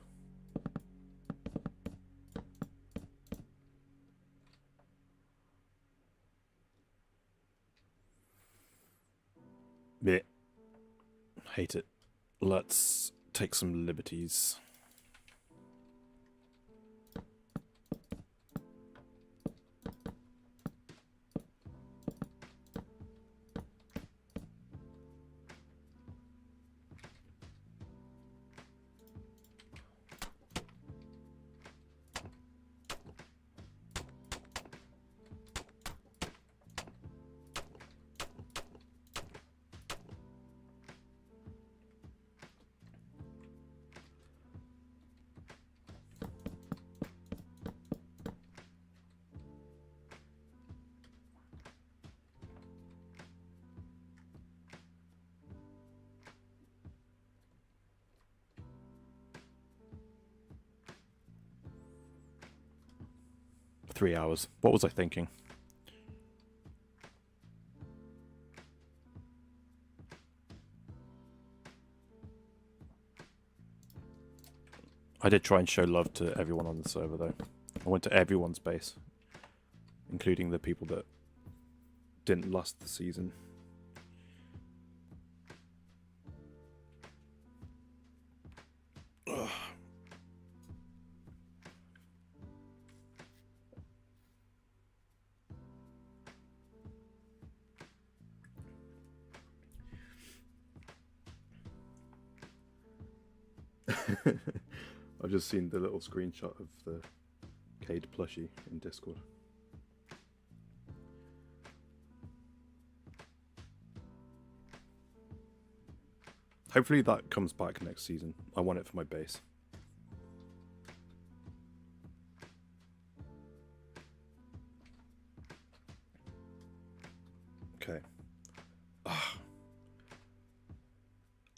Yeah. Hate it. Let's take some liberties. Three hours. What was I thinking? I did try and show love to everyone on the server, though. I went to everyone's base, including the people that didn't last the season. Ugh. I've just seen the little screenshot of the Cade plushie in Discord. Hopefully that comes back next season. I want it for my base. Okay.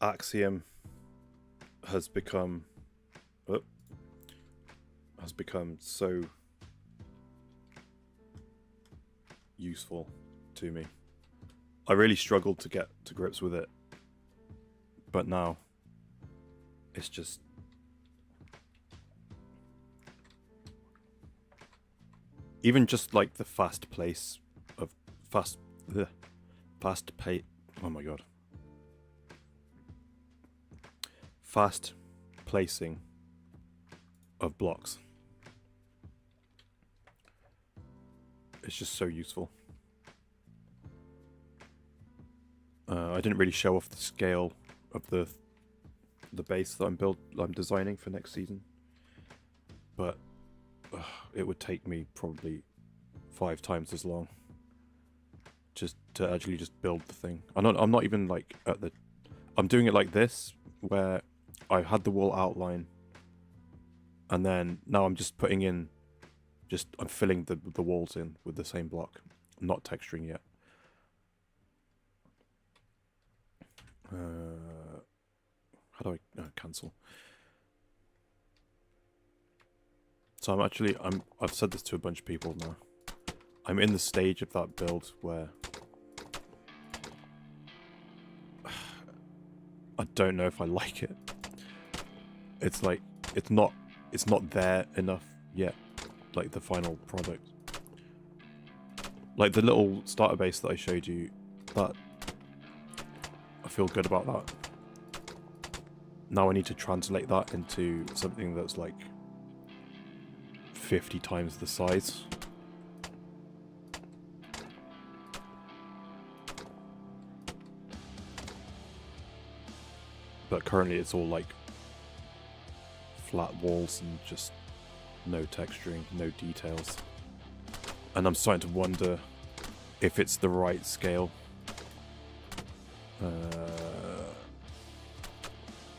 Axiom has become so useful to me. I really struggled to get to grips with it, but now it's just even just like the fast pace of fast placing of blocks. It's just so useful. I didn't really show off the scale of the base that I'm designing for next season, but it would take me probably 5 times as long just to actually just build the thing. I'm not even like at the. I'm doing it like this, where I had the wall outline, and then now I'm just putting in. I'm filling the walls in with the same block. I'm not texturing yet. How do I cancel? So I've said this to a bunch of people now. I'm in the stage of that build where I don't know if I like it. It's like it's not there enough yet. Like the final product, like the little starter base that I showed you, that I feel good about that. Now I need to translate that into something that's like 50 times the size. But currently it's all like flat walls and just no texturing, no details. And I'm starting to wonder if it's the right scale.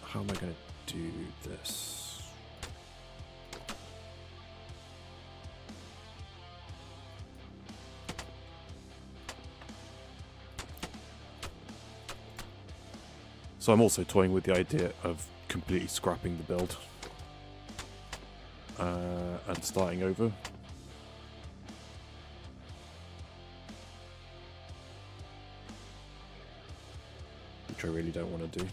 How am I going to do this? So I'm also toying with the idea of completely scrapping the build and starting over. Which I really don't want to do.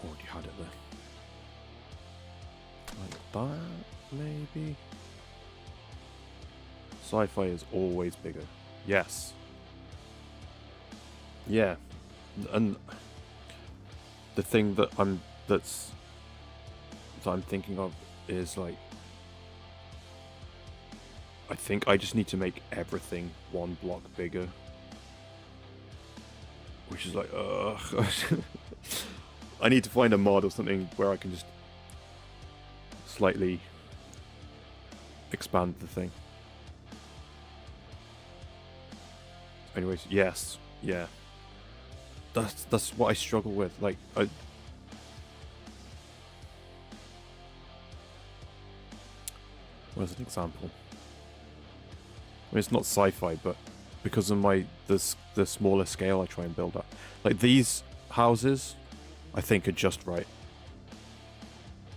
Already had it there. Like that, maybe? Sci-fi is always bigger. Yes. Yeah. And the thing that I'm thinking of is like, I think I just need to make everything one block bigger. Which is like, ugh. I need to find a mod or something where I can just slightly expand the thing. Anyways, yes, yeah. That's what I struggle with. Like, where's an example? I mean, it's not sci-fi, but because of the smaller scale I try and build up. Like these houses, I think are just right.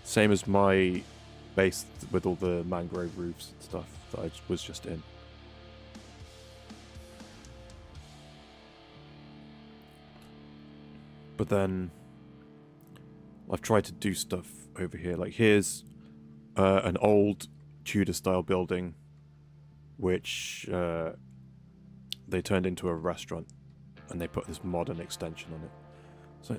Same as my base with all the mangrove roofs and stuff that I was just in. But then I've tried to do stuff over here. Like here's an old Tudor style building which they turned into a restaurant and they put this modern extension on it. So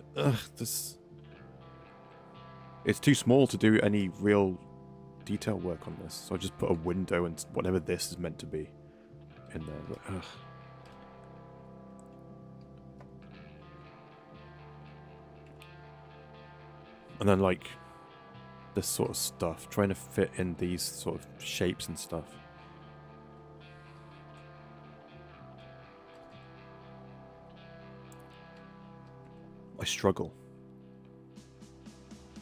it's too small to do any real detail work on this. So I just put a window and whatever this is meant to be in there. But, and then like this sort of stuff, trying to fit in these sort of shapes and stuff. I struggle.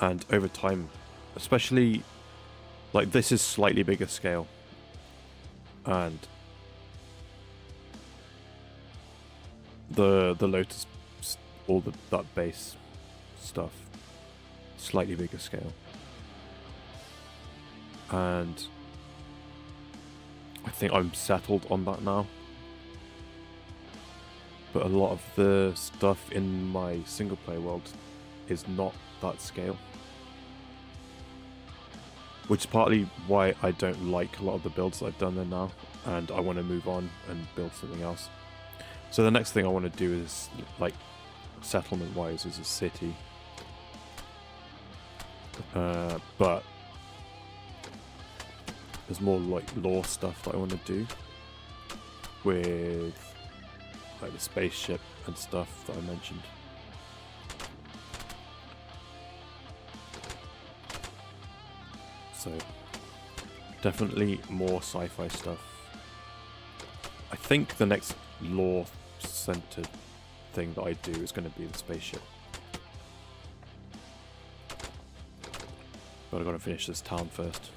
And over time, especially like this is slightly bigger scale. And the Lotus, all that base stuff, slightly bigger scale. And I think I'm settled on that now. But a lot of the stuff in my single player world is not that scale. Which is partly why I don't like a lot of the builds I've done there now. And I want to move on and build something else. So the next thing I want to do is, like, settlement-wise, is a city. But there's more like lore stuff that I want to do with like the spaceship and stuff that I mentioned. So definitely more sci-fi stuff. I think the next lore-centered thing that I do is going to be the spaceship. But I've got to finish this town first.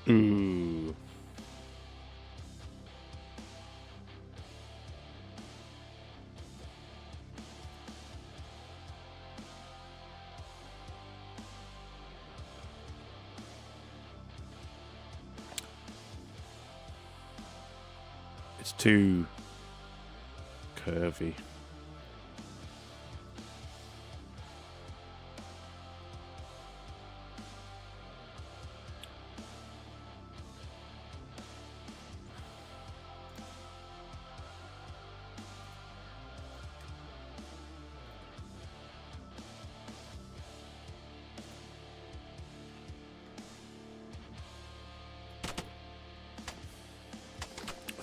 Ooh. It's too curvy.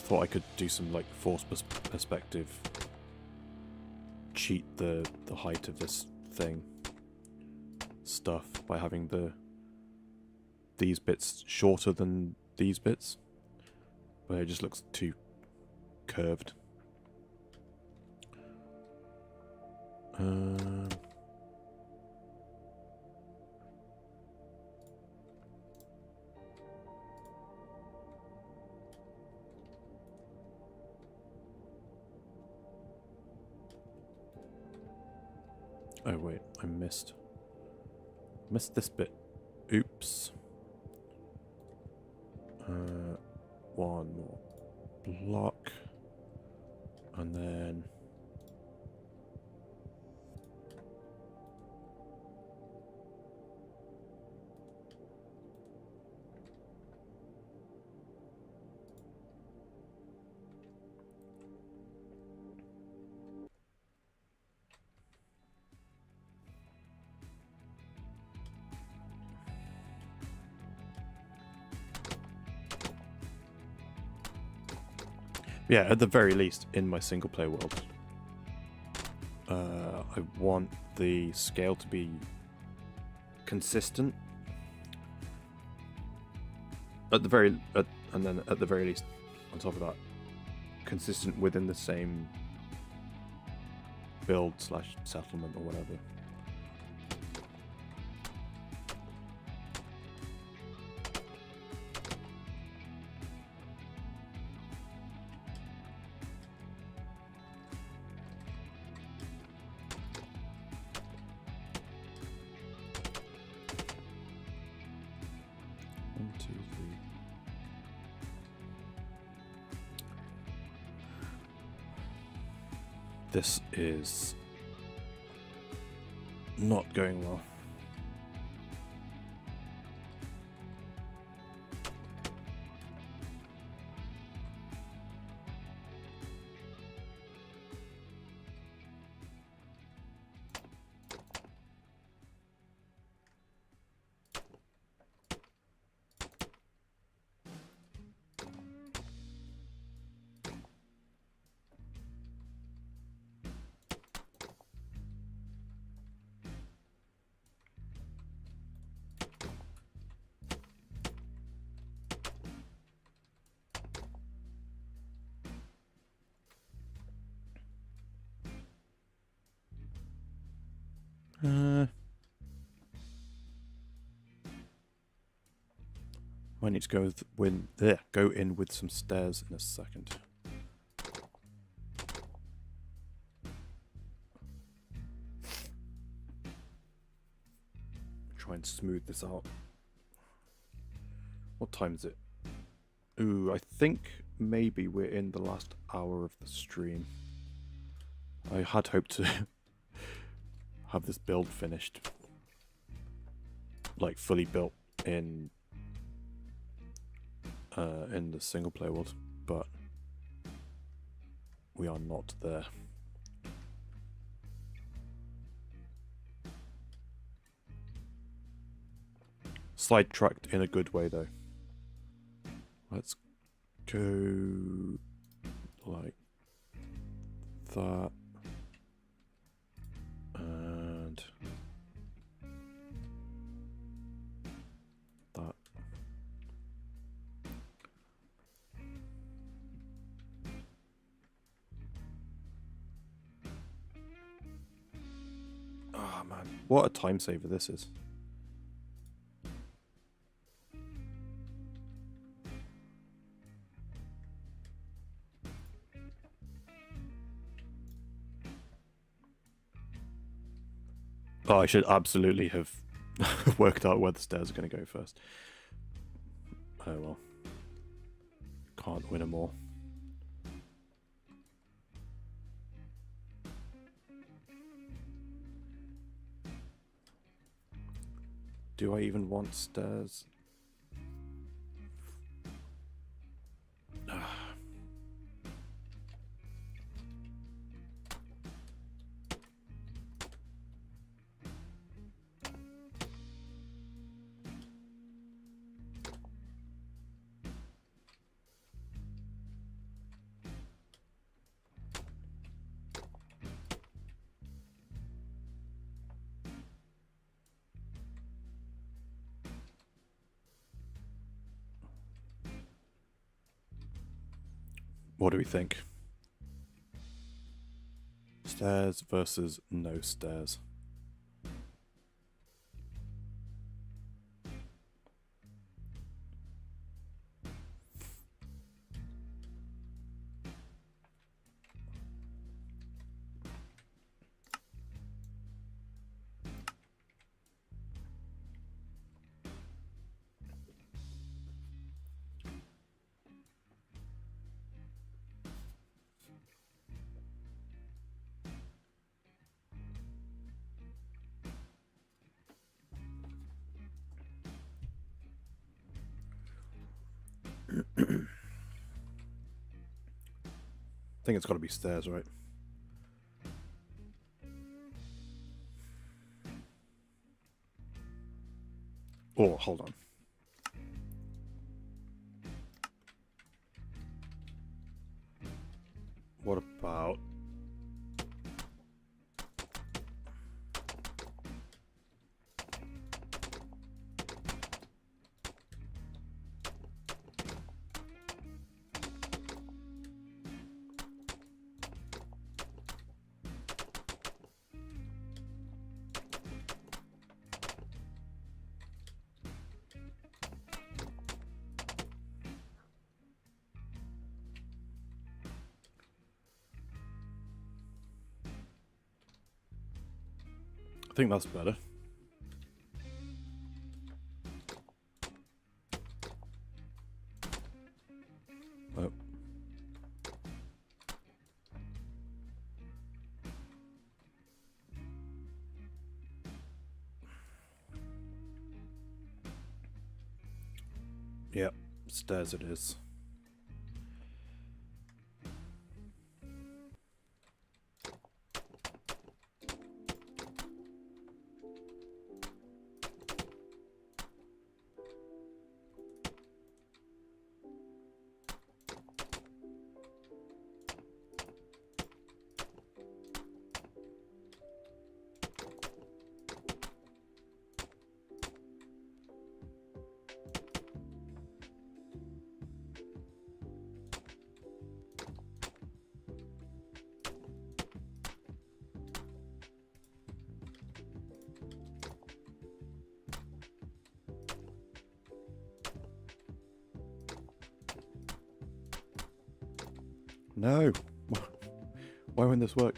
Thought I could do some like force perspective, cheat the height of this thing stuff by having these bits shorter than these bits, But it just looks too curved. Oh wait, I missed this bit. Oops. One more block, and then yeah, at the very least, in my single player world, I want the scale to be consistent. And then at the very least, on top of that, consistent within the same build / settlement or whatever. This is not going well. I need to go in with some stairs in a second. Try and smooth this out. What time is it? Ooh, I think maybe we're in the last hour of the stream. I had hoped to have this build finished, like fully built in the single player world, but we are not there. Sidetracked in a good way though. Let's go like that. And that. Oh man, what a time saver this is. Oh, I should absolutely have worked out where the stairs are going to go first. Oh well. Can't win them all. Do I even want stairs? What do we think? Stairs versus no stairs. I think it's got to be stairs, right? Oh, hold on. What about... I think that's better. Oh. Yep, stairs it is. No! Why won't this work?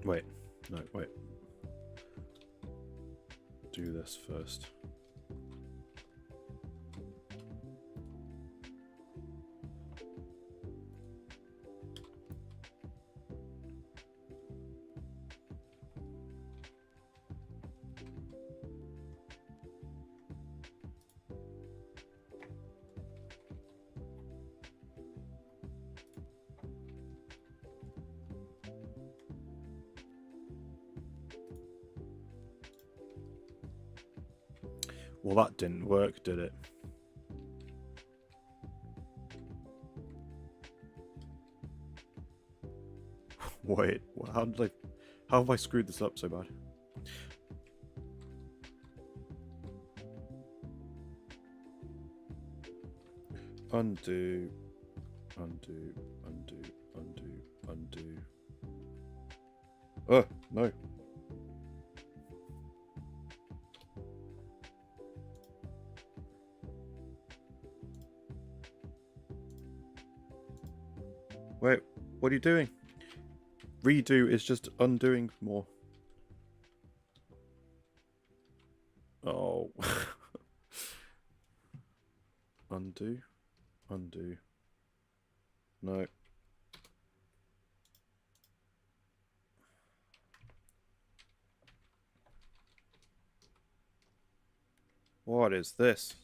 Wait, no, wait. Do this first. Well, that didn't work, did it? Wait, how have I screwed this up so bad? Undo, Undo, undo, undo, undo. Oh, no. Wait, what are you doing? Redo is just undoing more. Oh. Undo, undo. No. What is this?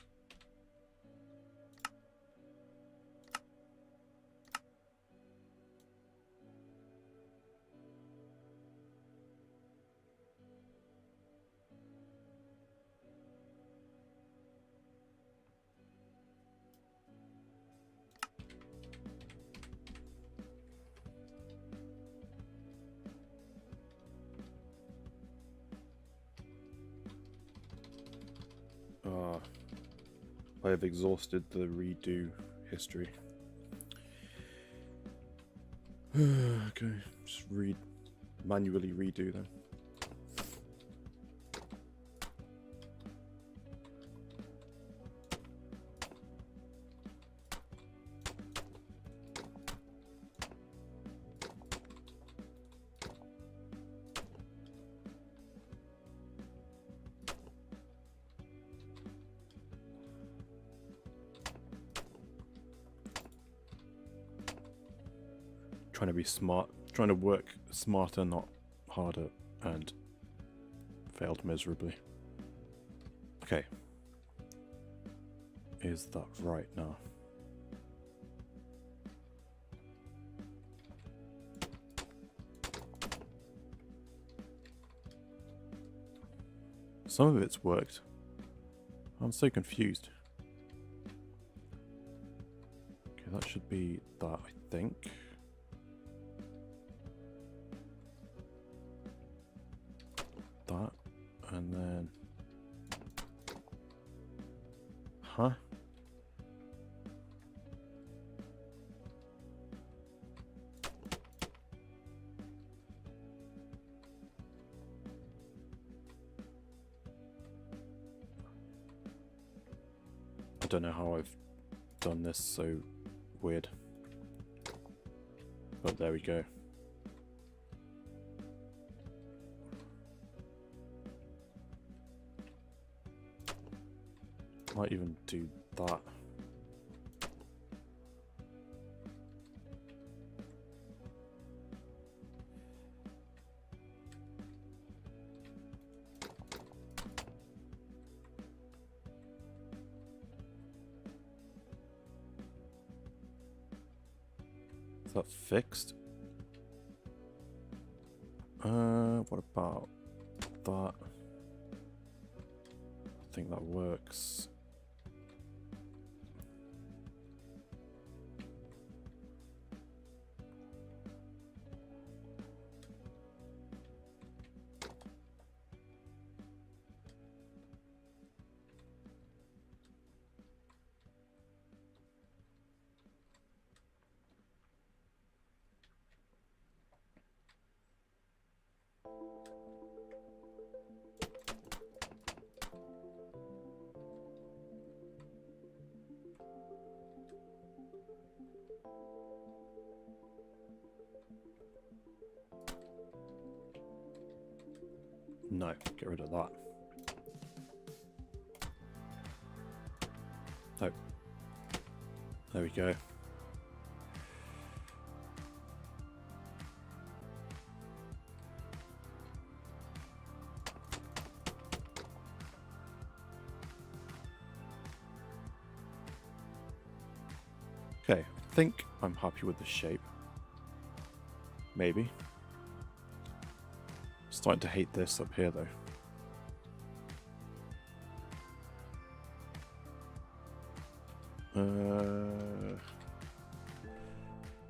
I have exhausted the redo history. Okay, just manually redo them. Trying to be smart, trying to work smarter, not harder, and failed miserably. Okay. Is that right now? Some of it's worked. I'm so confused. Okay, that should be that, I think. That, and then... Huh? I don't know how I've done this so weird. But there we go. Might even do that. Is that fixed? What about that? I think that works. No, get rid of that. Oh. There we go. Okay, I think I'm happy with the shape. Maybe. Starting to hate this up here though.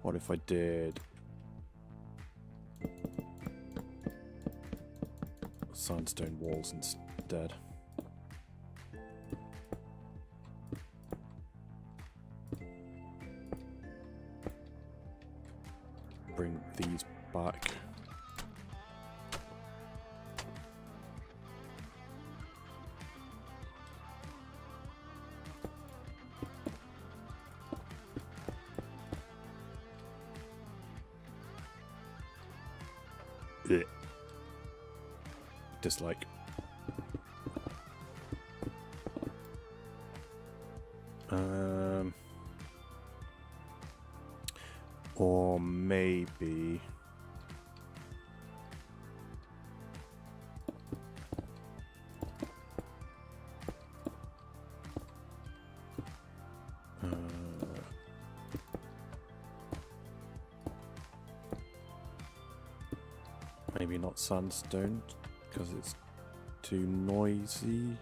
What if I did sandstone walls instead? bring these back. Ugh. Dislike. Or maybe maybe not sandstone because it's too noisy.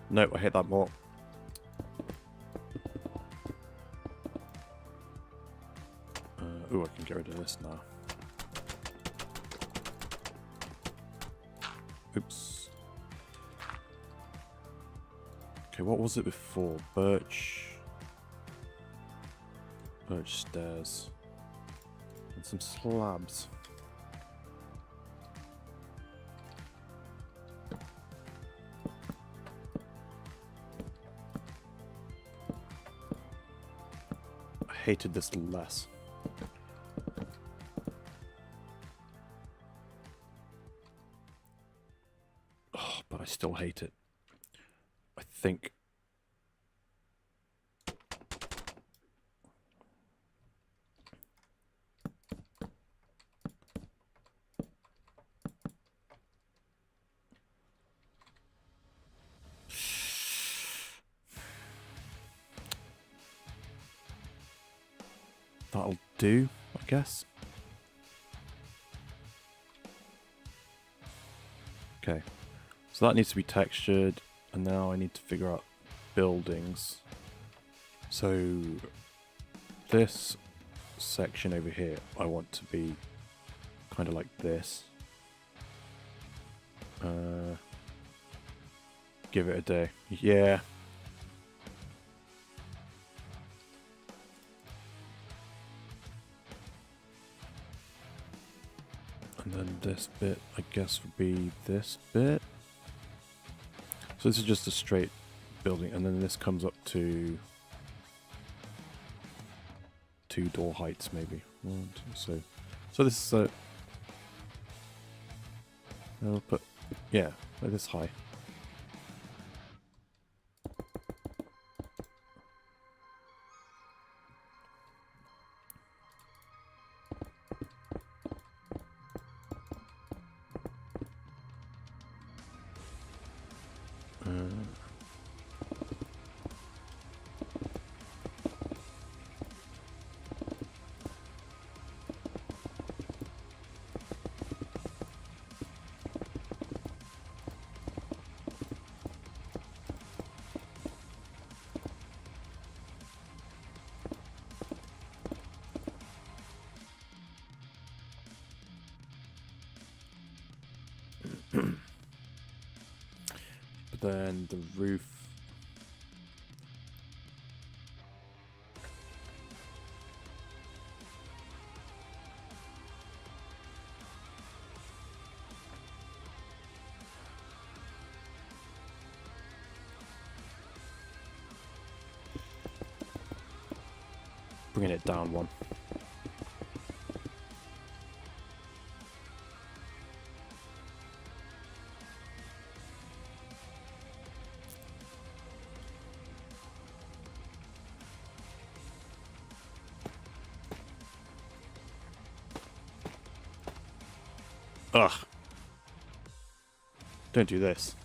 Nope, I hate that more. Ooh, I can get rid of this now. Oops. Okay, what was it before? Birch stairs. And some slabs. I hated this less. But I still hate it. I think that'll do, I guess. Okay. So that needs to be textured, and now I need to figure out buildings. So this section over here, I want to be kind of like this. Give it a day. Yeah. And then this bit, I guess, would be this bit. So this is just a straight building, and then this comes up to 2 door heights, maybe. 1, 2, so this is I'll put, yeah, like this high. But then the roof. Bringing it down 1. Ugh. Don't do this.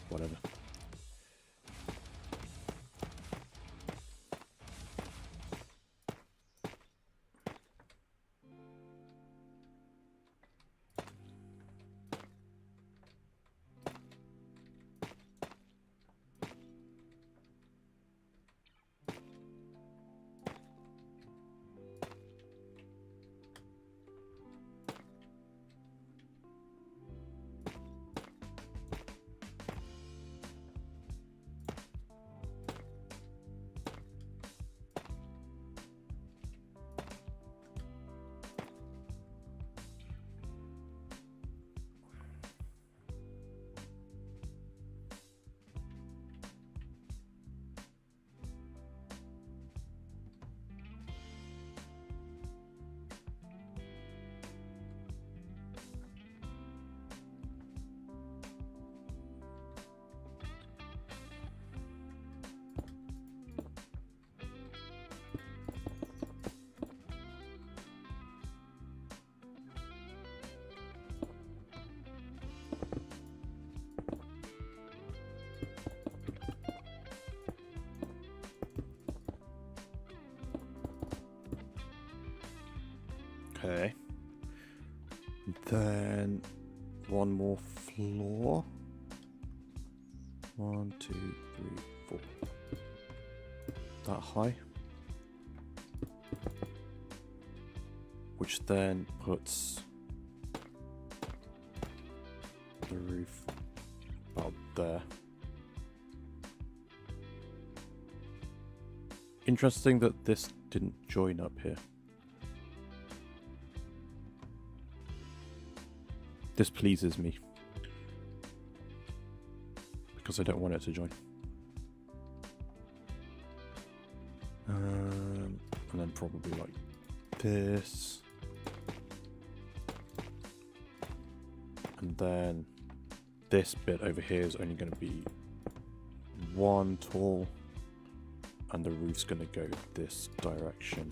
Whatever. Okay. Then one more floor. 1, 2, 3, 4. That high. Which then puts the roof about there. Interesting that this didn't join up here. This pleases me. Because I don't want it to join. And then probably like this. And then this bit over here is only going to be 1 tall. And the roof's going to go this direction.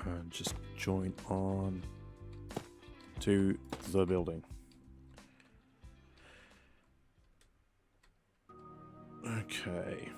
And just join on to the building. Okay.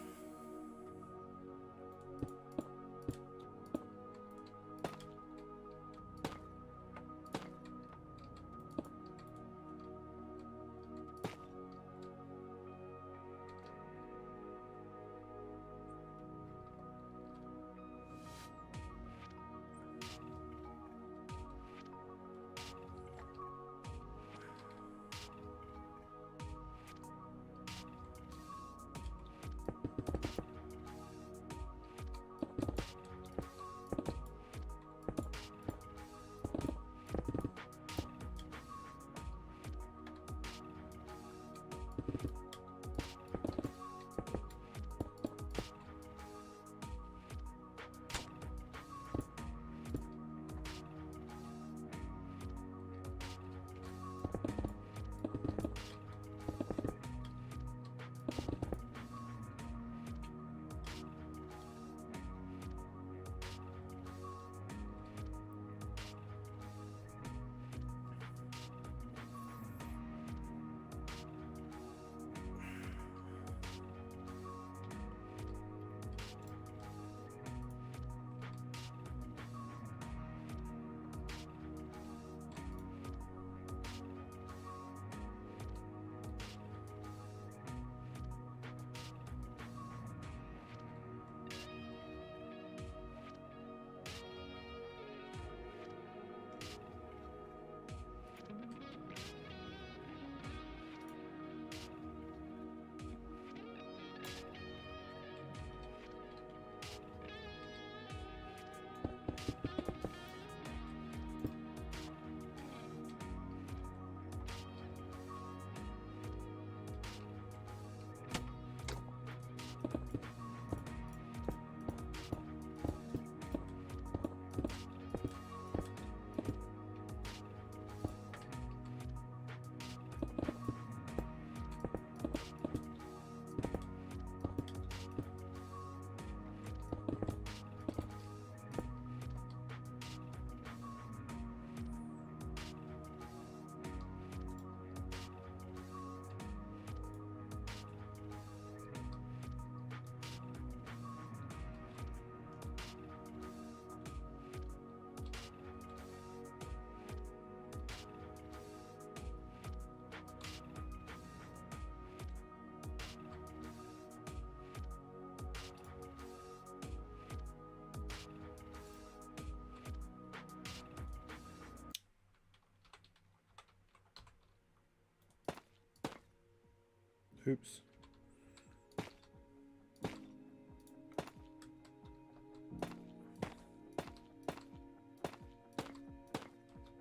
Oops.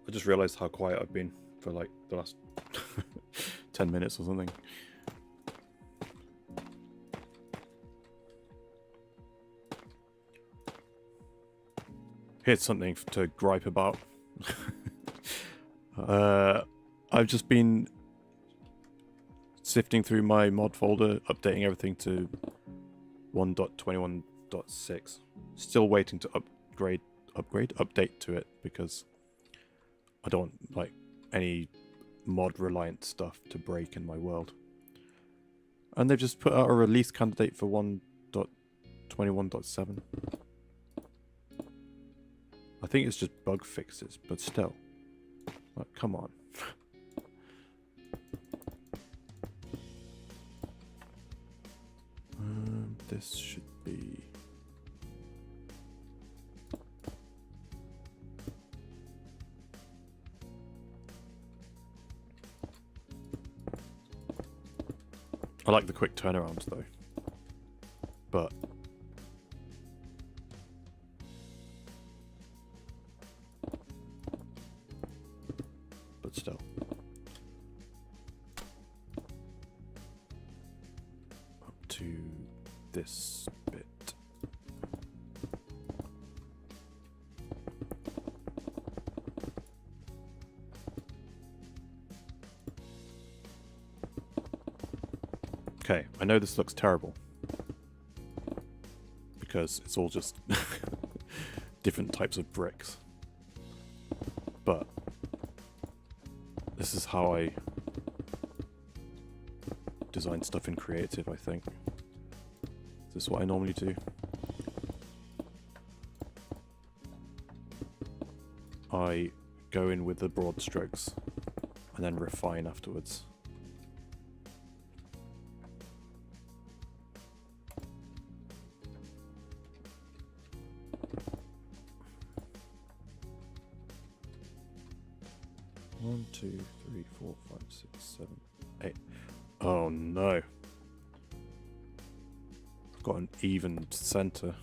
I just realized how quiet I've been for like the last 10 minutes or something. Here's something to gripe about. I've just been sifting through my mod folder, updating everything to 1.21.6. Still waiting to update to it because I don't like any mod reliant stuff to break in my world. And they've just put out a release candidate for 1.21.7. I think it's just bug fixes, but still. Like, come on. This should be... I like the quick turnarounds though, but still. Up to this bit. Okay, I know this looks terrible because it's all just different types of bricks, but this is how I design stuff in creative, I think. This is what I normally do. I go in with the broad strokes and then refine afterwards. One, two, three, four, five, six, seven, eight. Oh no. I've got an even center.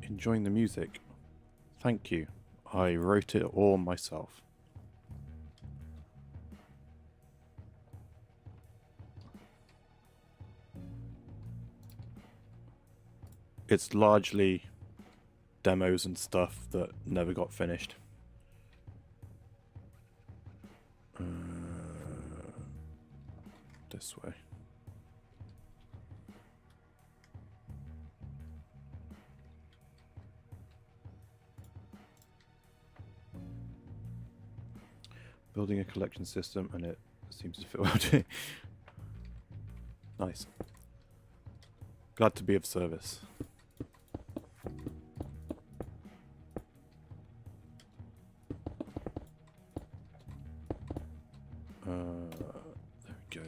Enjoying the music. Thank you. I wrote it all myself. It's largely demos and stuff that never got finished. This way. Building a collection system, and it seems to fit well too. Nice. Glad to be of service. There we go.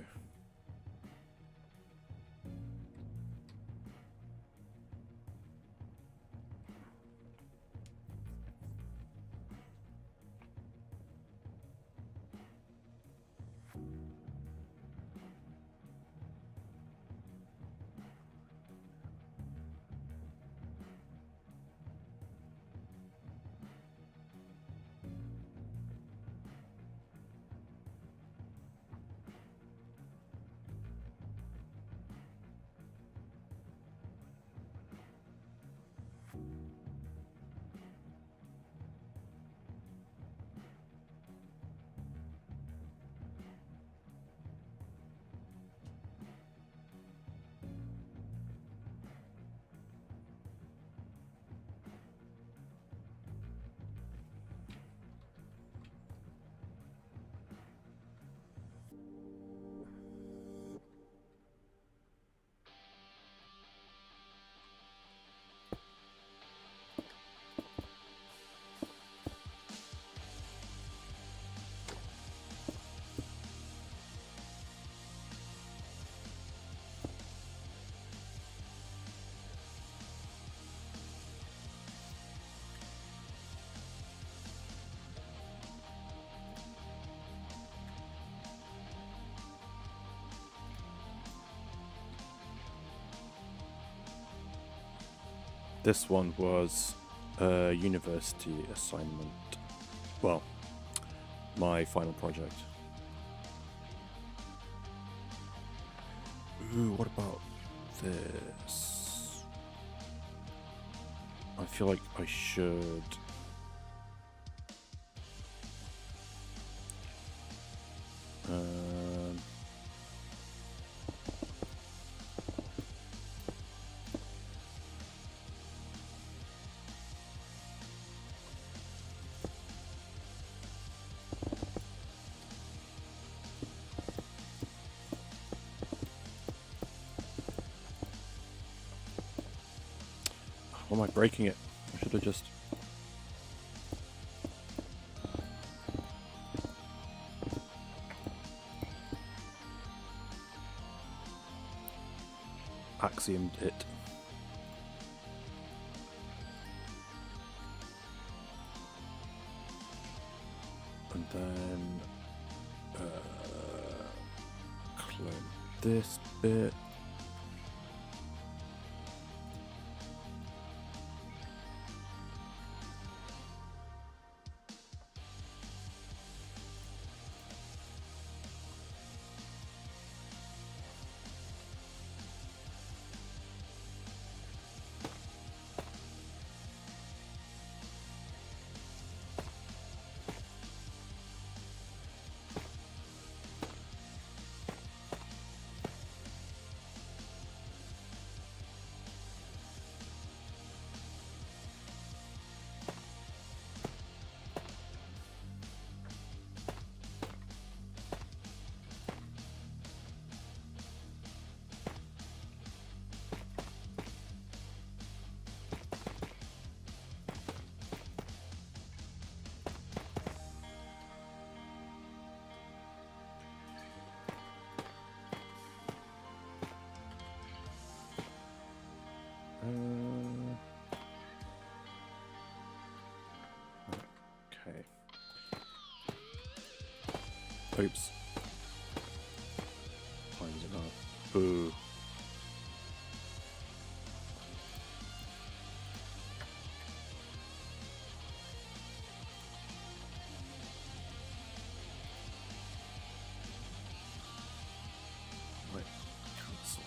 This one was a university assignment. Well, my final project. Ooh, what about this? I feel like I should... Why am I breaking it? I should have just... axiomed it. And then... clone this bit. Okay. Oops. Times it up. Boo. Right. Cancel.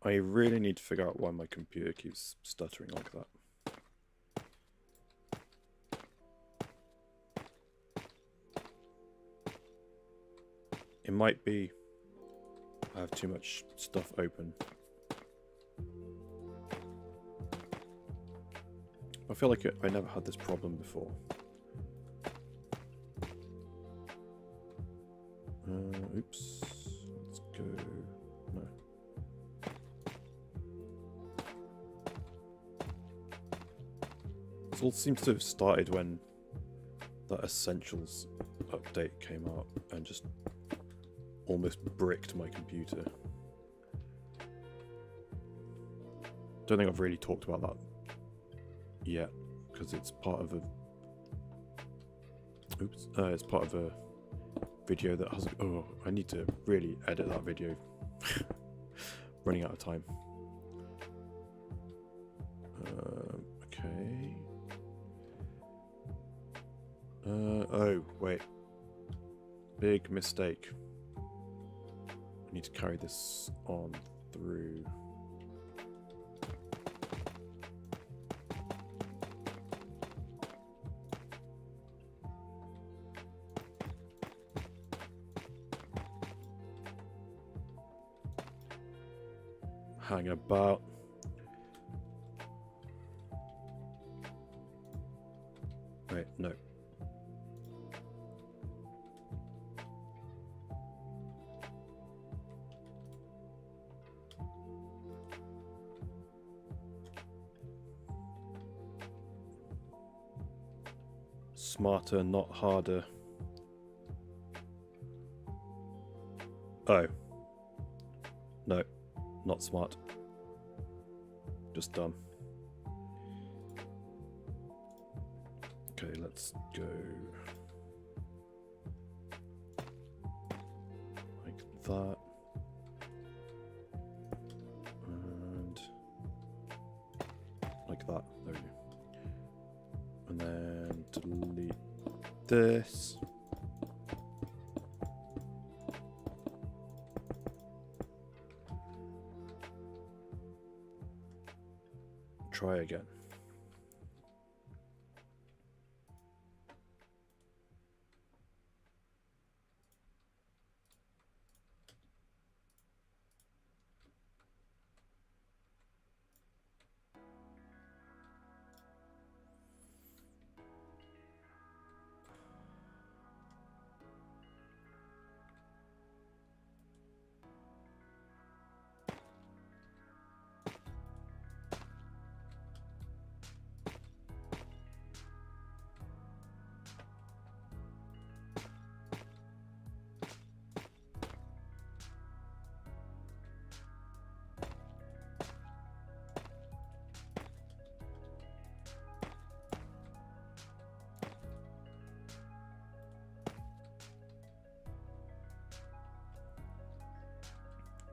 I really need to figure out why my computer keeps stuttering like that. It might be I have too much stuff open. I feel like I never had this problem before. Oops. Let's go. No. This all seems to have started when that Essentials update came out and just almost bricked my computer. Don't think I've really talked about that yet because it's part of a it's part of a video that has I need to really edit that video. Running out of time. Okay. Oh wait, big mistake. I need to carry this on through. hanging about. Wait, no. Smarter, not harder. Oh. No, not smart. Just dumb. Okay, let's go like that. And like that. There we go. And then delete this. Try again.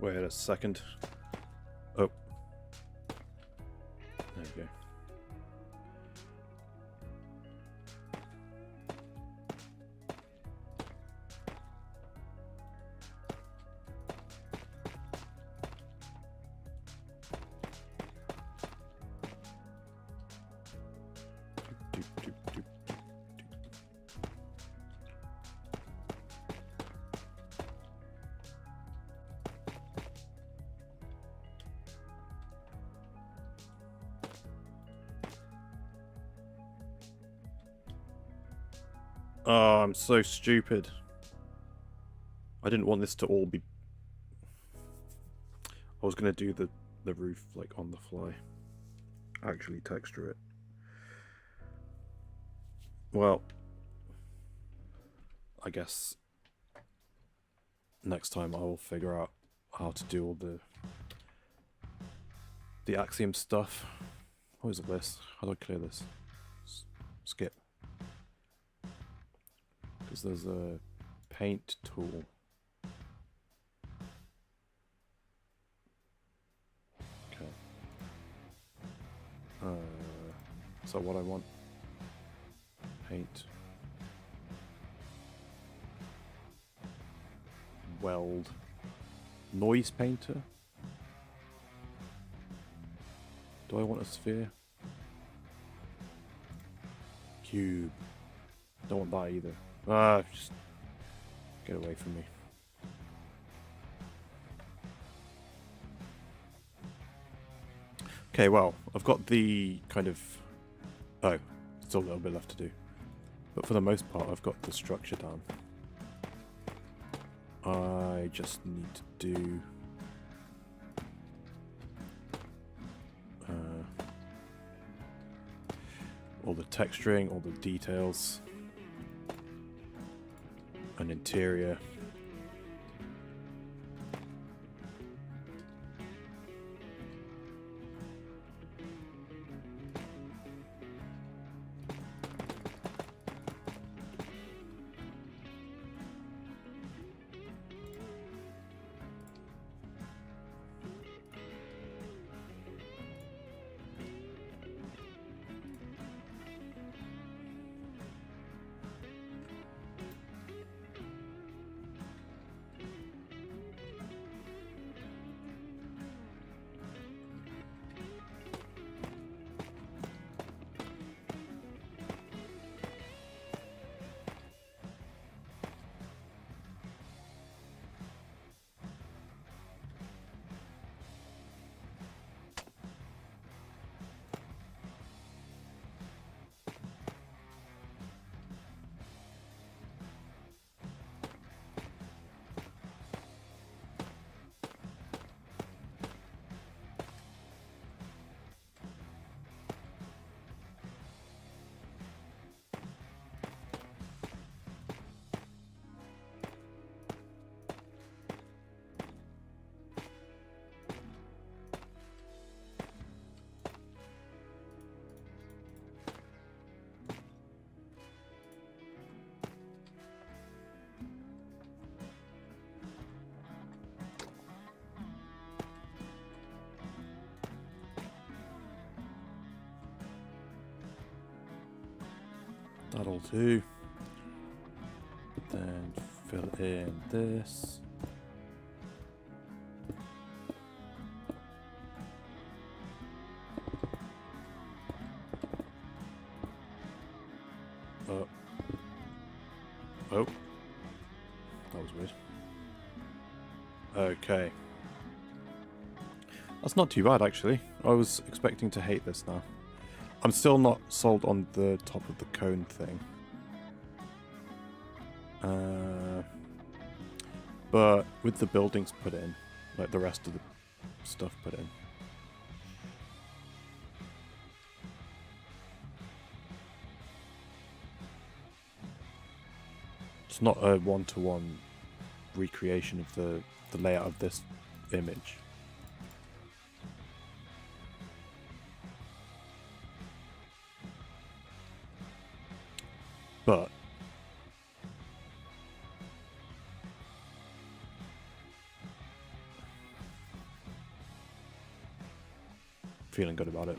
Wait a second. Oh. There you go. Oh, I'm so stupid. I didn't want this to all be... I was going to do the roof like on the fly. Actually texture it. Well, I guess next time I will figure out how to do all the axiom stuff. What is this? How do I clear this? Skip. Because there's a paint tool. Okay. Is that what I want? Paint. Weld. Noise painter? Do I want a sphere? Cube. Don't want that either. Ah, just get away from me. Okay, well, I've got the kind of... Oh, still a little bit left to do. But for the most part, I've got the structure down. I just need to do... all the texturing, all the details. An interior. That'll do. Then fill in this. Oh. That was weird. Okay. That's not too bad, actually. I was expecting to hate this now. I'm still not sold on the top of the cone thing. But with the buildings put in, like the rest of the stuff put in, it's not a one-to-one recreation of the layout of this image. But feeling good about it.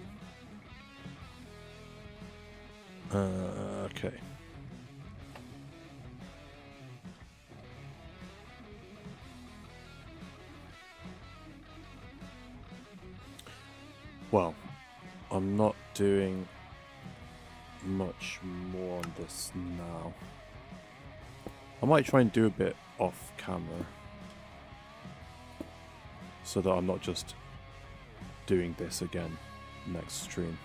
Okay. Well, I'm not doing much more on this now. I might try and do a bit off camera so that I'm not just doing this again next stream.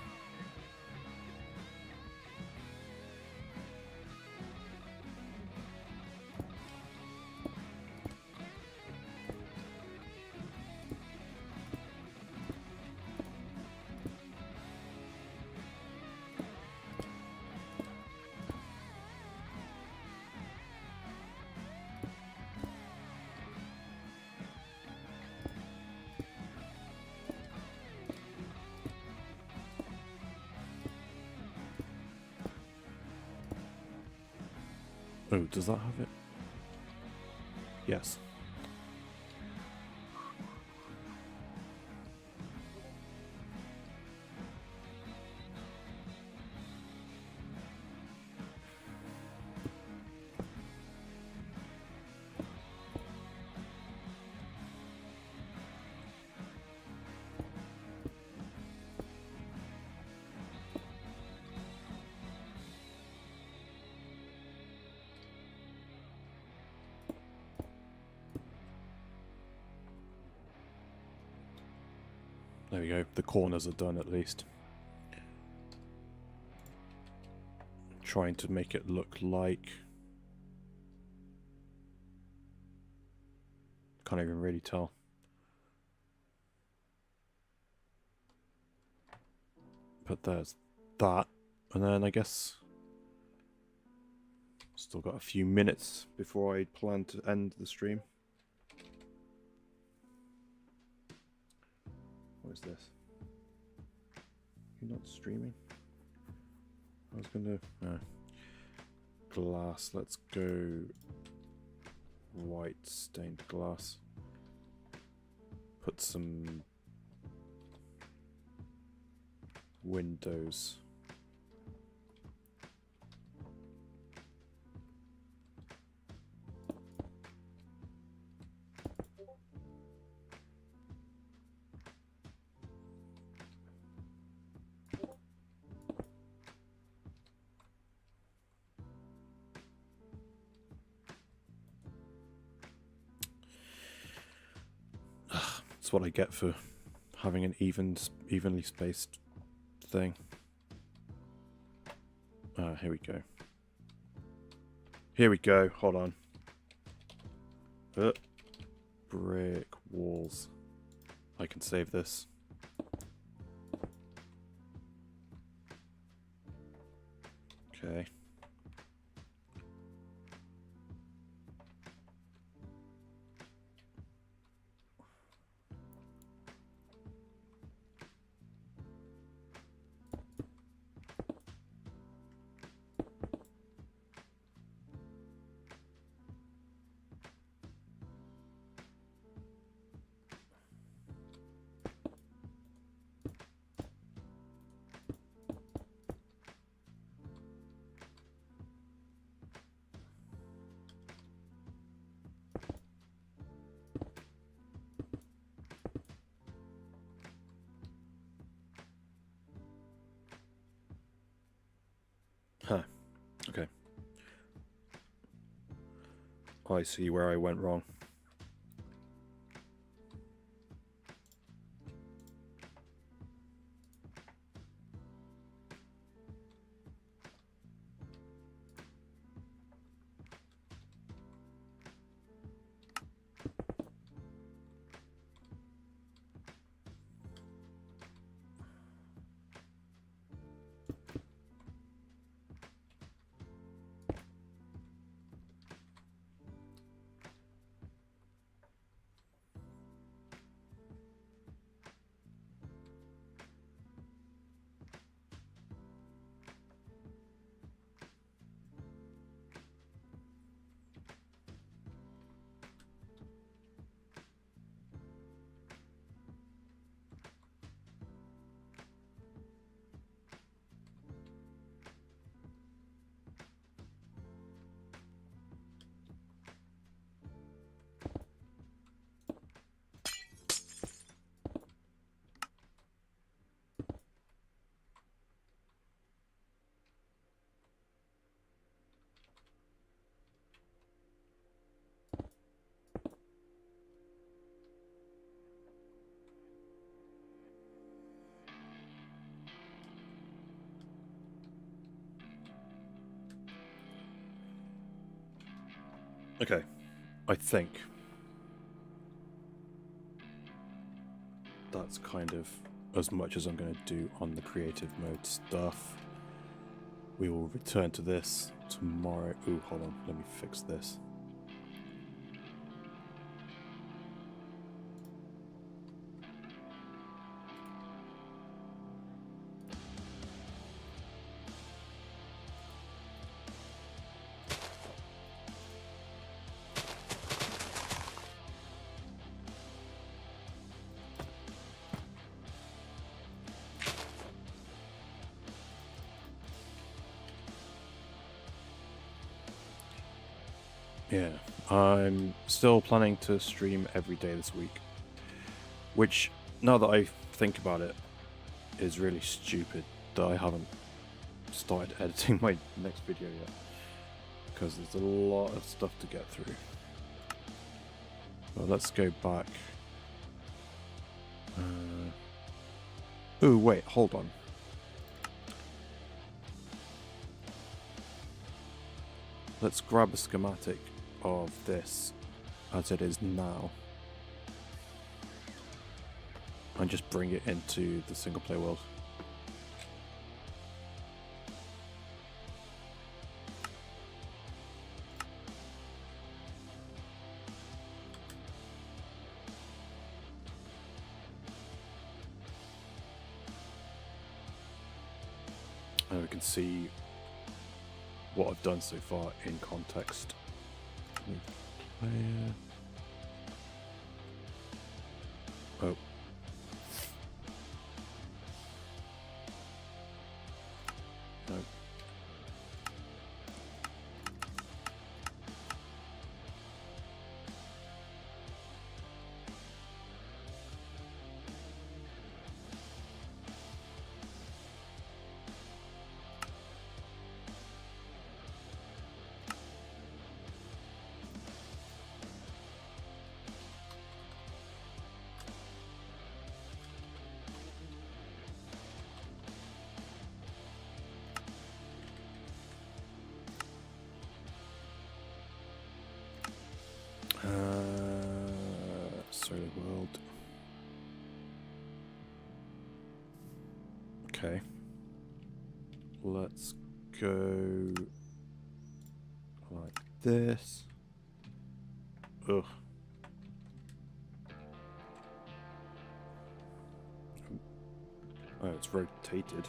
Oh, does that have it? Yes. There we go. The corners are done at least. Trying to make it look like... Can't even really tell. But there's that. And then I guess... Still got a few minutes before I plan to end the stream. What is this? You're not streaming? I was gonna... No. Glass. Let's go... white stained glass. Put some... windows. That's what I get for having an evenly spaced thing. Here we go. Here we go. Hold on. Brick walls. I can save this. Okay. Huh. Okay. I see where I went wrong. Okay. I think that's kind of as much as I'm going to do on the creative mode stuff. We will return to this tomorrow. Ooh, hold on. Let me fix this. Yeah, I'm still planning to stream every day this week, which, now that I think about it, is really stupid that I haven't started editing my next video yet, because there's a lot of stuff to get through. Well, let's go back. Oh, wait, hold on. Let's grab a schematic of this as it is now and just bring it into the single player world. And we can see what I've done so far in context. Player. Oh. No. Sorry, world. Okay. Let's go like this. Ugh. Oh, it's rotated.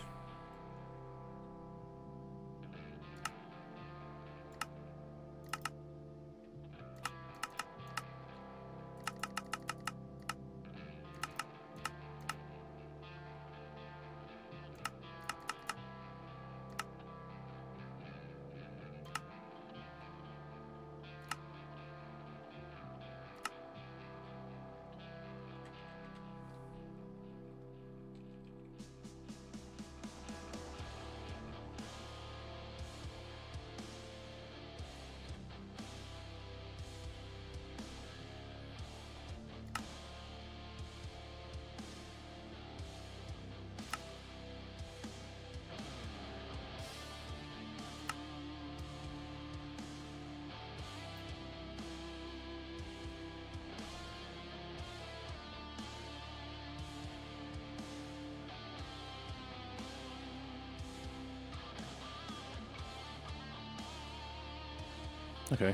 Okay.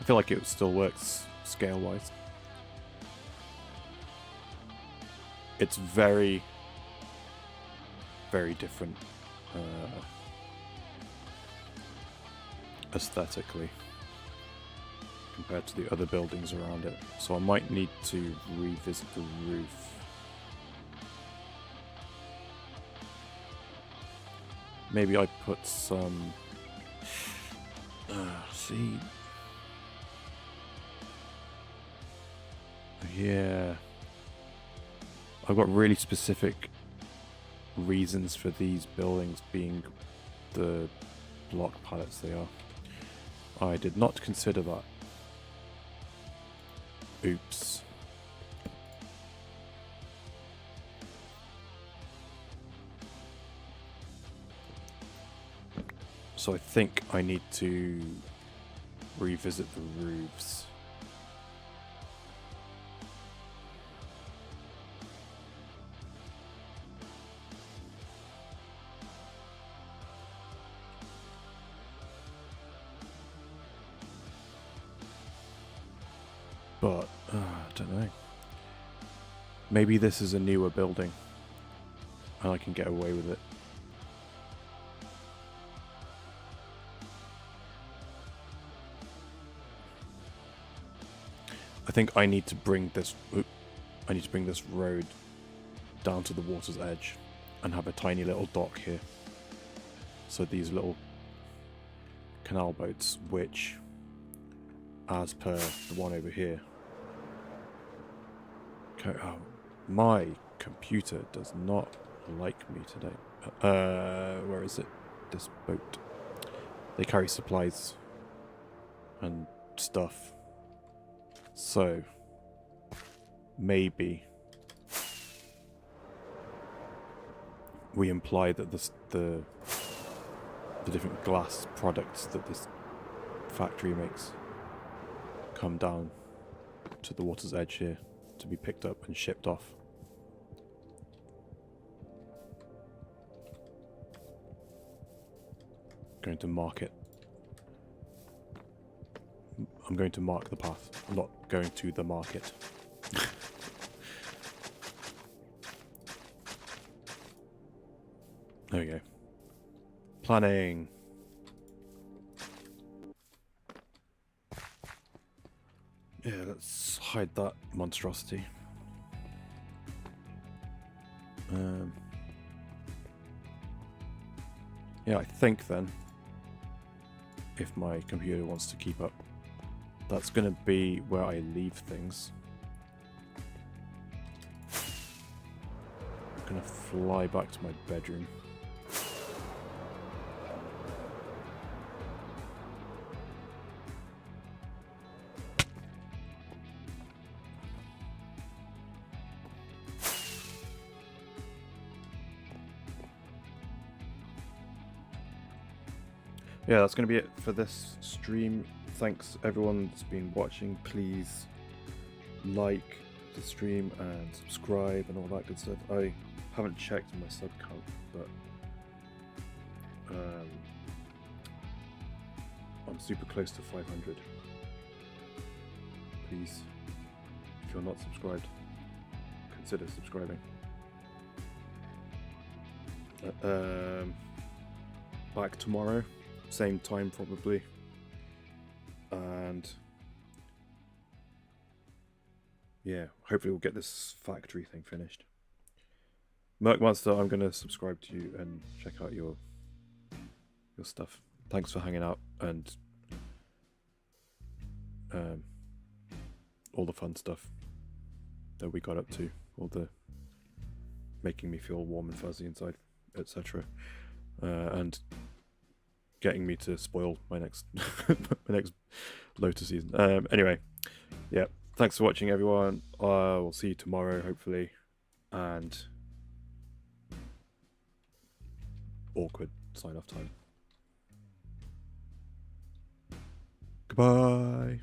I feel like it still works scale-wise. It's very, very different aesthetically compared to the other buildings around it. So I might need to revisit the roof. Maybe I put some... see... Yeah. I've got really specific reasons for these buildings being the block pallets they are. I did not consider that. Oops. So I think I need to revisit the roofs. But, I don't know. Maybe this is a newer building and I can get away with it. I think I need to bring this road down to the water's edge and have a tiny little dock here. So these little canal boats, which, as per the one over here, oh, my computer does not like me today. Where is it? This boat. They carry supplies and stuff. So, maybe we imply that the different glass products that this factory makes come down to the water's edge here to be picked up and shipped off. Going to mark it. I'm going to mark the path. I'm not going to the market. There we go. Planning. Yeah, let's hide that monstrosity. Yeah, I think then, if my computer wants to keep up, that's going to be where I leave things. I'm going to fly back to my bedroom. Yeah, that's going to be it for this stream. Thanks everyone that's been watching. Please like the stream and subscribe and all that good stuff. I haven't checked my sub count, but I'm super close to 500. Please, if you're not subscribed, consider subscribing. Back tomorrow. Same time probably, and yeah, hopefully we'll get this factory thing finished. Mercmonster, I'm gonna subscribe to you and check out your stuff. Thanks for hanging out and all the fun stuff that we got up to, all the making me feel warm and fuzzy inside, etc. And getting me to spoil my next my next Lotus season. Anyway, yeah, thanks for watching everyone. We'll see you tomorrow hopefully, and awkward sign off time. Goodbye.